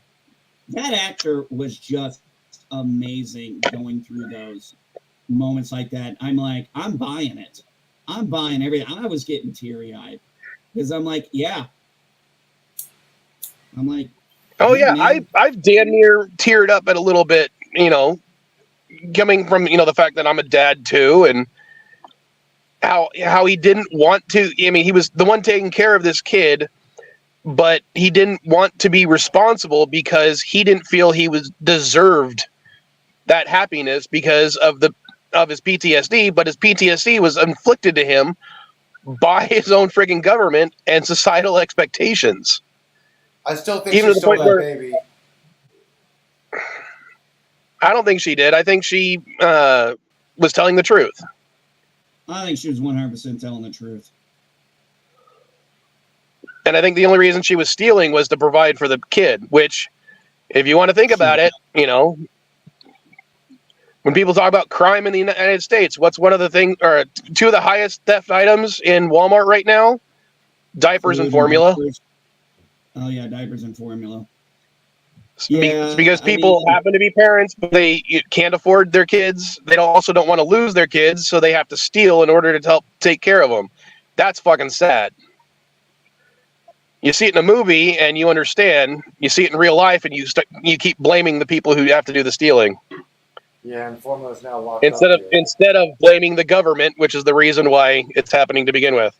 Speaker 4: actor was just amazing going through those moments like that. I'm like, I'm buying it. I'm buying everything. I was getting teary-eyed because I'm like, yeah. I'm like,
Speaker 2: oh yeah,
Speaker 4: man.
Speaker 2: I've damn near teared up at a little bit, you know, coming from, you know, the fact that I'm a dad too, and how he didn't want to. I mean, he was the one taking care of this kid, but he didn't want to be responsible because he didn't feel he was deserved that happiness because of his PTSD. But his PTSD was inflicted to him by his own frigging government and societal expectations.
Speaker 3: I still think
Speaker 2: Even
Speaker 3: she
Speaker 2: to the
Speaker 3: stole
Speaker 2: point
Speaker 3: that
Speaker 2: where
Speaker 3: baby.
Speaker 2: I don't think she did. I think she was telling the truth.
Speaker 4: I think she was 100% telling the truth.
Speaker 2: And I think the only reason she was stealing was to provide for the kid, which, if you want to think about it, you know, when people talk about crime in the United States, what's one of the things, or two of the highest theft items in Walmart right now? Diapers and formula.
Speaker 4: Oh, yeah, diapers and formula.
Speaker 2: It's because people happen to be parents, but they can't afford their kids. They also don't want to lose their kids, so they have to steal in order to help take care of them. That's fucking sad. You see it in a movie and you understand. You see it in real life and you keep blaming the people who have to do the stealing.
Speaker 3: Yeah, and formula's now locked
Speaker 2: instead
Speaker 3: up
Speaker 2: of instead of blaming the government, which is the reason why it's happening to begin with.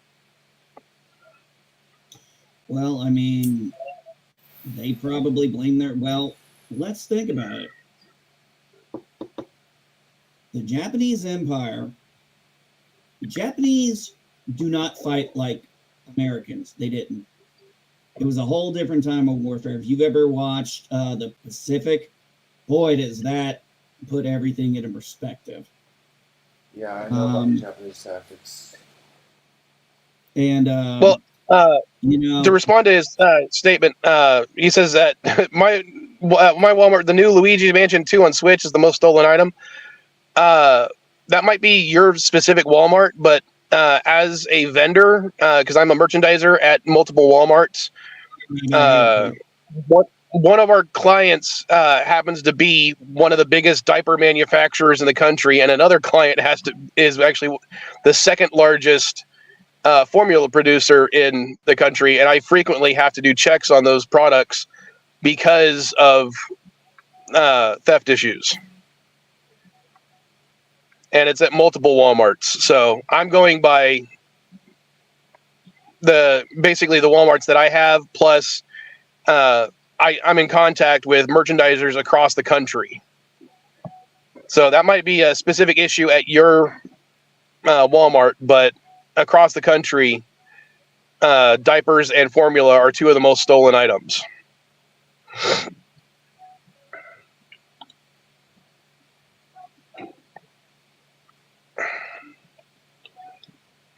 Speaker 4: Well, I mean, they probably blame their. Well, let's think about it. The Japanese Empire. The Japanese do not fight like Americans. They didn't. It was a whole different time of warfare. If you've ever watched the Pacific, boy, does that put everything into perspective.
Speaker 3: Yeah, I know about the Japanese tactics.
Speaker 4: And you know,
Speaker 2: to respond to his statement, he says that my Walmart, the new Luigi's Mansion 2 on Switch, is the most stolen item. That might be your specific Walmart, but as a vendor, because I'm a merchandiser at multiple Walmarts, one of our clients happens to be one of the biggest diaper manufacturers in the country, and another client is actually the second largest formula producer in the country, and I frequently have to do checks on those products because of theft issues. And it's at multiple Walmarts. So I'm going by basically the Walmarts that I have, plus I'm in contact with merchandisers across the country. So that might be a specific issue at your Walmart, but across the country, diapers and formula are two of the most stolen items.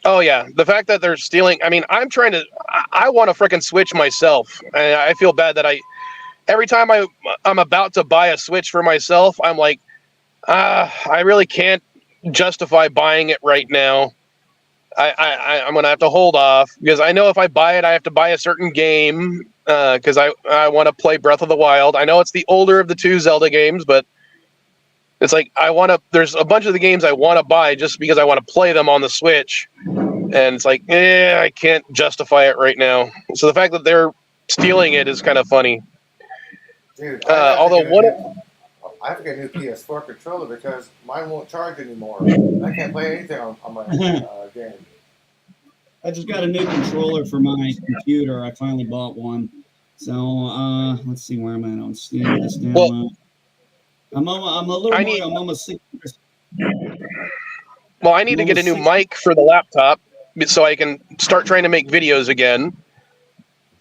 Speaker 2: Oh yeah, the fact that they're stealing. I mean, I want to frickin' Switch myself, and I feel bad that every time I'm about to buy a Switch for myself, I'm like, I really can't justify buying it right now. I'm gonna have to hold off because I know if I buy it, I have to buy a certain game because I want to play Breath of the Wild. I know it's the older of the two Zelda games, but it's like there's a bunch of the games I want to buy just because I want to play them on the Switch, and it's like, I can't justify it right now. So the fact that they're stealing it is kind of funny.
Speaker 3: Dude,
Speaker 2: I
Speaker 3: have to get a new PS4 controller because mine won't charge anymore. I can't play anything on my game.
Speaker 4: I just got a new controller for my computer. I finally bought one. So let's see where I'm at on Steam. This down.
Speaker 2: Well,
Speaker 4: I'm almost 6.
Speaker 2: Well, I need to get a new mic for the laptop so I can start trying to make videos again.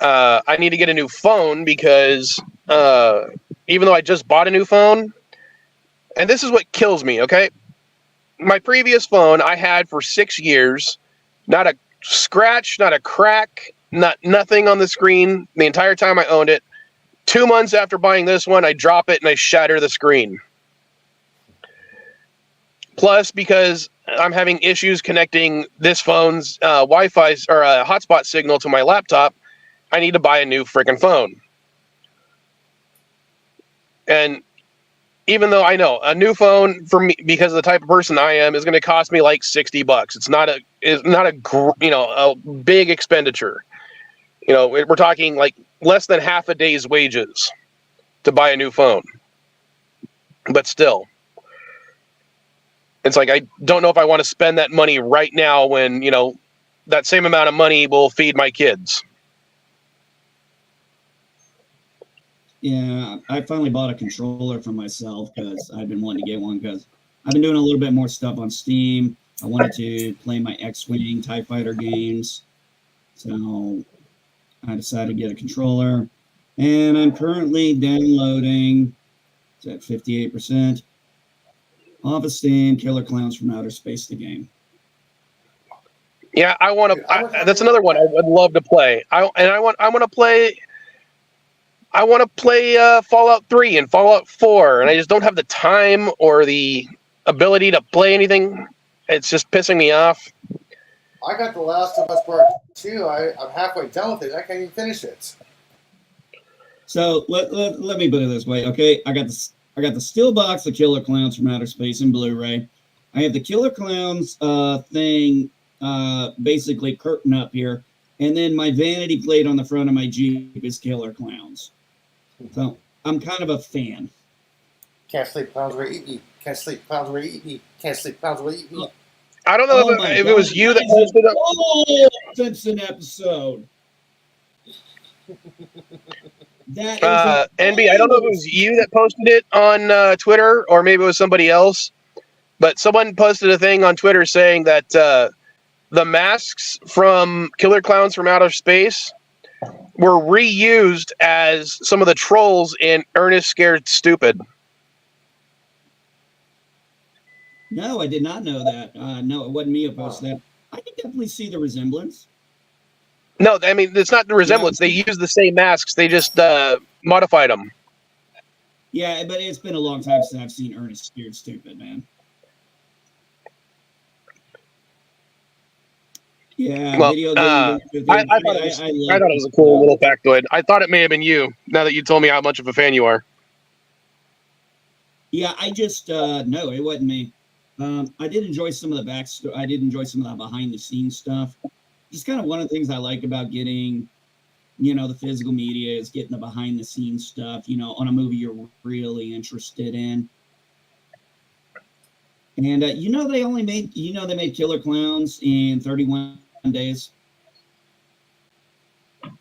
Speaker 2: I need to get a new phone because even though I just bought a new phone, And this is what kills me, okay? My previous phone I had for 6 years, not a scratch, not a crack, nothing on the screen the entire time I owned it. 2 months after buying this one, I drop it and I shatter the screen. Plus, because I'm having issues connecting this phone's Wi-Fi or hotspot signal to my laptop, I need to buy a new freaking phone. And even though I know a new phone for me, because of the type of person I am, is going to cost me like $60. It's not a big expenditure. We're talking like less than half a day's wages to buy a new phone. But still, it's like I don't know if I want to spend that money right now when that same amount of money will feed my kids.
Speaker 4: Yeah, I finally bought a controller for myself because I've been wanting to get one because I've been doing a little bit more stuff on Steam. I wanted to play my X-Wing TIE Fighter games. So I decided to get a controller. And I'm currently downloading, it's at 58%, off of Steam, Killer Clowns from Outer Space, the game.
Speaker 2: Yeah, I want to. That's another one I would love to play. I want to play. I want to play Fallout 3 and Fallout 4, and I just don't have the time or the ability to play anything. It's just pissing me off.
Speaker 3: I got The Last of Us Part 2. I'm halfway done with it. I can't even finish it.
Speaker 4: So let me put it this way, okay? I got the steel box of Killer Clowns from Outer Space in Blu-ray. I have the Killer Clowns thing basically curtain up here, and then my vanity plate on the front of my Jeep is Killer Clowns. So I'm kind of a fan.
Speaker 3: Can't sleep, clowns will eat me. Can't sleep, clowns will eat me. Can't sleep, clowns will eat me.
Speaker 2: I don't know if it was you that posted it.
Speaker 4: Oh, Simpson episode. That is
Speaker 2: NB, I don't know if it was you that posted it on Twitter or maybe it was somebody else, but someone posted a thing on Twitter saying that the masks from Killer Clowns from Outer Space were reused as some of the trolls in Ernest Scared Stupid.
Speaker 4: No, I did not know that. No, it wasn't me who posted that. I can definitely see the resemblance.
Speaker 2: No, I mean, it's not the resemblance. They use the same masks. They just modified them.
Speaker 4: Yeah, but it's been a long time since I've seen Ernest Scared Stupid, man. Yeah,
Speaker 2: well,
Speaker 4: video
Speaker 2: I thought it was a cool little factoid. I thought it may have been you, now that you told me how much of a fan you are.
Speaker 4: Yeah, I just, no, it wasn't me. I did enjoy some of the backstory. I did enjoy some of the behind-the-scenes stuff. Just kind of one of the things I like about getting, the physical media is getting the behind-the-scenes stuff, on a movie you're really interested in. And, they made Killer Clowns in 31 days.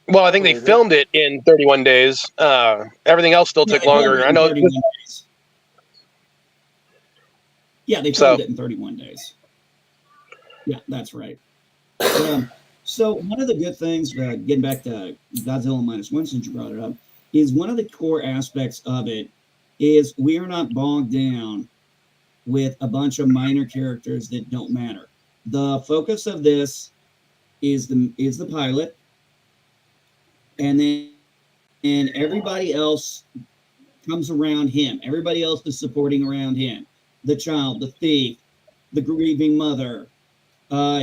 Speaker 2: Well, I think they filmed it in 31 days. Everything else still took longer. I know.
Speaker 4: Yeah, they filmed it in 31 days. Yeah, that's right. So one of the good things, getting back to Godzilla -1 since you brought it up, is one of the core aspects of it is we are not bogged down with a bunch of minor characters that don't matter. The focus of this is the pilot, and then everybody else comes around him. Everybody else is supporting around him. The child, the thief, the grieving mother,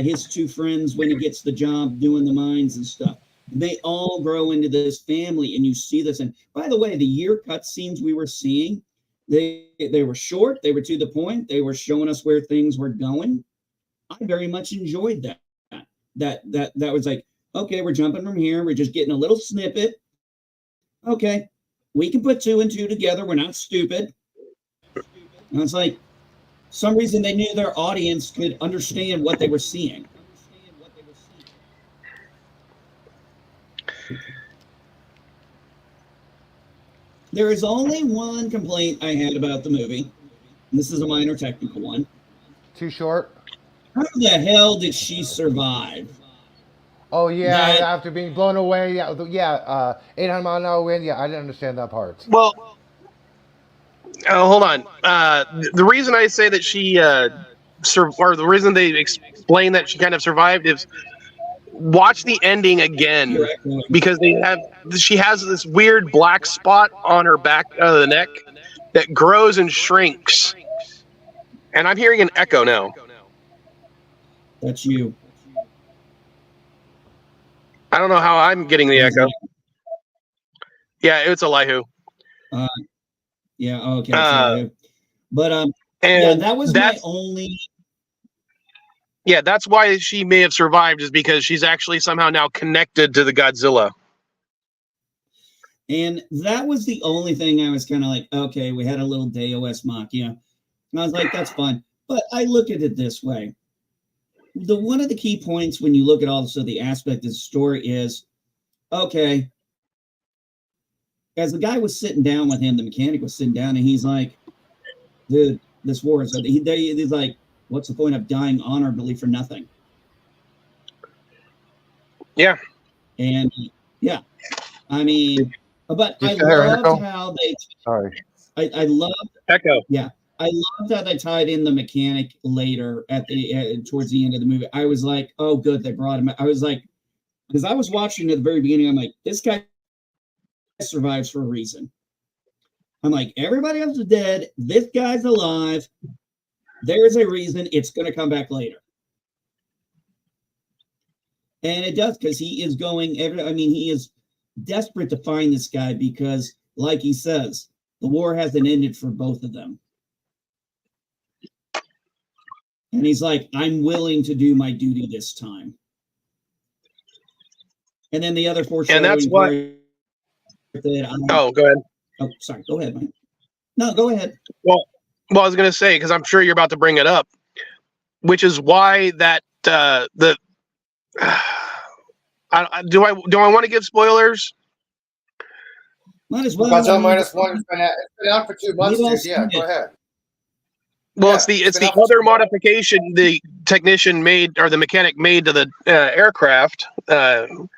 Speaker 4: his two friends when he gets the job doing the mines and stuff. They all grow into this family, and you see this. And by the way, the year cut scenes we were seeing, they were short, they were to the point, they were showing us where things were going. I very much enjoyed that. That was like, okay, we're jumping from here, we're just getting a little snippet. Okay, we can put 2 and 2 together, we're not stupid. And it's like, some reason they knew their audience could understand what they were seeing. There is only one complaint I had about the movie. And this is a minor technical one.
Speaker 5: Too short?
Speaker 4: How the hell did she survive?
Speaker 5: Oh, yeah, after being blown away. Yeah, 800 mile an hour wind. Yeah, I didn't understand that part.
Speaker 2: Well, hold on. The reason I say that she or the reason they explain that she kind of survived is watch the ending again,
Speaker 4: You're echoing.
Speaker 2: because she has this weird black spot on her back of the neck that grows and shrinks, and I'm hearing an echo now.
Speaker 4: That's you.
Speaker 2: I don't know how I'm getting the echo. Yeah, it's Elihu.
Speaker 4: Yeah. Okay.
Speaker 2: Uh,
Speaker 4: But
Speaker 2: and
Speaker 4: yeah, that was my only.
Speaker 2: Yeah, that's why she may have survived, is because she's actually somehow now connected to the Godzilla.
Speaker 4: And that was the only thing I was kind of like, okay, we had a little Deus Machina. And I was like, that's fine. But I look at it this way. One of the key points when you look at also the aspect of the story is, okay, as the guy was sitting down with him, the mechanic was sitting down, and he's like, dude, this war is, he's like, what's the point of dying honorably for nothing?
Speaker 2: Yeah.
Speaker 4: And yeah, I mean, but I loved how they.
Speaker 5: Sorry.
Speaker 4: I loved
Speaker 2: echo.
Speaker 4: Yeah, I loved how they tied in the mechanic later at the towards the end of the movie. I was like, oh, good, they brought him. I was like, because I was watching at the very beginning, I'm like, this guy survives for a reason. I'm like, everybody else is dead. This guy's alive. There is a reason. It's going to come back later. And it does, because he is going, he is desperate to find this guy because, like he says, the war hasn't ended for both of them. And he's like, I'm willing to do my duty this time. And then the other foreshadowing.
Speaker 2: And that's what. Oh, go ahead.
Speaker 4: Oh, sorry. Go ahead, Mike. No, go ahead.
Speaker 2: Well, I was going to say, because I'm sure you're about to bring it up, which is why that do I want to give spoilers?
Speaker 4: Might as well.
Speaker 3: Godzilla minus one. It's been out for 2 months, dude. Yeah, go ahead.
Speaker 2: Well, yeah, it's the other modification the technician made, or the mechanic made to the aircraft, and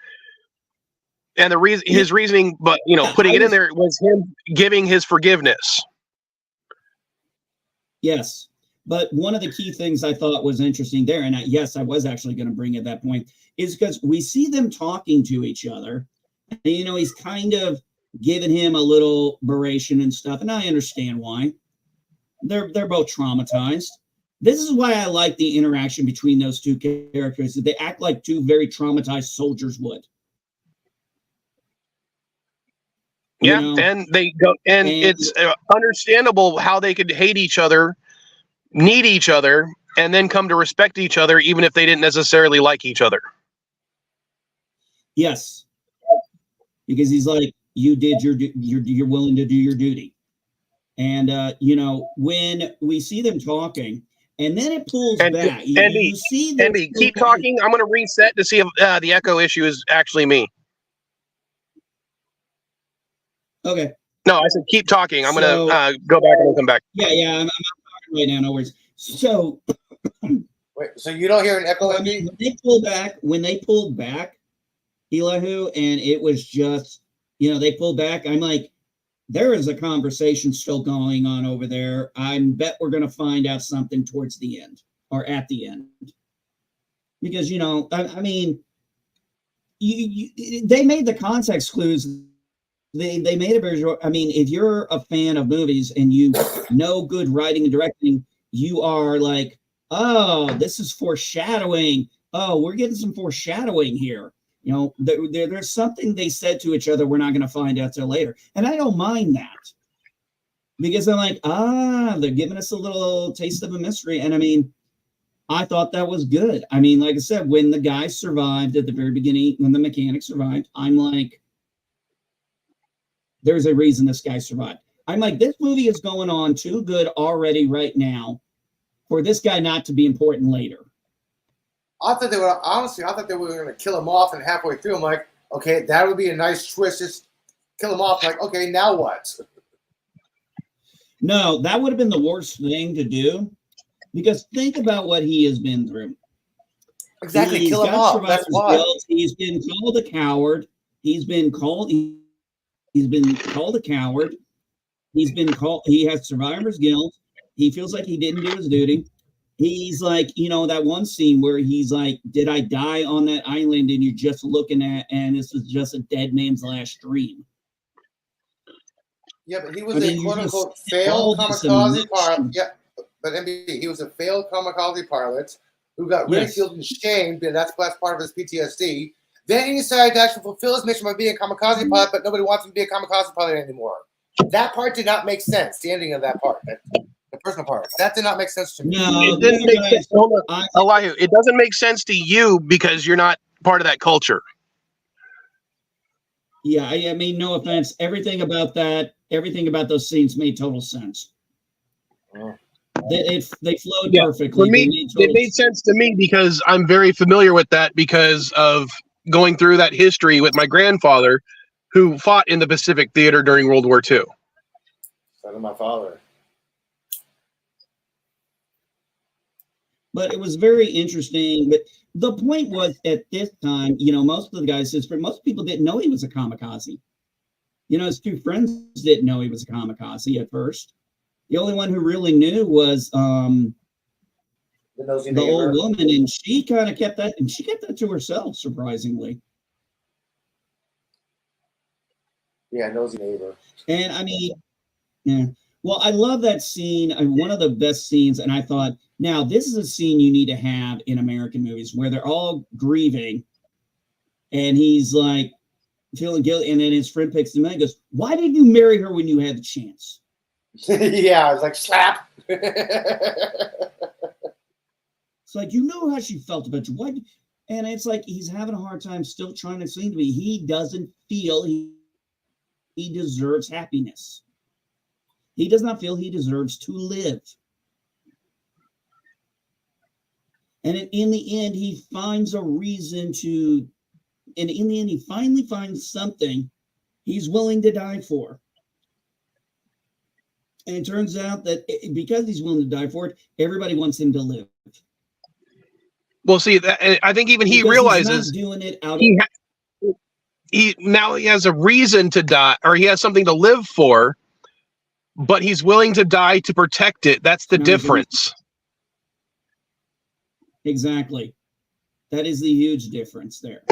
Speaker 2: the reason, his reasoning, but putting it in there was him giving his forgiveness.
Speaker 4: Yes, but one of the key things I thought was interesting there, and yes, I was actually going to bring at that point, is because we see them talking to each other, and he's kind of giving him a little beration and stuff, and I understand why. They're both traumatized. This is why I like the interaction between those two characters. They act like two very traumatized soldiers would.
Speaker 2: Yeah, and they go, and it's understandable how they could hate each other, need each other, and then come to respect each other, even if they didn't necessarily like each other.
Speaker 4: Yes, because he's like, you did you're willing to do your duty. And, when we see them talking, and then it pulls back. You see them.
Speaker 2: Andy, keep talking. I'm going to reset to see if the echo issue is actually me.
Speaker 4: Okay.
Speaker 2: No, I said keep talking. I'm going to go back and we'll come back.
Speaker 4: Yeah, I'm talking right now. No worries. So.
Speaker 3: Wait, so you don't hear an echo, Andy?
Speaker 4: When they pulled back, Elihu, and it was just, they pulled back. I'm like, there is a conversation still going on over there. I bet we're going to find out something towards the end or at the end. Because, they made the context clues. They made it very short. If you're a fan of movies and you know good writing and directing, you are like, oh, this is foreshadowing. Oh, we're getting some foreshadowing here. There's something they said to each other we're not going to find out till later. And I don't mind that. Because I'm like, they're giving us a little taste of a mystery. And I thought that was good. Like I said, when the guy survived at the very beginning, when the mechanic survived, I'm like, there's a reason this guy survived. I'm like, this movie is going on too good already right now for this guy not to be important later.
Speaker 3: I thought they were going to kill him off, and halfway through, I'm like, okay, that would be a nice twist. Just kill him off. Like, okay, now what?
Speaker 4: No, that would have been the worst thing to do, because think about what he has been through.
Speaker 3: Exactly, kill him off. That's why.
Speaker 4: He's been called a coward. He's been called a coward. He's been called. He has survivor's guilt. He feels like he didn't do his duty. He's like, that one scene where he's like, "Did I die on that island?" And you're just looking at, and this was just a dead man's last dream.
Speaker 3: Yeah, but he was a quote unquote
Speaker 4: all
Speaker 3: failed
Speaker 4: this
Speaker 3: kamikaze pilot.
Speaker 4: emotion.
Speaker 3: Yeah, but MB, he was a failed kamikaze pilot who got
Speaker 4: Yes.
Speaker 3: ridiculed and shamed, and that's part of his PTSD. Then he decided to actually fulfill his mission by being a kamikaze pilot, but nobody wants him to be a kamikaze pilot anymore. That part did not make sense. The ending of that part, the personal part, that did not make sense to me.
Speaker 4: No,
Speaker 2: It didn't make sense. Hold on. Elihu, it doesn't make sense to you because you're not part of that culture.
Speaker 4: Yeah, I mean, no offense. Everything about those scenes made total sense.
Speaker 3: Oh.
Speaker 4: They flowed perfectly.
Speaker 2: For me, it made sense to me because I'm very familiar with that because of going through that history with my grandfather who fought in the Pacific Theater during World War II.
Speaker 3: Son of my father.
Speaker 4: But it was very interesting. But the point was, at this time, most of the guys, most people didn't know he was a kamikaze. His two friends didn't know he was a kamikaze at first. The only one who really knew was the old woman, and she kind of kept that, to herself, surprisingly.
Speaker 3: Yeah, nosy neighbor.
Speaker 4: And I mean, yeah. Well, I love that scene. One of the best scenes, and I thought, now this is a scene you need to have in American movies where they're all grieving, and he's like feeling guilty, and then his friend picks him up and goes, "Why did you marry her when you had the chance?"
Speaker 3: Yeah, I was like, slap.
Speaker 4: It's like, how she felt about you. Why? And it's like he's having a hard time still trying to explain to me he doesn't feel he deserves happiness. He does not feel he deserves to live. And in the end, he finds a reason to, and in the end, he finally finds something he's willing to die for. And it turns out that because he's willing to die for it, everybody wants him to live.
Speaker 2: Well, see, I think even he realizes
Speaker 4: he's not doing it out
Speaker 2: now he has a reason to die, or he has something to live for, but he's willing to die to protect it. That's the difference.
Speaker 4: Exactly. That is the huge difference there.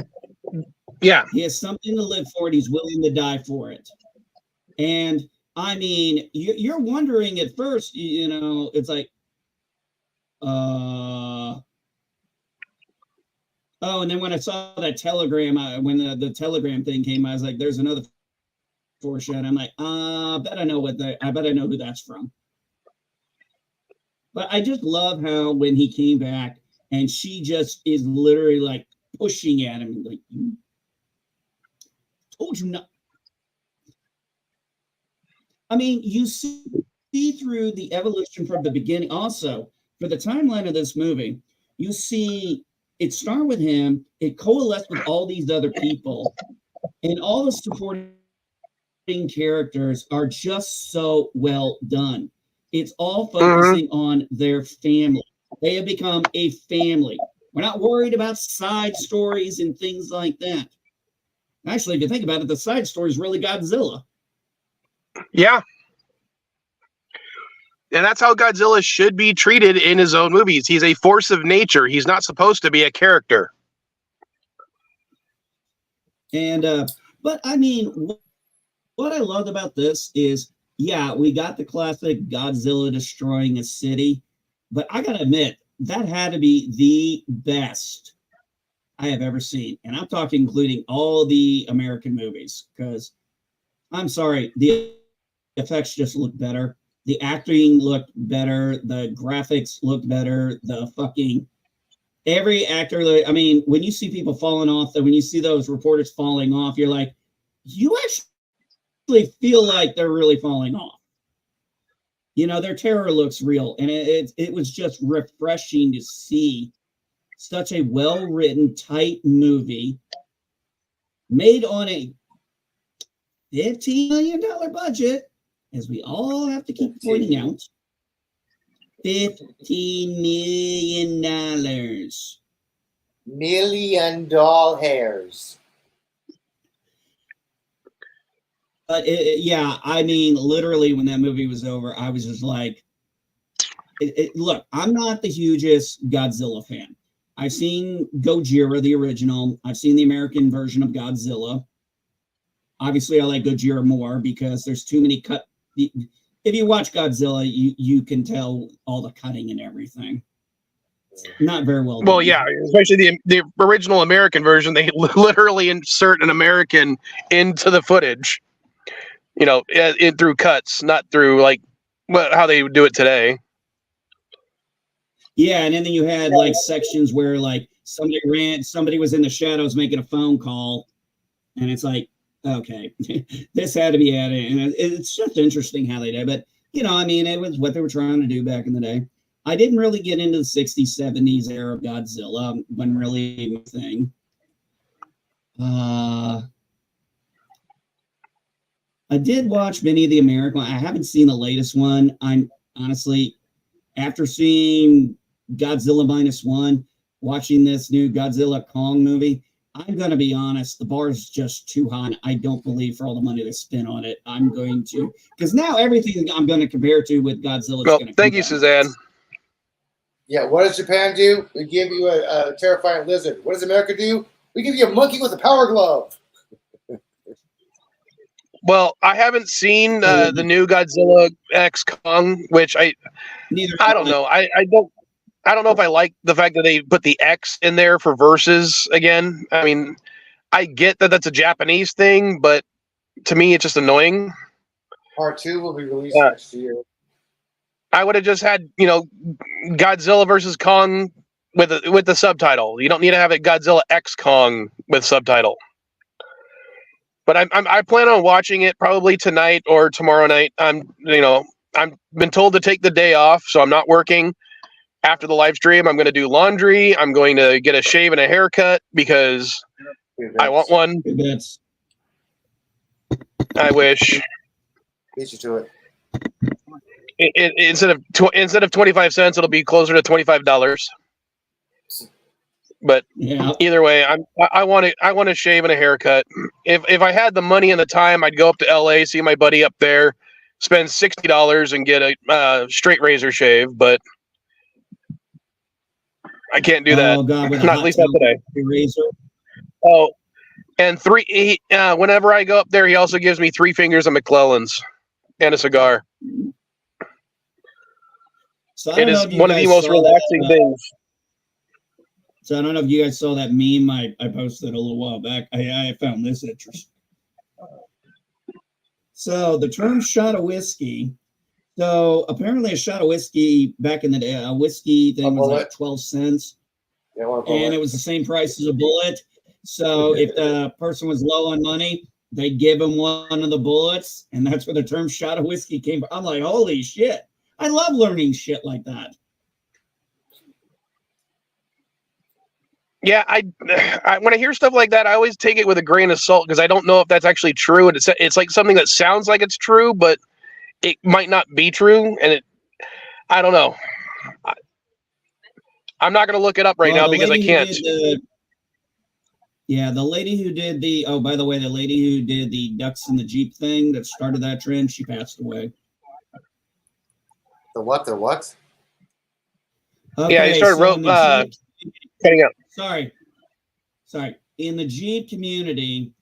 Speaker 2: Yeah.
Speaker 4: He has something to live for, and he's willing to die for it. And I mean, you're wondering at first, it's like, oh, and then when I saw that telegram, when the telegram thing came, I was like, there's another foreshadow. I'm like, I bet I know who that's from. But I just love how when he came back and she just is literally like pushing at him, like, told you not. I mean, you see through the evolution from the beginning. Also, for the timeline of this movie, you see it start with him, it coalesced with all these other people, and all the supporting characters are just so well done. It's all focusing on their family. They have become a family. We're not worried about side stories and things like that. Actually, if you think about it, the side story is really Godzilla.
Speaker 2: Yeah. And that's how Godzilla should be treated in his own movies. He's a force of nature. He's not supposed to be a character.
Speaker 4: And, but I mean, what I loved about this is, yeah, we got the classic Godzilla destroying a city, but I gotta admit, that had to be the best I have ever seen. And I'm talking including all the American movies, because I'm sorry, the effects just look better. The acting looked better. The graphics looked better. Every actor, I mean, when you see people falling off, when you see those reporters falling off, you're like, you actually feel like they're really falling off. Their terror looks real. And it was just refreshing to see such a well-written, tight movie made on a $15 million budget, as we all have to keep pointing out. $15 million.
Speaker 3: Million doll hairs.
Speaker 4: yeah, I mean, literally, when that movie was over, I was just like, look, I'm not the hugest Godzilla fan. I've seen Gojira, the original. I've seen the American version of Godzilla. Obviously, I like Gojira more because there's too many cut. If you watch Godzilla, you can tell all the cutting and everything. Not very well done.
Speaker 2: Well, yeah, especially the original American version, they literally insert an American into the footage. You know, through cuts, not through like how they would do it today.
Speaker 4: Yeah, and then you had like sections where like somebody was in the shadows making a phone call, and it's like, okay, this had to be added, and it's just interesting how they did. But you know, I mean, it was what they were trying to do back in the day. I didn't really get into the 60s, 70s era of Godzilla. Wasn't really my thing. I did watch many of the American. I haven't seen the latest one. I'm honestly, after seeing Godzilla -1, watching this new Godzilla Kong movie, I'm going to be honest, the bar is just too high. I don't believe for all the money they spent on it, I'm going to, because now everything I'm going to compare to with Godzilla is
Speaker 2: Well,
Speaker 4: going to
Speaker 2: thank you, Suzanne.
Speaker 3: Yeah, what does Japan do? We give you a terrifying lizard. What does America do? We give you a monkey with a power glove.
Speaker 2: Well, I haven't seen the new Godzilla X Kong, which I don't know. I don't know if I like the fact that they put the X in there for verses again. I mean, I get that that's a Japanese thing, but to me, it's just annoying.
Speaker 3: Part 2 will be released next year.
Speaker 2: I would have just had, you know, Godzilla versus Kong with the subtitle. You don't need to have it Godzilla X Kong with subtitle. But I plan on watching it probably tonight or tomorrow night. I'm been told to take the day off, so I'm not working. After the live stream, I'm going to do laundry. I'm going to get a shave and a haircut because I want one. I wish.
Speaker 3: Beat you to it.
Speaker 2: Instead of 25 cents, it'll be closer to $25. But
Speaker 4: yeah.
Speaker 2: Either way, I want to shave and a haircut. If I had the money and the time, I'd go up to LA, see my buddy up there, spend $60 and get a straight razor shave. But I can't do that.
Speaker 4: Oh God, with
Speaker 2: not at least not today.
Speaker 4: Razor.
Speaker 2: Oh, and whenever I go up there, he also gives me 3 fingers of McClellan's and a cigar.
Speaker 4: So
Speaker 2: it is one of the most relaxing things.
Speaker 4: So I don't know if you guys saw that meme I posted a little while back. I found this interesting. So the term shot of whiskey. So apparently a shot of whiskey back in the day, a whiskey thing was like 12 cents.
Speaker 3: Yeah,
Speaker 4: and it was the same price as a bullet. So if the person was low on money, they'd give him one of the bullets. And that's where the term shot of whiskey came from. I'm like, holy shit. I love learning shit like that.
Speaker 2: Yeah, I when I hear stuff like that, I always take it with a grain of salt because I don't know if that's actually true. And it's like something that sounds like it's true, but it might not be true. And I don't know. I'm not going to look it up right now because I can't.
Speaker 4: The lady who did by the way, the lady who did the ducks in the Jeep thing that started that trend, she passed away.
Speaker 3: The what?
Speaker 4: Okay,
Speaker 2: yeah, he started cutting out.
Speaker 4: Sorry. In the Jeep community,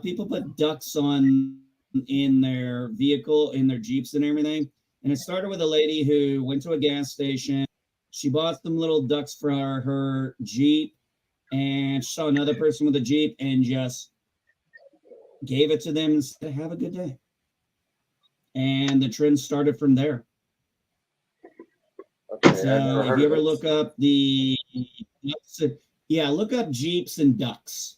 Speaker 4: people put ducks in their vehicle, in their Jeeps and everything. And it started with a lady who went to a gas station. She bought some little ducks for her Jeep, and she saw another person with a Jeep and just gave it to them and said, have a good day. And the trend started from there.
Speaker 3: Okay,
Speaker 4: so if you ever look up look up Jeeps and ducks.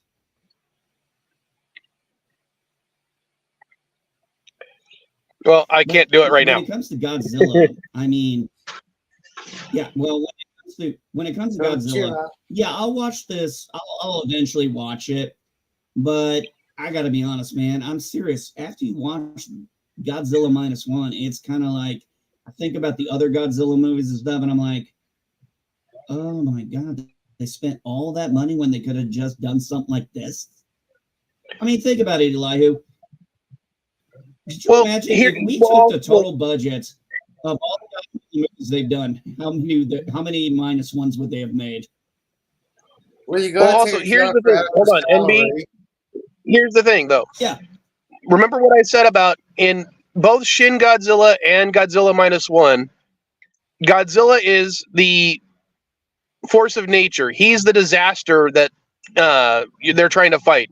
Speaker 2: Well, I can't do it right now.
Speaker 4: When it comes to Godzilla, I mean, yeah, well, when it comes to Godzilla, yeah, I'll watch this. I'll eventually watch it. But I got to be honest, man, I'm serious. After you watch Godzilla -1, it's kind of like, I think about the other Godzilla movies and stuff, and I'm like, oh my God, they spent all that money when they could have just done something like this. I mean, think about it, Elihu. Could you imagine if we took the total budget of all the movies they've done, how many minus ones would they have made?
Speaker 3: Well, you
Speaker 2: Well, also, here's the thing. Hold on, NB. Here's the thing, though.
Speaker 4: Yeah.
Speaker 2: Remember what I said about in both Shin Godzilla and Godzilla Minus One, Godzilla is the force of nature. He's the disaster that they're trying to fight.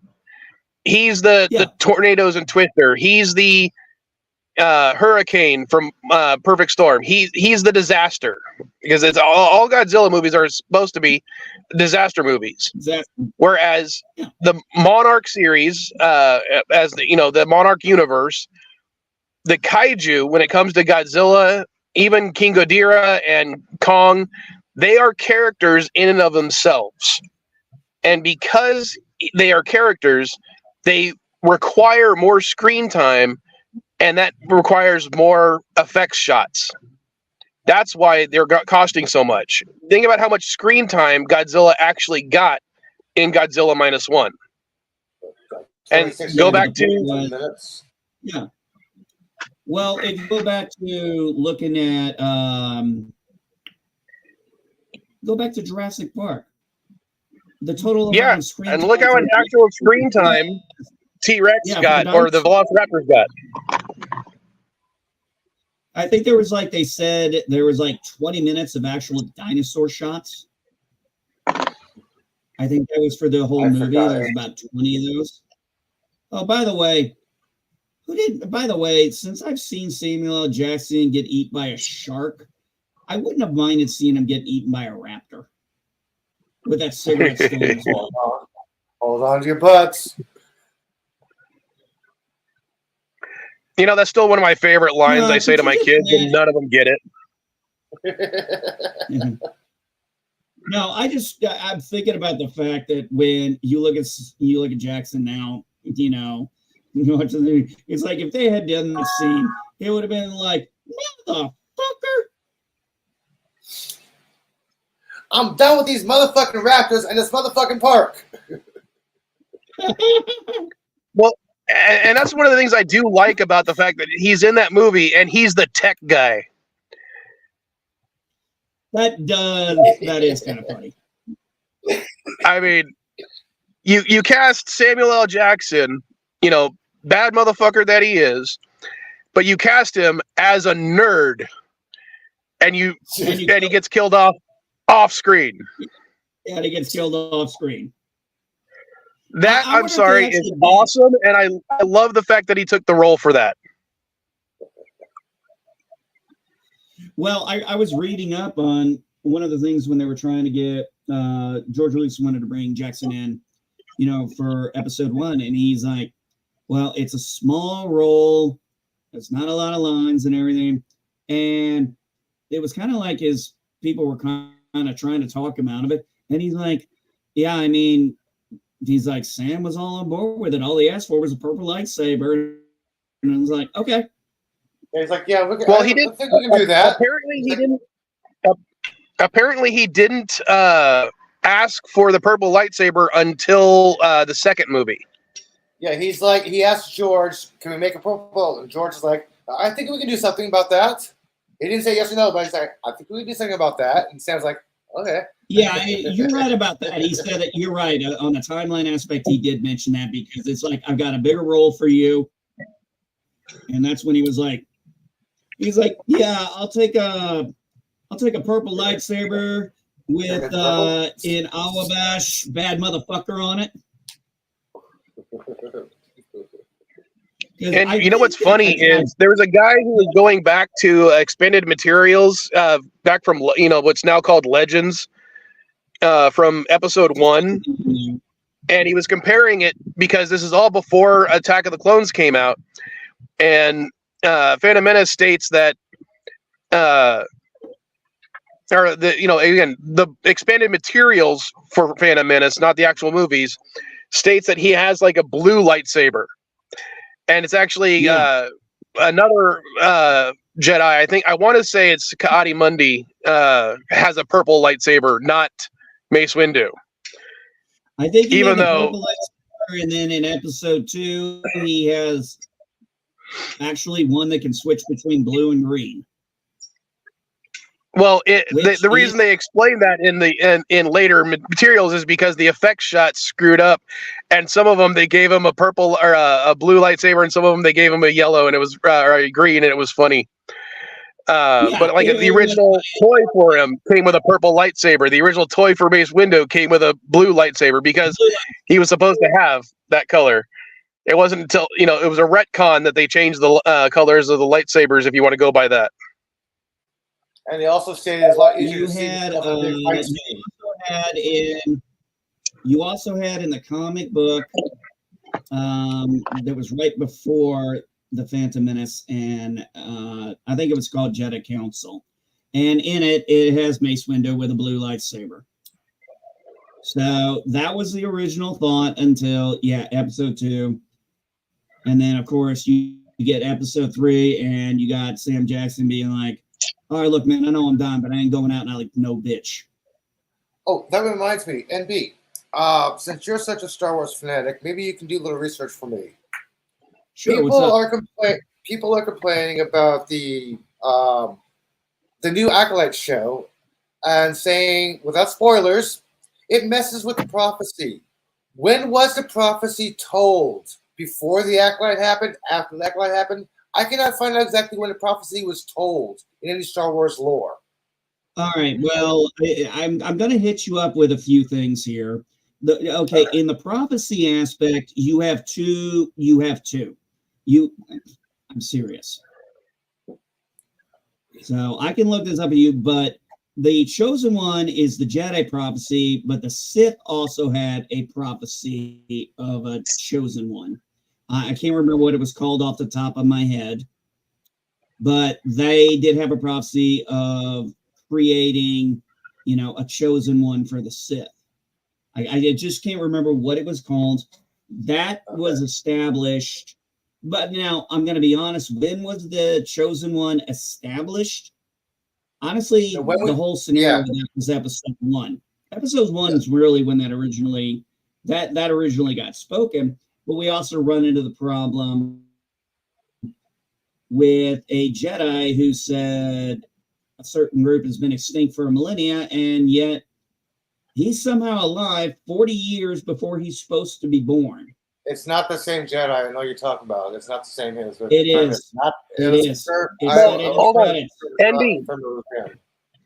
Speaker 2: He's the tornadoes and Twister. He's the hurricane from Perfect Storm. He's the disaster, because it's all Godzilla movies are supposed to be disaster movies.
Speaker 4: Exactly.
Speaker 2: Whereas the Monarch series, as the Monarch universe, the kaiju, when it comes to Godzilla, even King Ghidorah and Kong, they are characters in and of themselves. And because they are characters, they require more screen time, and that requires more effects shots. That's why they're costing so much. Think about how much screen time Godzilla actually got in Godzilla Minus One. And go back to...
Speaker 4: Yeah. Well, if you go back to looking at... go back to Jurassic Park. The total amount of screen
Speaker 2: and look how much actual screen time T-Rex got, or the Velociraptors got.
Speaker 4: I think there was they said there was 20 minutes of actual dinosaur shots. I think that was for the whole movie. There was about 20 of those. Oh, by the way, since I've seen Samuel L. Jackson get eaten by a shark, I wouldn't have minded seeing him get eaten by a raptor with that cigarette still in his mouth.
Speaker 3: Hold on to your butts.
Speaker 2: That's still one of my favorite lines I say to my kids, and none of them get it.
Speaker 4: No, I'm thinking about the fact that when you look at Jackson now, it's like if they had done the scene, it would have been like, motherfucker.
Speaker 3: I'm done with these motherfucking raptors and this motherfucking park.
Speaker 2: Well, and that's one of the things I do like about the fact that he's in that movie and he's the tech guy.
Speaker 4: That is kind of funny.
Speaker 2: I mean, you cast Samuel L. Jackson, bad motherfucker that he is, but you cast him as a nerd, and he gets killed off screen.
Speaker 4: Yeah, he gets killed off screen.
Speaker 2: That, I'm sorry, is awesome, and I love the fact that he took the role for that.
Speaker 4: Well, I was reading up on one of the things when they were trying to get George Lucas wanted to bring Jackson in, for episode 1, and he's like, well, it's a small role, it's not a lot of lines and everything, and it was kind of like his people were kind of trying to talk him out of it, and he's like, yeah, I mean, he's like, Sam was all on board with it. All he asked for was a purple lightsaber, and I was like, okay.
Speaker 3: And he's like, yeah,
Speaker 2: he didn't. I think we can do that. Apparently, he didn't. Apparently, he didn't ask for the purple lightsaber until the second movie.
Speaker 3: Yeah, he's like, he asked George, "Can we make a purple?" And George is like, "I think we can do something about that." He didn't say yes or no, but he's like, "I think we can do something about that." And Sam's like, "Okay."
Speaker 4: Yeah, you're right about that. He said that you're right on the timeline aspect. He did mention that because it's like, I've got a bigger role for you, and that's when he's like, yeah, I'll take a purple lightsaber with an Awabash bad motherfucker on it.
Speaker 2: And you know what's funny is there was a guy who was going back to expanded materials back from what's now called Legends from episode 1, and he was comparing it because this is all before Attack of the Clones came out, and Phantom Menace states that again, the expanded materials for Phantom Menace, not the actual movies, states that he has like a blue lightsaber. And it's actually another Jedi. I want to say it's Ka-Adi-Mundi has a purple lightsaber, not Mace Windu.
Speaker 4: I think he had the purple lightsaber, and then in episode 2 he has actually one that can switch between blue and green.
Speaker 2: Well,
Speaker 4: Which
Speaker 2: the reason they explain that in later materials is because the effect shot screwed up, and some of them they gave him a purple or a blue lightsaber, and some of them they gave him a yellow, and it was or a green, and it was funny.
Speaker 4: Yeah,
Speaker 2: But like the
Speaker 4: it was
Speaker 2: original toy for him came with a purple lightsaber. The original toy for Mace Windu came with a blue lightsaber because he was supposed to have that color. It wasn't until it was a retcon that they changed the colors of the lightsabers. If you want to go by that.
Speaker 3: And they also stated it's a lot easier
Speaker 4: you
Speaker 3: to see
Speaker 4: had,
Speaker 3: stuff in big fight scene.
Speaker 4: you also had in the comic book that was right before the Phantom Menace, and I think it was called Jedi Council, and in it has Mace Windu with a blue lightsaber. So that was the original thought until episode 2, and then of course you get episode 3, and you got Sam Jackson being like, all right, look, man, I know I'm dying, but I ain't going out and I like no bitch.
Speaker 3: Oh, that reminds me, NB. Since you're such a Star Wars fanatic, maybe you can do a little research for me.
Speaker 4: Sure, what's up?
Speaker 3: People are complaining about the new Acolyte show and saying, without spoilers, it messes with the prophecy. When was the prophecy told? Before the Acolyte happened? After the Acolyte happened? I cannot find out exactly when the prophecy was told in any Star Wars lore.
Speaker 4: All right. Well, I'm going to hit you up with a few things here. In the prophecy aspect, you have two. I'm serious. So I can look this up for you, but the chosen one is the Jedi prophecy, but the Sith also had a prophecy of a chosen one. I can't remember what it was called off the top of my head, but they did have a prophecy of creating, a chosen one for the Sith. I just can't remember what it was called. That was established, but now I'm going to be honest. When was the chosen one established? Honestly, the whole scenario that was episode 1. Episode 1 is really when that originally got spoken. But we also run into the problem with a Jedi who said a certain group has been extinct for a millennia, and yet he's somehow alive 40 years before he's supposed to be born.
Speaker 3: It's not the same Jedi I know you're talking about. It's not the same as
Speaker 4: it is. It is.
Speaker 2: Hold on.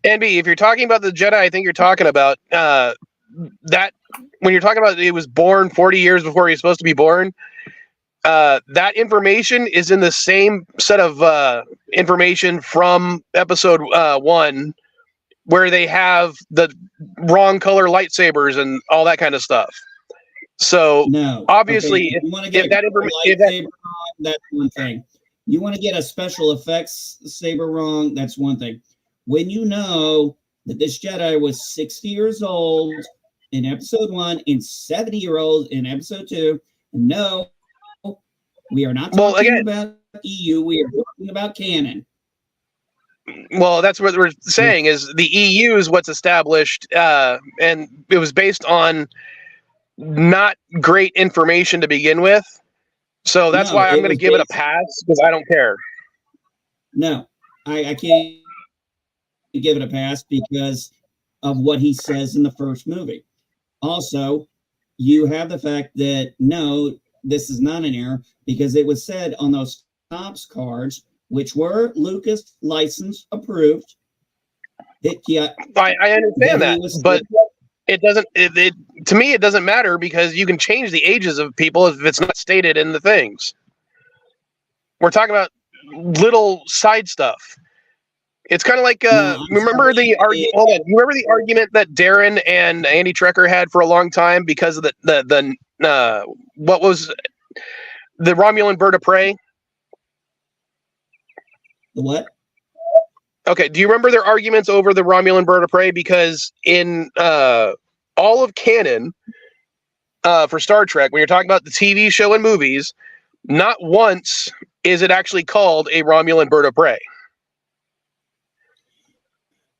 Speaker 2: NB, if you're talking about the Jedi, I think you're talking about that when you're talking about he was born 40 years before he was supposed to be born, that information is in the same set of information from episode 1 where they have the wrong color lightsabers and all that kind of stuff. So obviously,
Speaker 4: that's one thing. You want to get a special effects saber wrong, that's one thing. When you know that this Jedi was 60 years old in episode 1 and 70-year-old in episode 2, no, we are not talking about EU. We are talking about canon.
Speaker 2: Well, that's what we're saying is the EU is what's established, and it was based on not great information to begin with. So that's why I'm going to give it a pass because I don't care.
Speaker 4: No, I can't give it a pass because of what he says in the first movie. Also, you have the fact that no, this is not an error because it was said on those Topps cards, which were Lucas license approved.
Speaker 2: I understand that, but it doesn't. To me, it doesn't matter because you can change the ages of people if it's not stated in the things. We're talking about little side stuff. It's kind of like remember the argument. Hold on, you remember the argument that Darren and Andy Trekker had for a long time because of the what was the Romulan bird of prey?
Speaker 4: The what?
Speaker 2: Okay, do you remember their arguments over the Romulan bird of prey? Because in all of canon for Star Trek, when you're talking about the TV show and movies, not once is it actually called a Romulan bird of prey.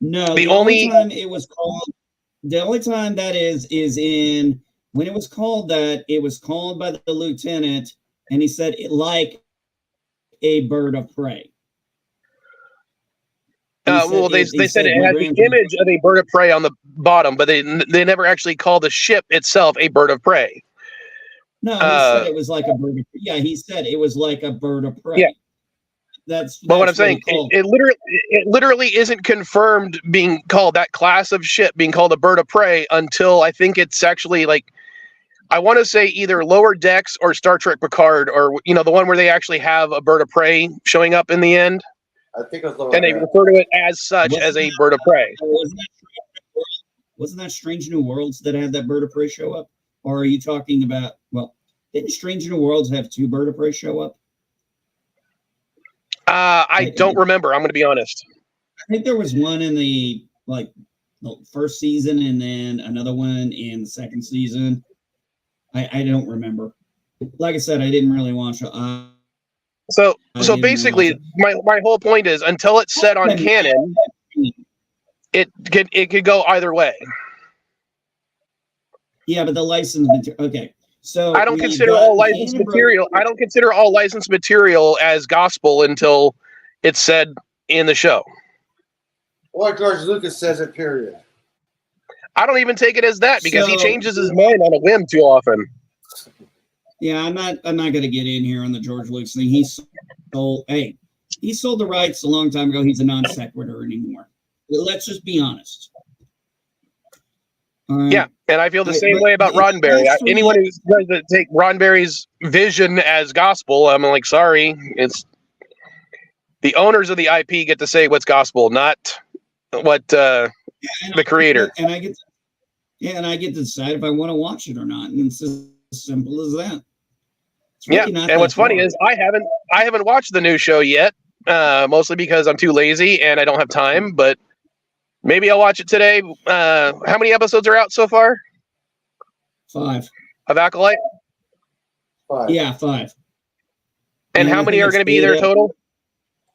Speaker 4: No, the only time it was called, the only time that is in when it was called that, it was called by the lieutenant, and he said it like a bird of prey.
Speaker 2: They said it has the image of a bird of prey on the bottom, but they never actually call the ship itself a bird of prey.
Speaker 4: No, he said it was like a bird of prey. Yeah, he said it was like a bird of prey.
Speaker 2: Yeah.
Speaker 4: That's
Speaker 2: what I'm saying. It literally isn't confirmed being called that class of ship being called a bird of prey until I think it's actually like, I want to say either Lower Decks or Star Trek Picard, or the one where they actually have a bird of prey showing up in the end.
Speaker 3: I think it was Lower
Speaker 2: And they refer to it as such, as a bird of prey.
Speaker 4: Wasn't that Strange New Worlds that had that bird of prey show up? Or are you talking about, didn't Strange New Worlds have 2 bird of prey show up?
Speaker 2: I don't remember. I'm going to be honest.
Speaker 4: I think there was one in the first season and then another one in the second season. I don't remember. Like I said, I didn't really watch it.
Speaker 2: So basically, my whole point is, until it's set on canon, it could go either way.
Speaker 4: Yeah, but the license material. Okay, so
Speaker 2: I don't consider all licensed material. I don't consider all licensed material as gospel until it's said in the show.
Speaker 3: Or George Lucas says it. Period.
Speaker 2: I don't even take it as that because he changes his mind on a whim too often.
Speaker 4: Yeah, I'm not going to get in here on the George Lucas thing. He sold the rights a long time ago. He's a non sequitur anymore. Let's just be honest.
Speaker 2: Yeah, and I feel the same way about Roddenberry. Anyone who tries to take Roddenberry's vision as gospel, I'm like, sorry, it's the owners of the IP get to say what's gospel, not what the creator.
Speaker 4: And I get to decide if I want to watch it or not. And it's as simple as that.
Speaker 2: Really and what's funny is I haven't watched the new show yet, mostly because I'm too lazy and I don't have time. But maybe I'll watch it today. How many episodes are out so far?
Speaker 4: 5
Speaker 2: of Acolyte.
Speaker 3: 5.
Speaker 4: Yeah, 5.
Speaker 2: And how many are going to be there total?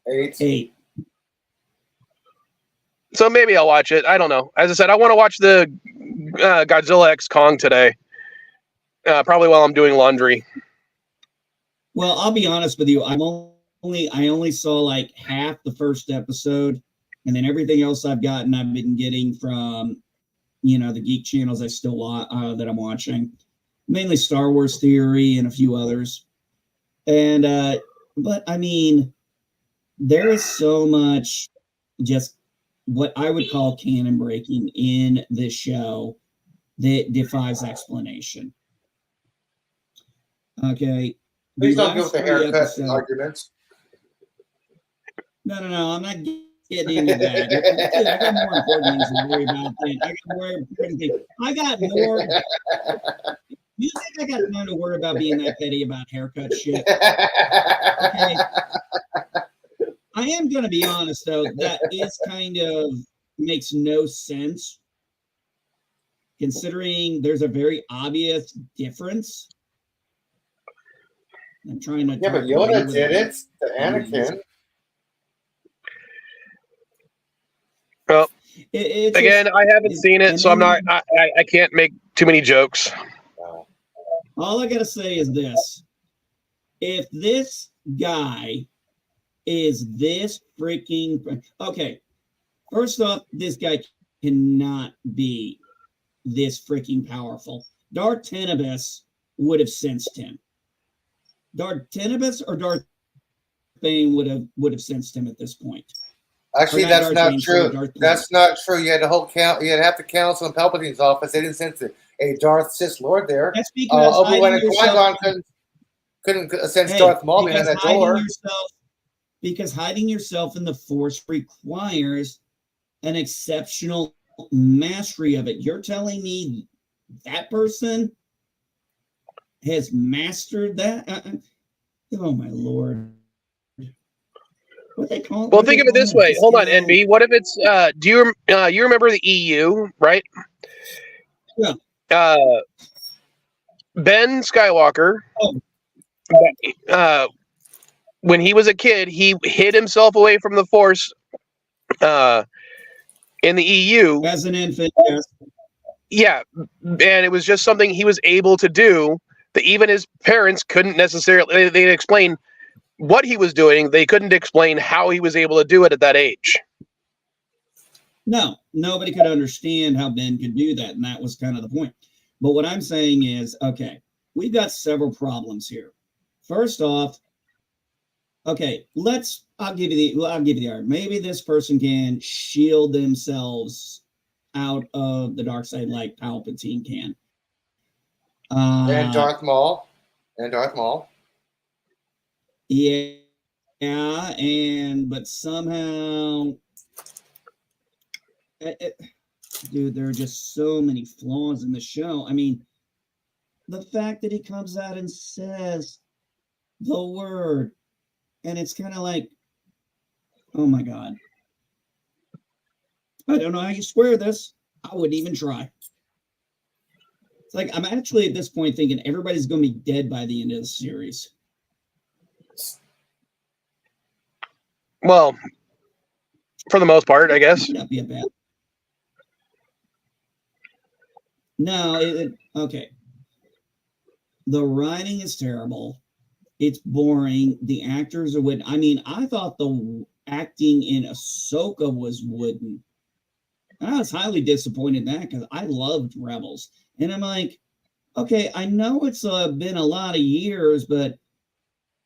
Speaker 3: 8.
Speaker 2: So maybe I'll watch it. I don't know. As I said, I want to watch the Godzilla X Kong today. Probably while I'm doing laundry.
Speaker 4: Well, I'll be honest with you. I only saw like half the first episode, and then everything else I've been getting from, the geek channels I still that I'm watching, mainly Star Wars Theory and a few others. And but I mean, there is so much just what I would call canon breaking in this show that defies explanation. Okay.
Speaker 3: Please don't go with the haircut arguments.
Speaker 4: No. I'm not getting into that. Dude, I got more important things to worry about. I got more. You think I got time to worry about being that petty about haircut shit? Okay. I am going to be honest, though. That is kind of makes no sense, considering there's a very obvious difference. I'm trying to.
Speaker 3: Yeah, but Yoda did it. The Anakin.
Speaker 2: Well, again, I haven't seen it, so I'm not. I can't make too many jokes.
Speaker 4: All I gotta say is this: if this guy is this freaking okay, first off, this guy cannot be this freaking powerful. Darth Tenebus would have sensed him. Darth Tenebus or Darth Bane would have sensed him at this point.
Speaker 3: Actually, that's not true. That's not true. You had the whole count. You had half the council in Palpatine's office. They didn't sense it. A Darth Sith Lord there.
Speaker 4: That's because
Speaker 3: Obi-Wan and Qui-Gon couldn't sense Darth Maul behind that door.
Speaker 4: Because hiding yourself in the Force requires an exceptional mastery of it. You're telling me that person has mastered that? Oh my Lord. What they call?
Speaker 2: Well, think of it this way. Hold on, NB. What if it's do you remember the EU, right?
Speaker 4: Yeah.
Speaker 2: Ben Skywalker, when he was a kid, he hid himself away from the Force in the EU.
Speaker 4: As an infant, yes.
Speaker 2: Yeah, and it was just something he was able to do that even his parents couldn't necessarily. They'd explain, what he was doing. They couldn't explain how he was able to do it at that age.
Speaker 4: No, nobody could understand how Ben could do that, and that was kind of the point. But what I'm saying is, okay, we've got several problems here. First off, okay, I'll give you the argument. Maybe this person can shield themselves out of the dark side like Palpatine can.
Speaker 3: And Darth Maul.
Speaker 4: Yeah, but somehow, dude, there are just so many flaws in the show. I mean, the fact that he comes out and says the word, and it's kind of like, oh my God. I don't know how you square this. I wouldn't even try. It's like, I'm actually at this point thinking everybody's going to be dead by the end of the series.
Speaker 2: Well, for the most part, I guess.
Speaker 4: Might not be a bad. No, okay. The writing is terrible. It's boring. The actors are wooden. I mean, I thought the acting in Ahsoka was wooden. I was highly disappointed in that because I loved Rebels. And I'm like, okay, I know it's been a lot of years, but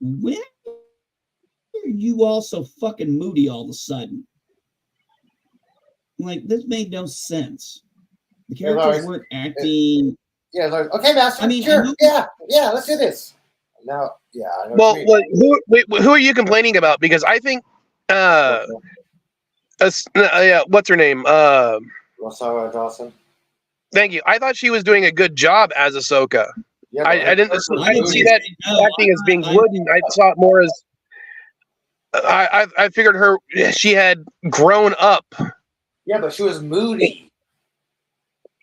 Speaker 4: when are you all so fucking moody all of a sudden? Like, this made no sense. The characters weren't acting.
Speaker 3: Yeah, Lord. Okay, Master.
Speaker 4: I mean,
Speaker 3: sure. Yeah, let's do this. Now, yeah. I know
Speaker 2: Well, who are you complaining about? Because I think, what's her name?
Speaker 3: Rosario Dawson.
Speaker 2: Thank you. I thought she was doing a good job as Ahsoka.
Speaker 3: Yeah,
Speaker 2: I didn't see that acting as being wooden. I saw it more as I figured she had grown up.
Speaker 3: Yeah, but she was moody.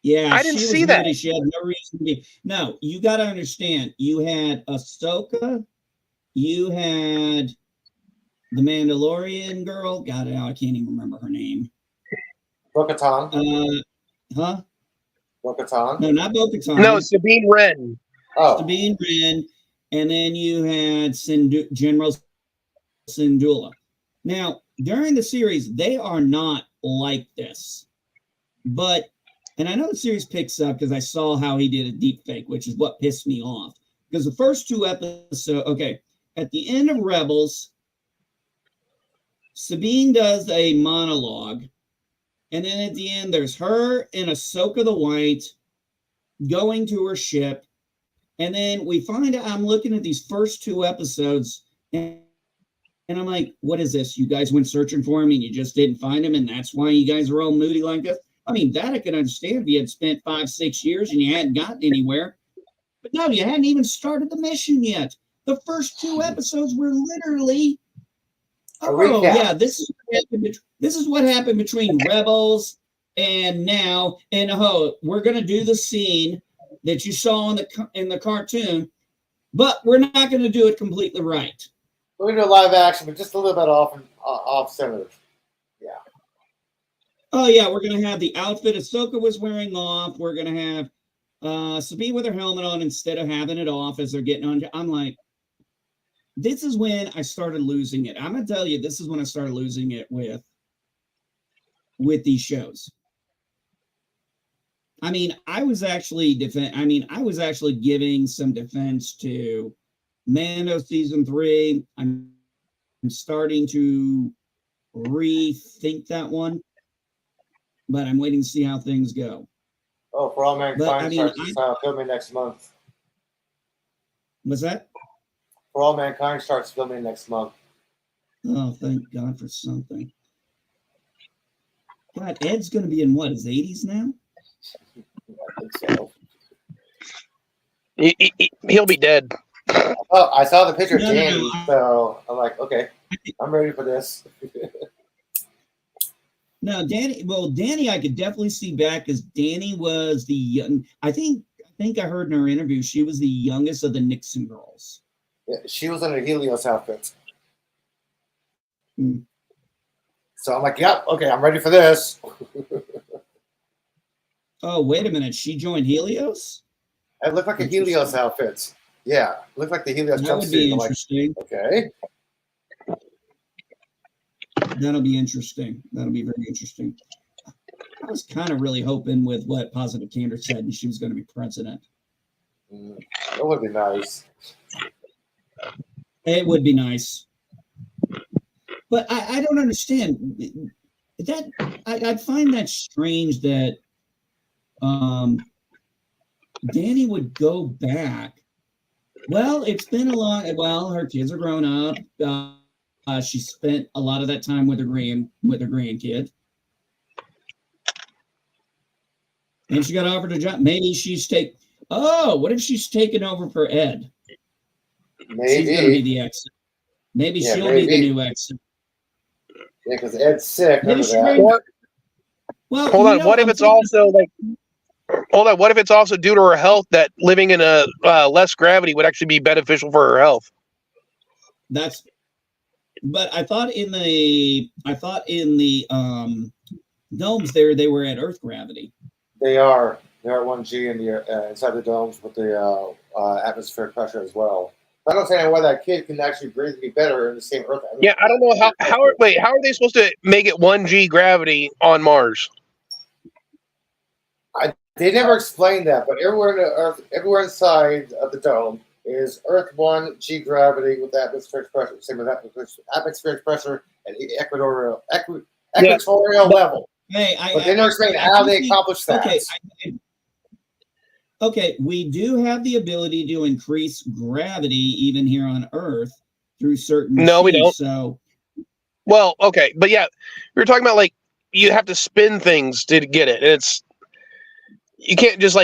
Speaker 4: Yeah,
Speaker 2: I didn't see that.
Speaker 4: She had no reason to be. No, you got to understand. You had Ahsoka. You had the Mandalorian girl. God, I can't even remember her name.
Speaker 3: Bo-Katan.
Speaker 4: Huh?
Speaker 3: Bo-Katan.
Speaker 4: No, not Bo-Katan.
Speaker 2: No, Sabine Wren.
Speaker 3: Oh,
Speaker 4: Sabine Wren, and then you had General Syndulla. Now, during the series, they are not like this, but. And I know the series picks up because I saw how he did a deep fake, which is what pissed me off. Because the first two episodes, okay, at the end of Rebels, Sabine does a monologue. And then at the end, there's her and Ahsoka the White going to her ship. And then we find out, I'm looking at these first two episodes, and I'm like, what is this? You guys went searching for him and you just didn't find him, and that's why you guys are all moody like this? I mean, that I could understand if you had spent 5-6 years and you hadn't gotten anywhere. But no, you hadn't even started the mission yet. The first two episodes were literally, yeah, this is what happened between Rebels and now, and we're gonna do the scene that you saw in the cartoon, but we're not gonna do it completely right.
Speaker 3: We're gonna do live action, but just a little bit off center. Yeah.
Speaker 4: Oh, yeah, we're going to have the outfit Ahsoka was wearing off. We're going to have Sabine with her helmet on instead of having it off as they're getting on. I'm like, this is when I started losing it. I'm going to tell you, this is when I started losing it with these shows. I mean, I was actually giving some defense to Mando season 3. I'm starting to rethink that one. But I'm waiting to see how things go.
Speaker 3: Oh, For All Mankind starts filming next month.
Speaker 4: What's that?
Speaker 3: For All Mankind starts filming next month.
Speaker 4: Oh, thank God for something. God, Ed's going to be in what, his 80s now?
Speaker 3: I think so.
Speaker 2: He'll be dead.
Speaker 3: Oh, I saw the picture of Danny,
Speaker 4: No.
Speaker 3: so I'm like, okay, I'm ready for this.
Speaker 4: No, Danny, I could definitely see back because Danny was the young. I think I heard in her interview she was the youngest of the Nixon girls.
Speaker 3: Yeah, she was in a Helios outfit.
Speaker 4: Hmm.
Speaker 3: So I'm like, yep, okay, I'm ready for this.
Speaker 4: Oh, wait a minute, she joined Helios?
Speaker 3: It looked like a Helios outfit. Yeah, it looked like the Helios
Speaker 4: That would be
Speaker 3: jumpsuit.
Speaker 4: interesting.
Speaker 3: Okay.
Speaker 4: That'll be interesting. That'll be very interesting. I was kind of really hoping with what Positive Candor said, and she was going to be president.
Speaker 3: That would be nice.
Speaker 4: It would be nice. But I don't understand that. I'd find that strange that Danny would go back. Well, it's been a long. Well, her kids are grown up. She spent a lot of that time with her grandkid, and she got offered a job. Maybe what if she's taken over for Ed?
Speaker 3: Maybe
Speaker 4: She's going to be the exit. Maybe she'll be the new exit.
Speaker 3: Yeah, because Ed's sick.
Speaker 4: Maybe well,
Speaker 2: hold on. What if it's also like? Hold on. What if it's also due to her health that living in a less gravity would actually be beneficial for her health?
Speaker 4: But I thought in the domes there they were at Earth gravity.
Speaker 3: They are. They're at 1G in the inside the domes with the atmospheric pressure as well. I don't understand why that kid can actually breathe any better in the same Earth.
Speaker 2: Yeah, I don't know how are they supposed to make it 1G gravity on Mars?
Speaker 3: They never explained that, but everywhere inside of the dome is Earth 1G gravity with atmospheric pressure, same with atmospheric pressure and equatorial level. But they never explained how they accomplished that.
Speaker 4: Okay, we do have the ability to increase gravity even here on Earth through certain machines.
Speaker 2: No, we don't.
Speaker 4: So,
Speaker 2: well, okay, but yeah, we were talking about like you have to spin things to get it. You can't just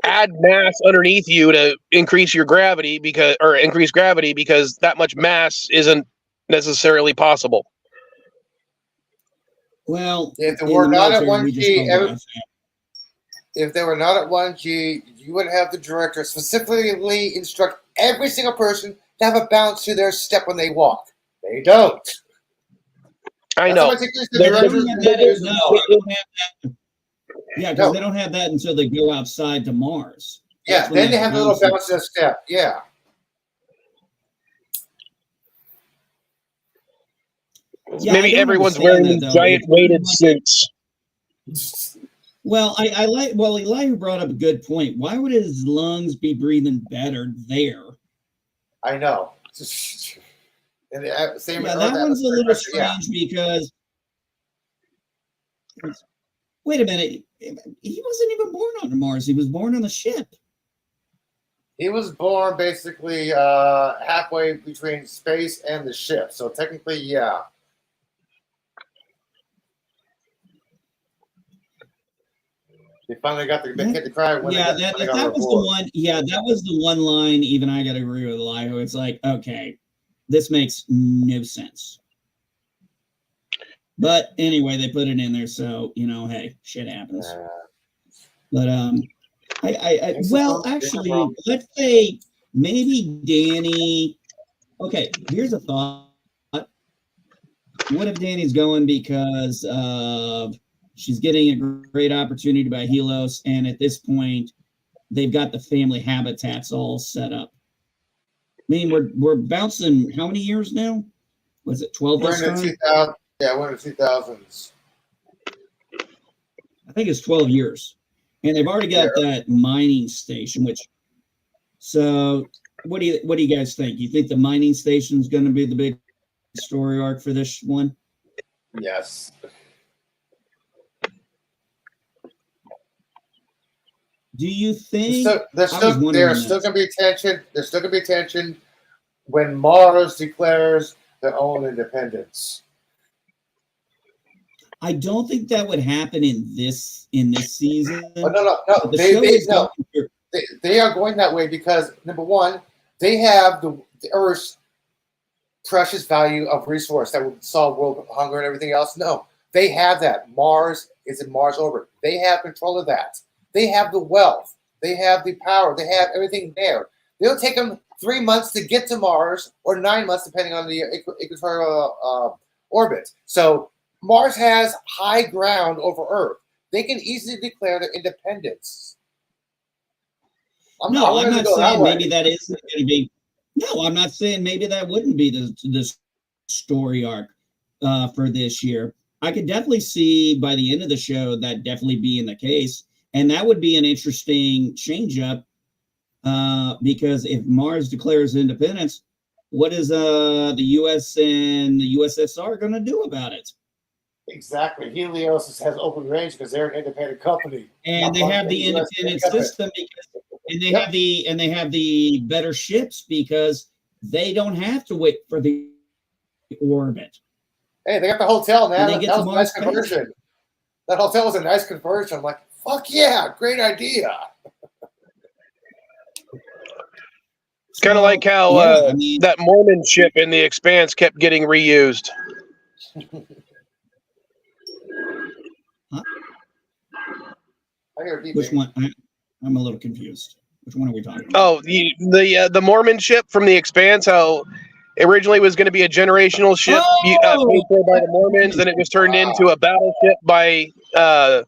Speaker 2: add mass underneath you to increase your gravity because that much mass isn't necessarily possible.
Speaker 4: Well,
Speaker 3: if they were not at 1G, if they were not at 1G, you would have the director specifically instruct every single person to have a bounce to their step when they walk. They don't.
Speaker 2: I know.
Speaker 4: Yeah, because they don't have that until they go outside to Mars.
Speaker 3: Yeah, then they have a little bounce to step. Yeah.
Speaker 2: Maybe everyone's wearing these giant weighted suits.
Speaker 4: Well, Eli brought up a good point. Why would his lungs be breathing better there?
Speaker 3: I know.
Speaker 4: That one's a little strange because. Wait a minute. He wasn't even born on Mars. He was born on the ship.
Speaker 3: He was born basically halfway between space and the ship. So technically, yeah. They finally got the kid to cry when
Speaker 4: that was the one. Yeah, that was the one line. Even I got to agree with Elihu. It's like, okay, this makes no sense. But anyway, they put it in there, so hey, shit happens. But actually, let's say maybe Danny. Okay, here's a thought. What if Danny's going because she's getting a great opportunity by Helios, and at this point, they've got the family habitats all set up. I mean, we're bouncing how many years now? Was it 12 this time?
Speaker 3: Yeah, we're in the 2000s.
Speaker 4: I think it's 12 years. And they've already got that mining station, so what do you guys think? You think the mining station is going to be the big story arc for this one?
Speaker 3: Yes.
Speaker 4: Do you think
Speaker 3: there's still going to be tension? There's still going to be tension when Mars declares their own independence.
Speaker 4: I don't think that would happen in this season.
Speaker 3: Oh, no. They are going that way because number one, they have the Earth's precious value of resource that would solve world hunger and everything else. No, they have that. Mars is in Mars orbit. They have control of that. They have the wealth. They have the power. They have everything there. It'll take them 3 months to get to Mars, or 9 months, depending on the equatorial orbit. So Mars has high ground over Earth. They can easily declare their independence.
Speaker 4: I'm not saying maybe that isn't going to be. No, I'm not saying maybe that wouldn't be the story arc. for this year. I could definitely see by the end of the show that definitely being the case, and that would be an interesting change up because if Mars declares independence, what is the U.S. and the USSR going to do about it?
Speaker 3: Exactly. Helios has open range because they're an independent company,
Speaker 4: and they have the independent system because, and they have the better ships because they don't have to wait for the orbit.
Speaker 3: Hey, they got the hotel, man.
Speaker 4: And they
Speaker 3: That
Speaker 4: get
Speaker 3: was
Speaker 4: to
Speaker 3: a nice
Speaker 4: Mars
Speaker 3: conversion. That hotel was a nice conversion. I'm like, fuck yeah, great idea.
Speaker 2: It's kind of like how that Mormon ship in The Expanse kept getting reused.
Speaker 4: Huh?
Speaker 3: I hear beeping.
Speaker 4: Which one? I'm a little confused. Which one are we talking about?
Speaker 2: Oh, the Mormon ship from The Expanse, how originally was going to be a generational ship paid for by the Mormons, then it was turned into a battleship by the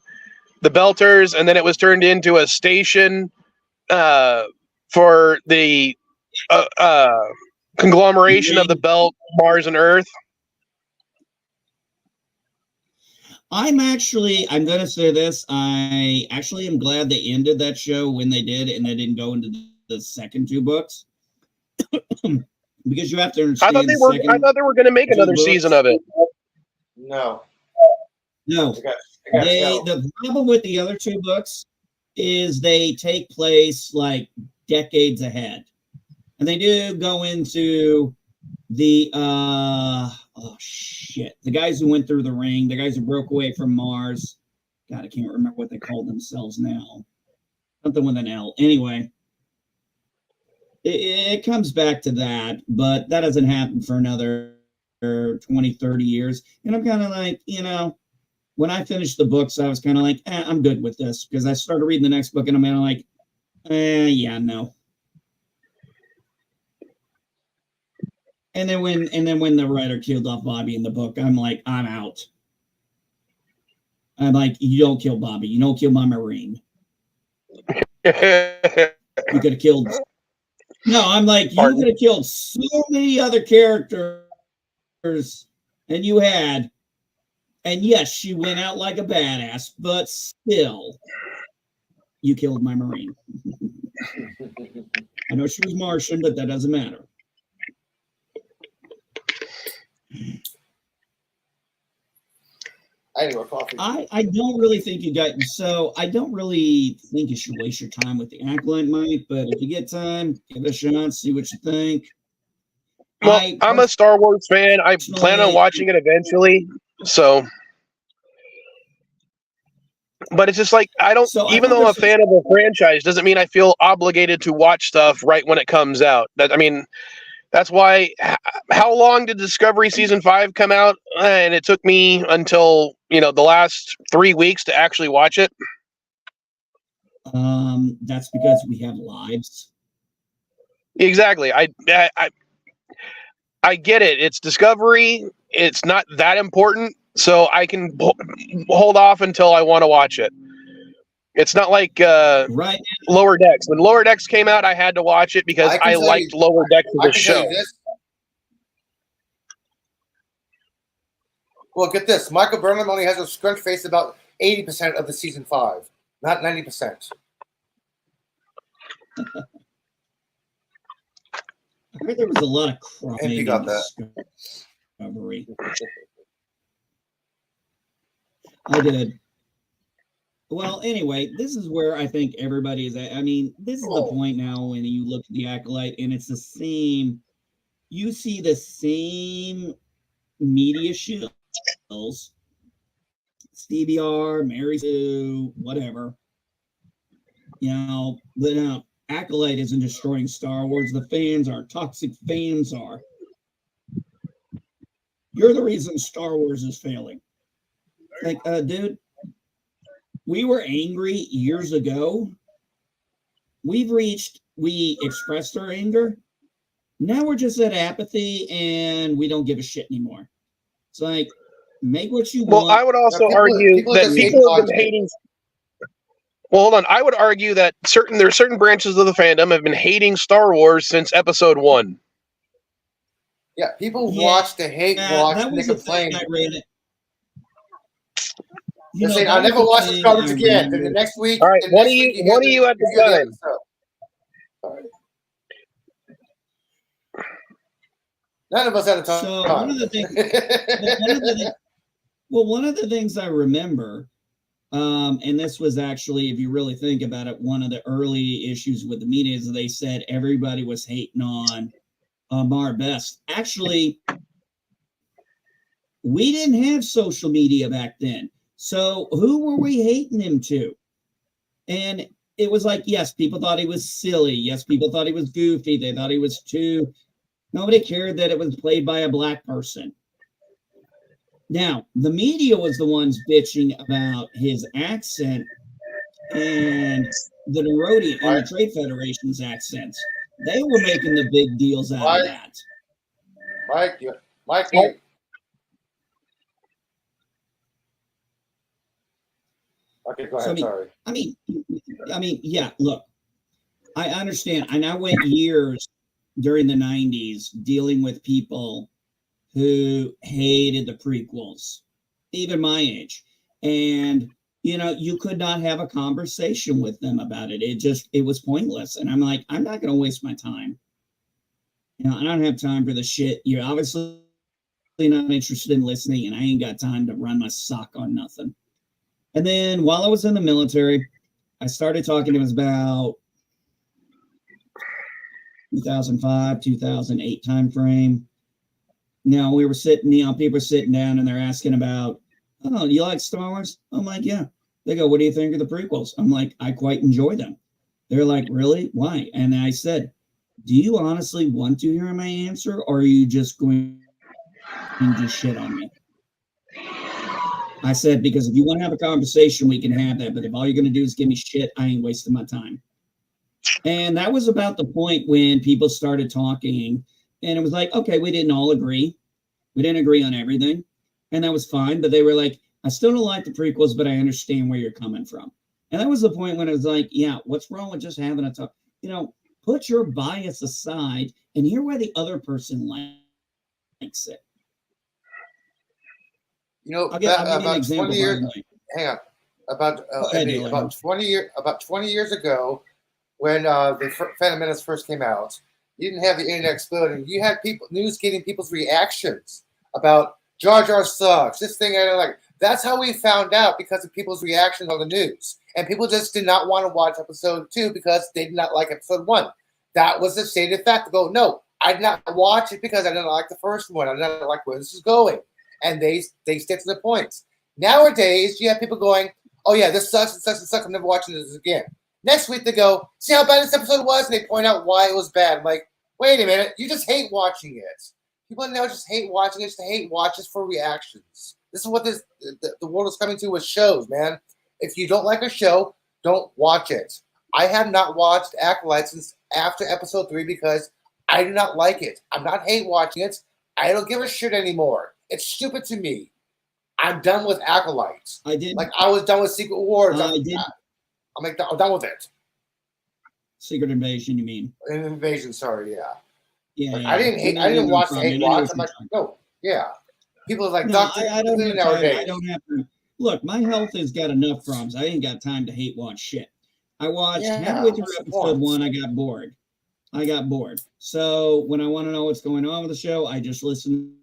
Speaker 2: Belters, and then it was turned into a station for the conglomeration of the Belt, Mars, and Earth.
Speaker 4: I'm going to say this. I actually am glad they ended that show when they did, and they didn't go into the second two books. Because you have to understand.
Speaker 2: I thought they were going to make another season of it.
Speaker 3: No.
Speaker 4: The problem with the other two books is they take place like decades ahead, and they do go into the the guys who went through the ring, the guys who broke away from Mars. God, I can't remember what they call themselves now. Something with an L. Anyway, it comes back to that, but that doesn't happen for another 20, 30 years. And I'm kind of like, when I finished the books, I was kind of like, I'm good with this, because I started reading the next book and I'm kind of like, yeah, no. And then when the writer killed off Bobby in the book, I'm like, I'm out. I'm like, you don't kill Bobby. You don't kill my Marine. You could have killed. No, I'm like, you could have killed so many other characters than you had. And yes, she went out like a badass, but still, you killed my Marine. I know she was Martian, but that doesn't matter. I don't really think I don't really think you should waste your time with the Acolyte, Mike, but if you get time, give it a shot, see what you think.
Speaker 2: Well, I'm a Star Wars fan. I plan on watching it eventually. So, but it's just like, even though I'm a fan of a franchise, doesn't mean I feel obligated to watch stuff right when it comes out. That's why, how long did Discovery Season 5 come out? And it took me until, the last 3 weeks to actually watch it.
Speaker 4: That's because we have lives.
Speaker 2: Exactly. I get it. It's Discovery. It's not that important, so I can hold off until I want to watch it. It's not like
Speaker 4: right.
Speaker 2: Lower Decks. When Lower Decks came out, I had to watch it because I liked Lower Decks as a show.
Speaker 3: Well, get this. Michael Burnham only has a scrunch face about 80% of the season 5, not 90%.
Speaker 4: I heard there was a lot of crying in Discovery. I did. Well, anyway, this is where I think everybody is at. I mean, this is the point now when you look at the Acolyte and it's the same. You see the same media shills. Stevie R, Mary Sue, whatever. But Acolyte isn't destroying Star Wars. The fans are. Toxic fans are. You're the reason Star Wars is failing. Like, dude, we were angry years ago. We expressed our anger. Now we're just at apathy and we don't give a shit anymore. It's like, make what you want.
Speaker 2: Well, I would also argue that people have been hating. Well, hold on. I would argue that there are certain branches of the fandom have been hating Star Wars since Episode 1.
Speaker 3: Yeah, people
Speaker 4: Yeah,
Speaker 3: watch to hate watch
Speaker 4: that
Speaker 3: and they
Speaker 4: was the thing
Speaker 3: complain.
Speaker 4: I read it.
Speaker 3: They're saying,
Speaker 4: That
Speaker 3: I'll
Speaker 4: was
Speaker 3: never
Speaker 4: the
Speaker 3: watch this
Speaker 4: thing
Speaker 3: garbage
Speaker 4: I
Speaker 3: again. Then the
Speaker 4: remember.
Speaker 3: next week,
Speaker 2: All right,
Speaker 3: the
Speaker 2: what
Speaker 3: next
Speaker 2: are
Speaker 3: week
Speaker 2: you
Speaker 3: hear
Speaker 2: at
Speaker 3: hear
Speaker 2: the
Speaker 3: the
Speaker 2: time?
Speaker 3: episode. Sorry. None of us had a
Speaker 4: So one of the things, one of the things I remember, and this was actually, if you really think about it, one of the early issues with the media is they said everybody was hating on Mar Best. Actually, we didn't have social media back then. So who were we hating him to? And it was like, yes, people thought he was silly. Yes, people thought he was goofy. They thought he was too. Nobody cared that it was played by a black person. Now, the media was the ones bitching about his accent and the Nerodian and the Trade Federation's accents. They were making the big deals out of that.
Speaker 3: Mike,
Speaker 2: Oh.
Speaker 3: you. Okay, go ahead. Sorry.
Speaker 4: I mean, yeah. Look, I understand, and I went years during the '90s dealing with people who hated the prequels, even my age, and you could not have a conversation with them about it. It was pointless, and I'm like, I'm not going to waste my time. I don't have time for the shit. You're obviously not interested in listening, and I ain't got time to run my sock on nothing. And then while I was in the military, I started talking to him about 2005, 2008 timeframe. Now we were sitting, people were sitting down and they're asking about, oh, you like Star Wars? I'm like, yeah. They go, what do you think of the prequels? I'm like, I quite enjoy them. They're like, really? Why? And I said, do you honestly want to hear my answer, or are you just going to shit on me? I said, because if you want to have a conversation, we can have that. But if all you're going to do is give me shit, I ain't wasting my time. And that was about the point when people started talking, and it was like, okay, we didn't all agree. We didn't agree on everything, and that was fine. But they were like, I still don't like the prequels, but I understand where you're coming from. And that was the point when it was like, yeah, what's wrong with just having a talk? Put your bias aside and hear why the other person likes it.
Speaker 3: I'll give you an example. Hang on. About 20 years ago, when the Phantom Menace first came out, you didn't have the internet exploding. You had news getting people's reactions about Jar Jar sucks. This thing I don't like. That's how we found out, because of people's reactions on the news, and people just did not want to watch episode 2 because they did not like episode 1. That was the stated fact. To go, no, I did not watch it because I didn't like the first one. I did not like where this is going, and they stick to the points. Nowadays, you have people going, oh yeah, this sucks and sucks and sucks. I'm never watching this again. Next week they go, see how bad this episode was, and they point out why it was bad. I'm like, wait a minute, you just hate watching it. People now just hate watching it, just hate watches for reactions. This is what the world is coming to with shows, man. If you don't like a show, don't watch it. I have not watched Acolyte since after episode 3 because I do not like it. I'm not hate watching it. I don't give a shit anymore. It's stupid to me. I'm done with Acolytes. I was done with Secret Wars. I'm done with it.
Speaker 4: Secret Invasion, you mean?
Speaker 3: Invasion, sorry, yeah.
Speaker 4: Yeah.
Speaker 3: I didn't watch the hate watch. I'm like, no, yeah. People are like,
Speaker 4: I don't have nowadays. I don't have to. Look, my health has got enough problems. I ain't got time to hate watch shit. I watched halfway through episode 1. I got bored. So when I want to know what's going on with the show, I just listen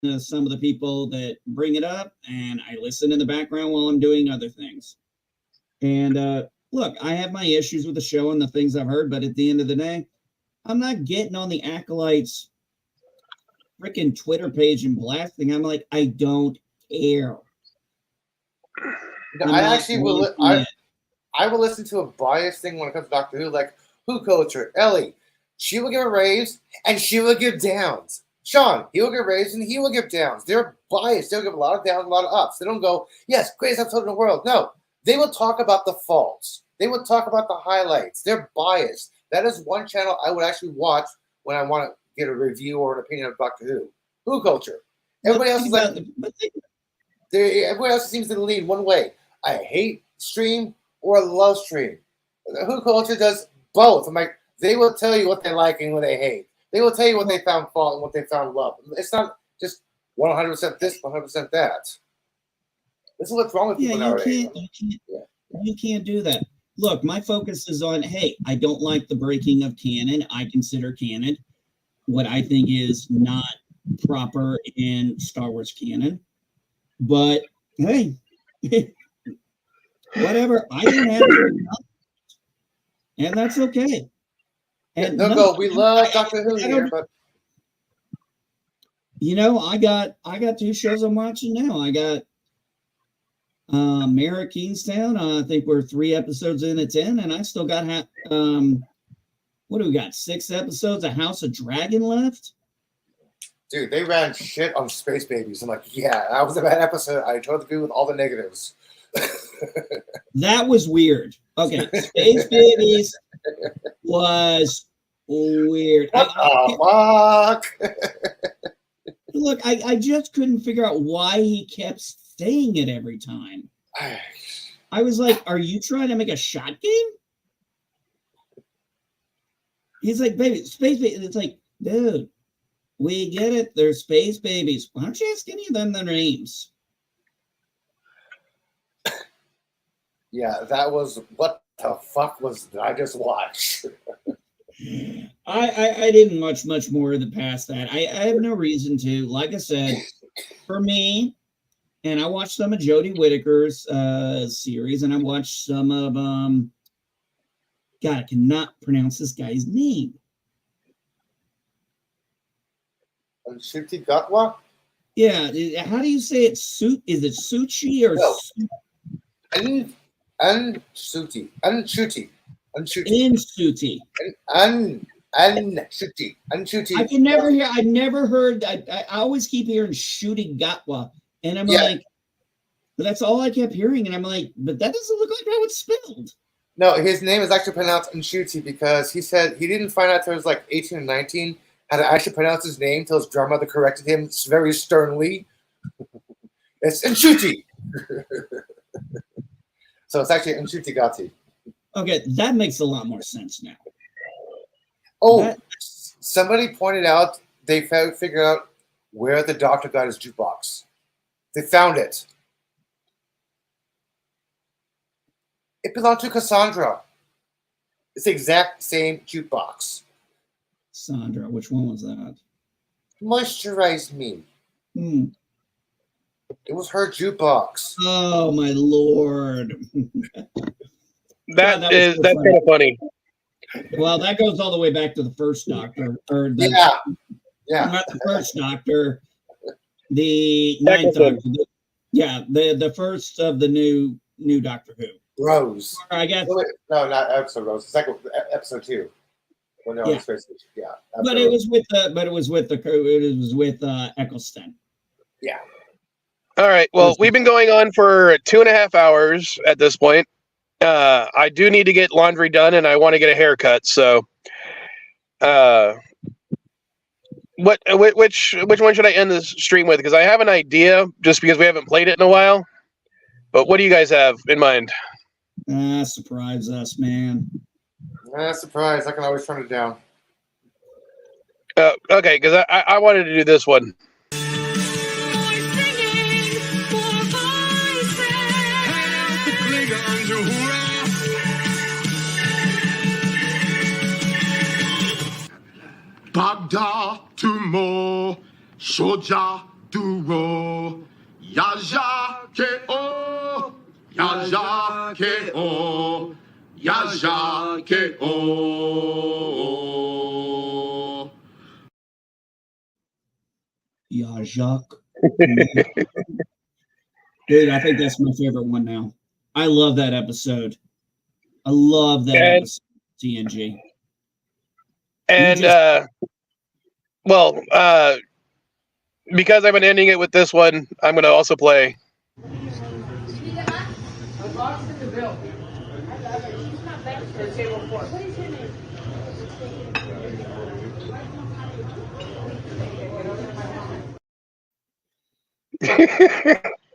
Speaker 4: to some of the people that bring it up, and I listen in the background while I'm doing other things. And look, I have my issues with the show and the things I've heard, but at the end of the day, I'm not getting on the Acolytes freaking Twitter page and blasting. I'm like, I don't care.
Speaker 3: I will listen to a biased thing when it comes to Doctor Who, like Who Culture, Ellie. She will give raves and she will give downs. Sean, he will give raves and he will give downs. They're biased. They'll give a lot of downs, a lot of ups. They don't go, yes, greatest episode in the world. No, they will talk about the faults. They will talk about the highlights. They're biased. That is one channel I would actually watch when I want to get a review or an opinion of Doctor Who. Who Culture. Everybody else is like, everybody else seems to lean one way. I hate stream or love stream. Who Culture does both. I'm like, they will tell you what they like and what they hate. They will tell you what they found fault and what they found love. It's not just 100% this, 100% that. This is what's wrong with people nowadays.
Speaker 4: You can't do that. Look, my focus is on, hey, I don't like the breaking of canon. I consider canon what I think is not proper in Star Wars canon. But hey, whatever. I don't have to, and that's okay. And
Speaker 3: no, we love Doctor Who here, but
Speaker 4: you know, I got 2 shows I'm watching now. I got Mayor of Kingstown. I think we're 3 episodes in at 10, and I still got what do we got? 6 episodes of House of Dragon left.
Speaker 3: Dude, they ran shit on Space Babies. I'm like, yeah, that was a bad episode. I totally agree with all the negatives.
Speaker 4: That was weird. Okay, Space Babies was weird.
Speaker 3: What the fuck?
Speaker 4: Look, I just couldn't figure out why he kept saying it every time. I was like, are you trying to make a shot game? He's like, baby, space baby. It's like, dude, we get it. They're space babies. Why don't you ask any of them their names?
Speaker 3: Yeah, that was what the fuck was did I just watch?
Speaker 4: I didn't watch much more of the past that. I have no reason to. Like I said, for me, and I watched some of Jodie Whittaker's series, and I watched some of God, I cannot pronounce this guy's name.
Speaker 3: Shuti Gatwa?
Speaker 4: Yeah, how do you say it? Is it Suchi or
Speaker 3: No. Unshuti.
Speaker 4: Insuti?
Speaker 3: Unshuti.
Speaker 4: I can never hear. I've never heard. I always keep hearing Shooting Gatwa, and I'm like, but that's all I kept hearing, and I'm like, but that doesn't look like how it's spelled.
Speaker 3: No, his name is actually pronounced Unshuti because he said he didn't find out till he was like 18 or 19 how to actually pronounce his name till his grandmother corrected him very sternly. It's Unshuti. So it's actually Unshuti Gati.
Speaker 4: Okay, that makes a lot more sense now.
Speaker 3: Oh, somebody pointed out they figured out where the doctor got his jukebox. They found it. It belonged to Cassandra. It's the exact same jukebox.
Speaker 4: Sandra, which one was that?
Speaker 3: Moisturize me.
Speaker 4: Hmm.
Speaker 3: It was her jukebox.
Speaker 4: Oh my lord.
Speaker 2: That's kind of funny.
Speaker 4: Well, that goes all the way back to the first Doctor, or the not the first Doctor, the ninth Doctor. The first of the new Doctor Who.
Speaker 3: Rose.
Speaker 4: Or I guess.
Speaker 3: No, not episode Rose. The second episode 2. When they're on the space station. Yeah.
Speaker 4: But it was with Eccleston.
Speaker 3: Yeah.
Speaker 2: All right. Well, we've been going on for 2.5 hours at this point. I do need to get laundry done, and I want to get a haircut. So, which one should I end this stream with? Because I have an idea, just because we haven't played it in a while. But what do you guys have in mind?
Speaker 4: Surprise us, man.
Speaker 3: Surprise. I can always turn it down.
Speaker 2: Okay, because I wanted to do this one.
Speaker 6: Bagda tumo shoja duro yaja ke o yaja ke o yaja ke o
Speaker 4: Yajak. Dude, I think that's my favorite one now. I love that episode. I love that episode, TNG.
Speaker 2: And because I've been ending it with this one, I'm going to also play.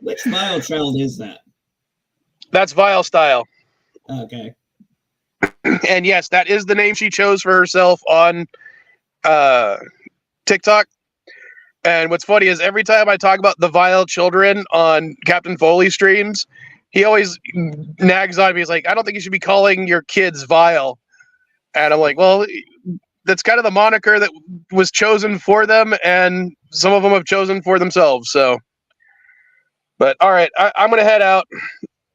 Speaker 4: Which Vile child is that?
Speaker 2: That's Vile Style.
Speaker 4: Okay.
Speaker 2: And yes, that is the name she chose for herself on TikTok. And what's funny is every time I talk about the vile children on Captain Foley streams, he always nags on me. He's like, I don't think you should be calling your kids vile. And I'm like, well, that's kind of the moniker that was chosen for them, and some of them have chosen for themselves. So, but all right, I'm going to head out.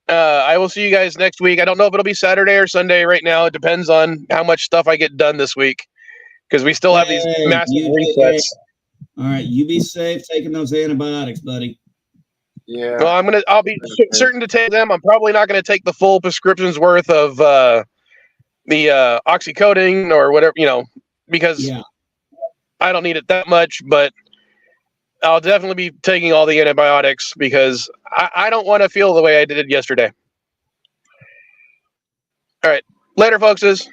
Speaker 2: I will see you guys next week. I don't know if it'll be Saturday or Sunday right now. It depends on how much stuff I get done this week, because we still have these massive resets.
Speaker 4: All right, you be safe taking those antibiotics, buddy.
Speaker 3: Yeah.
Speaker 2: Well, I'll be certain to take them. I'm probably not going to take the full prescription's worth of the oxycodone or whatever, because I don't need it that much, but I'll definitely be taking all the antibiotics because I don't want to feel the way I did yesterday. All right. Later, folks.
Speaker 3: Later,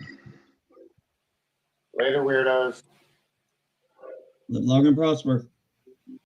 Speaker 3: weirdos.
Speaker 4: Live long and prosper.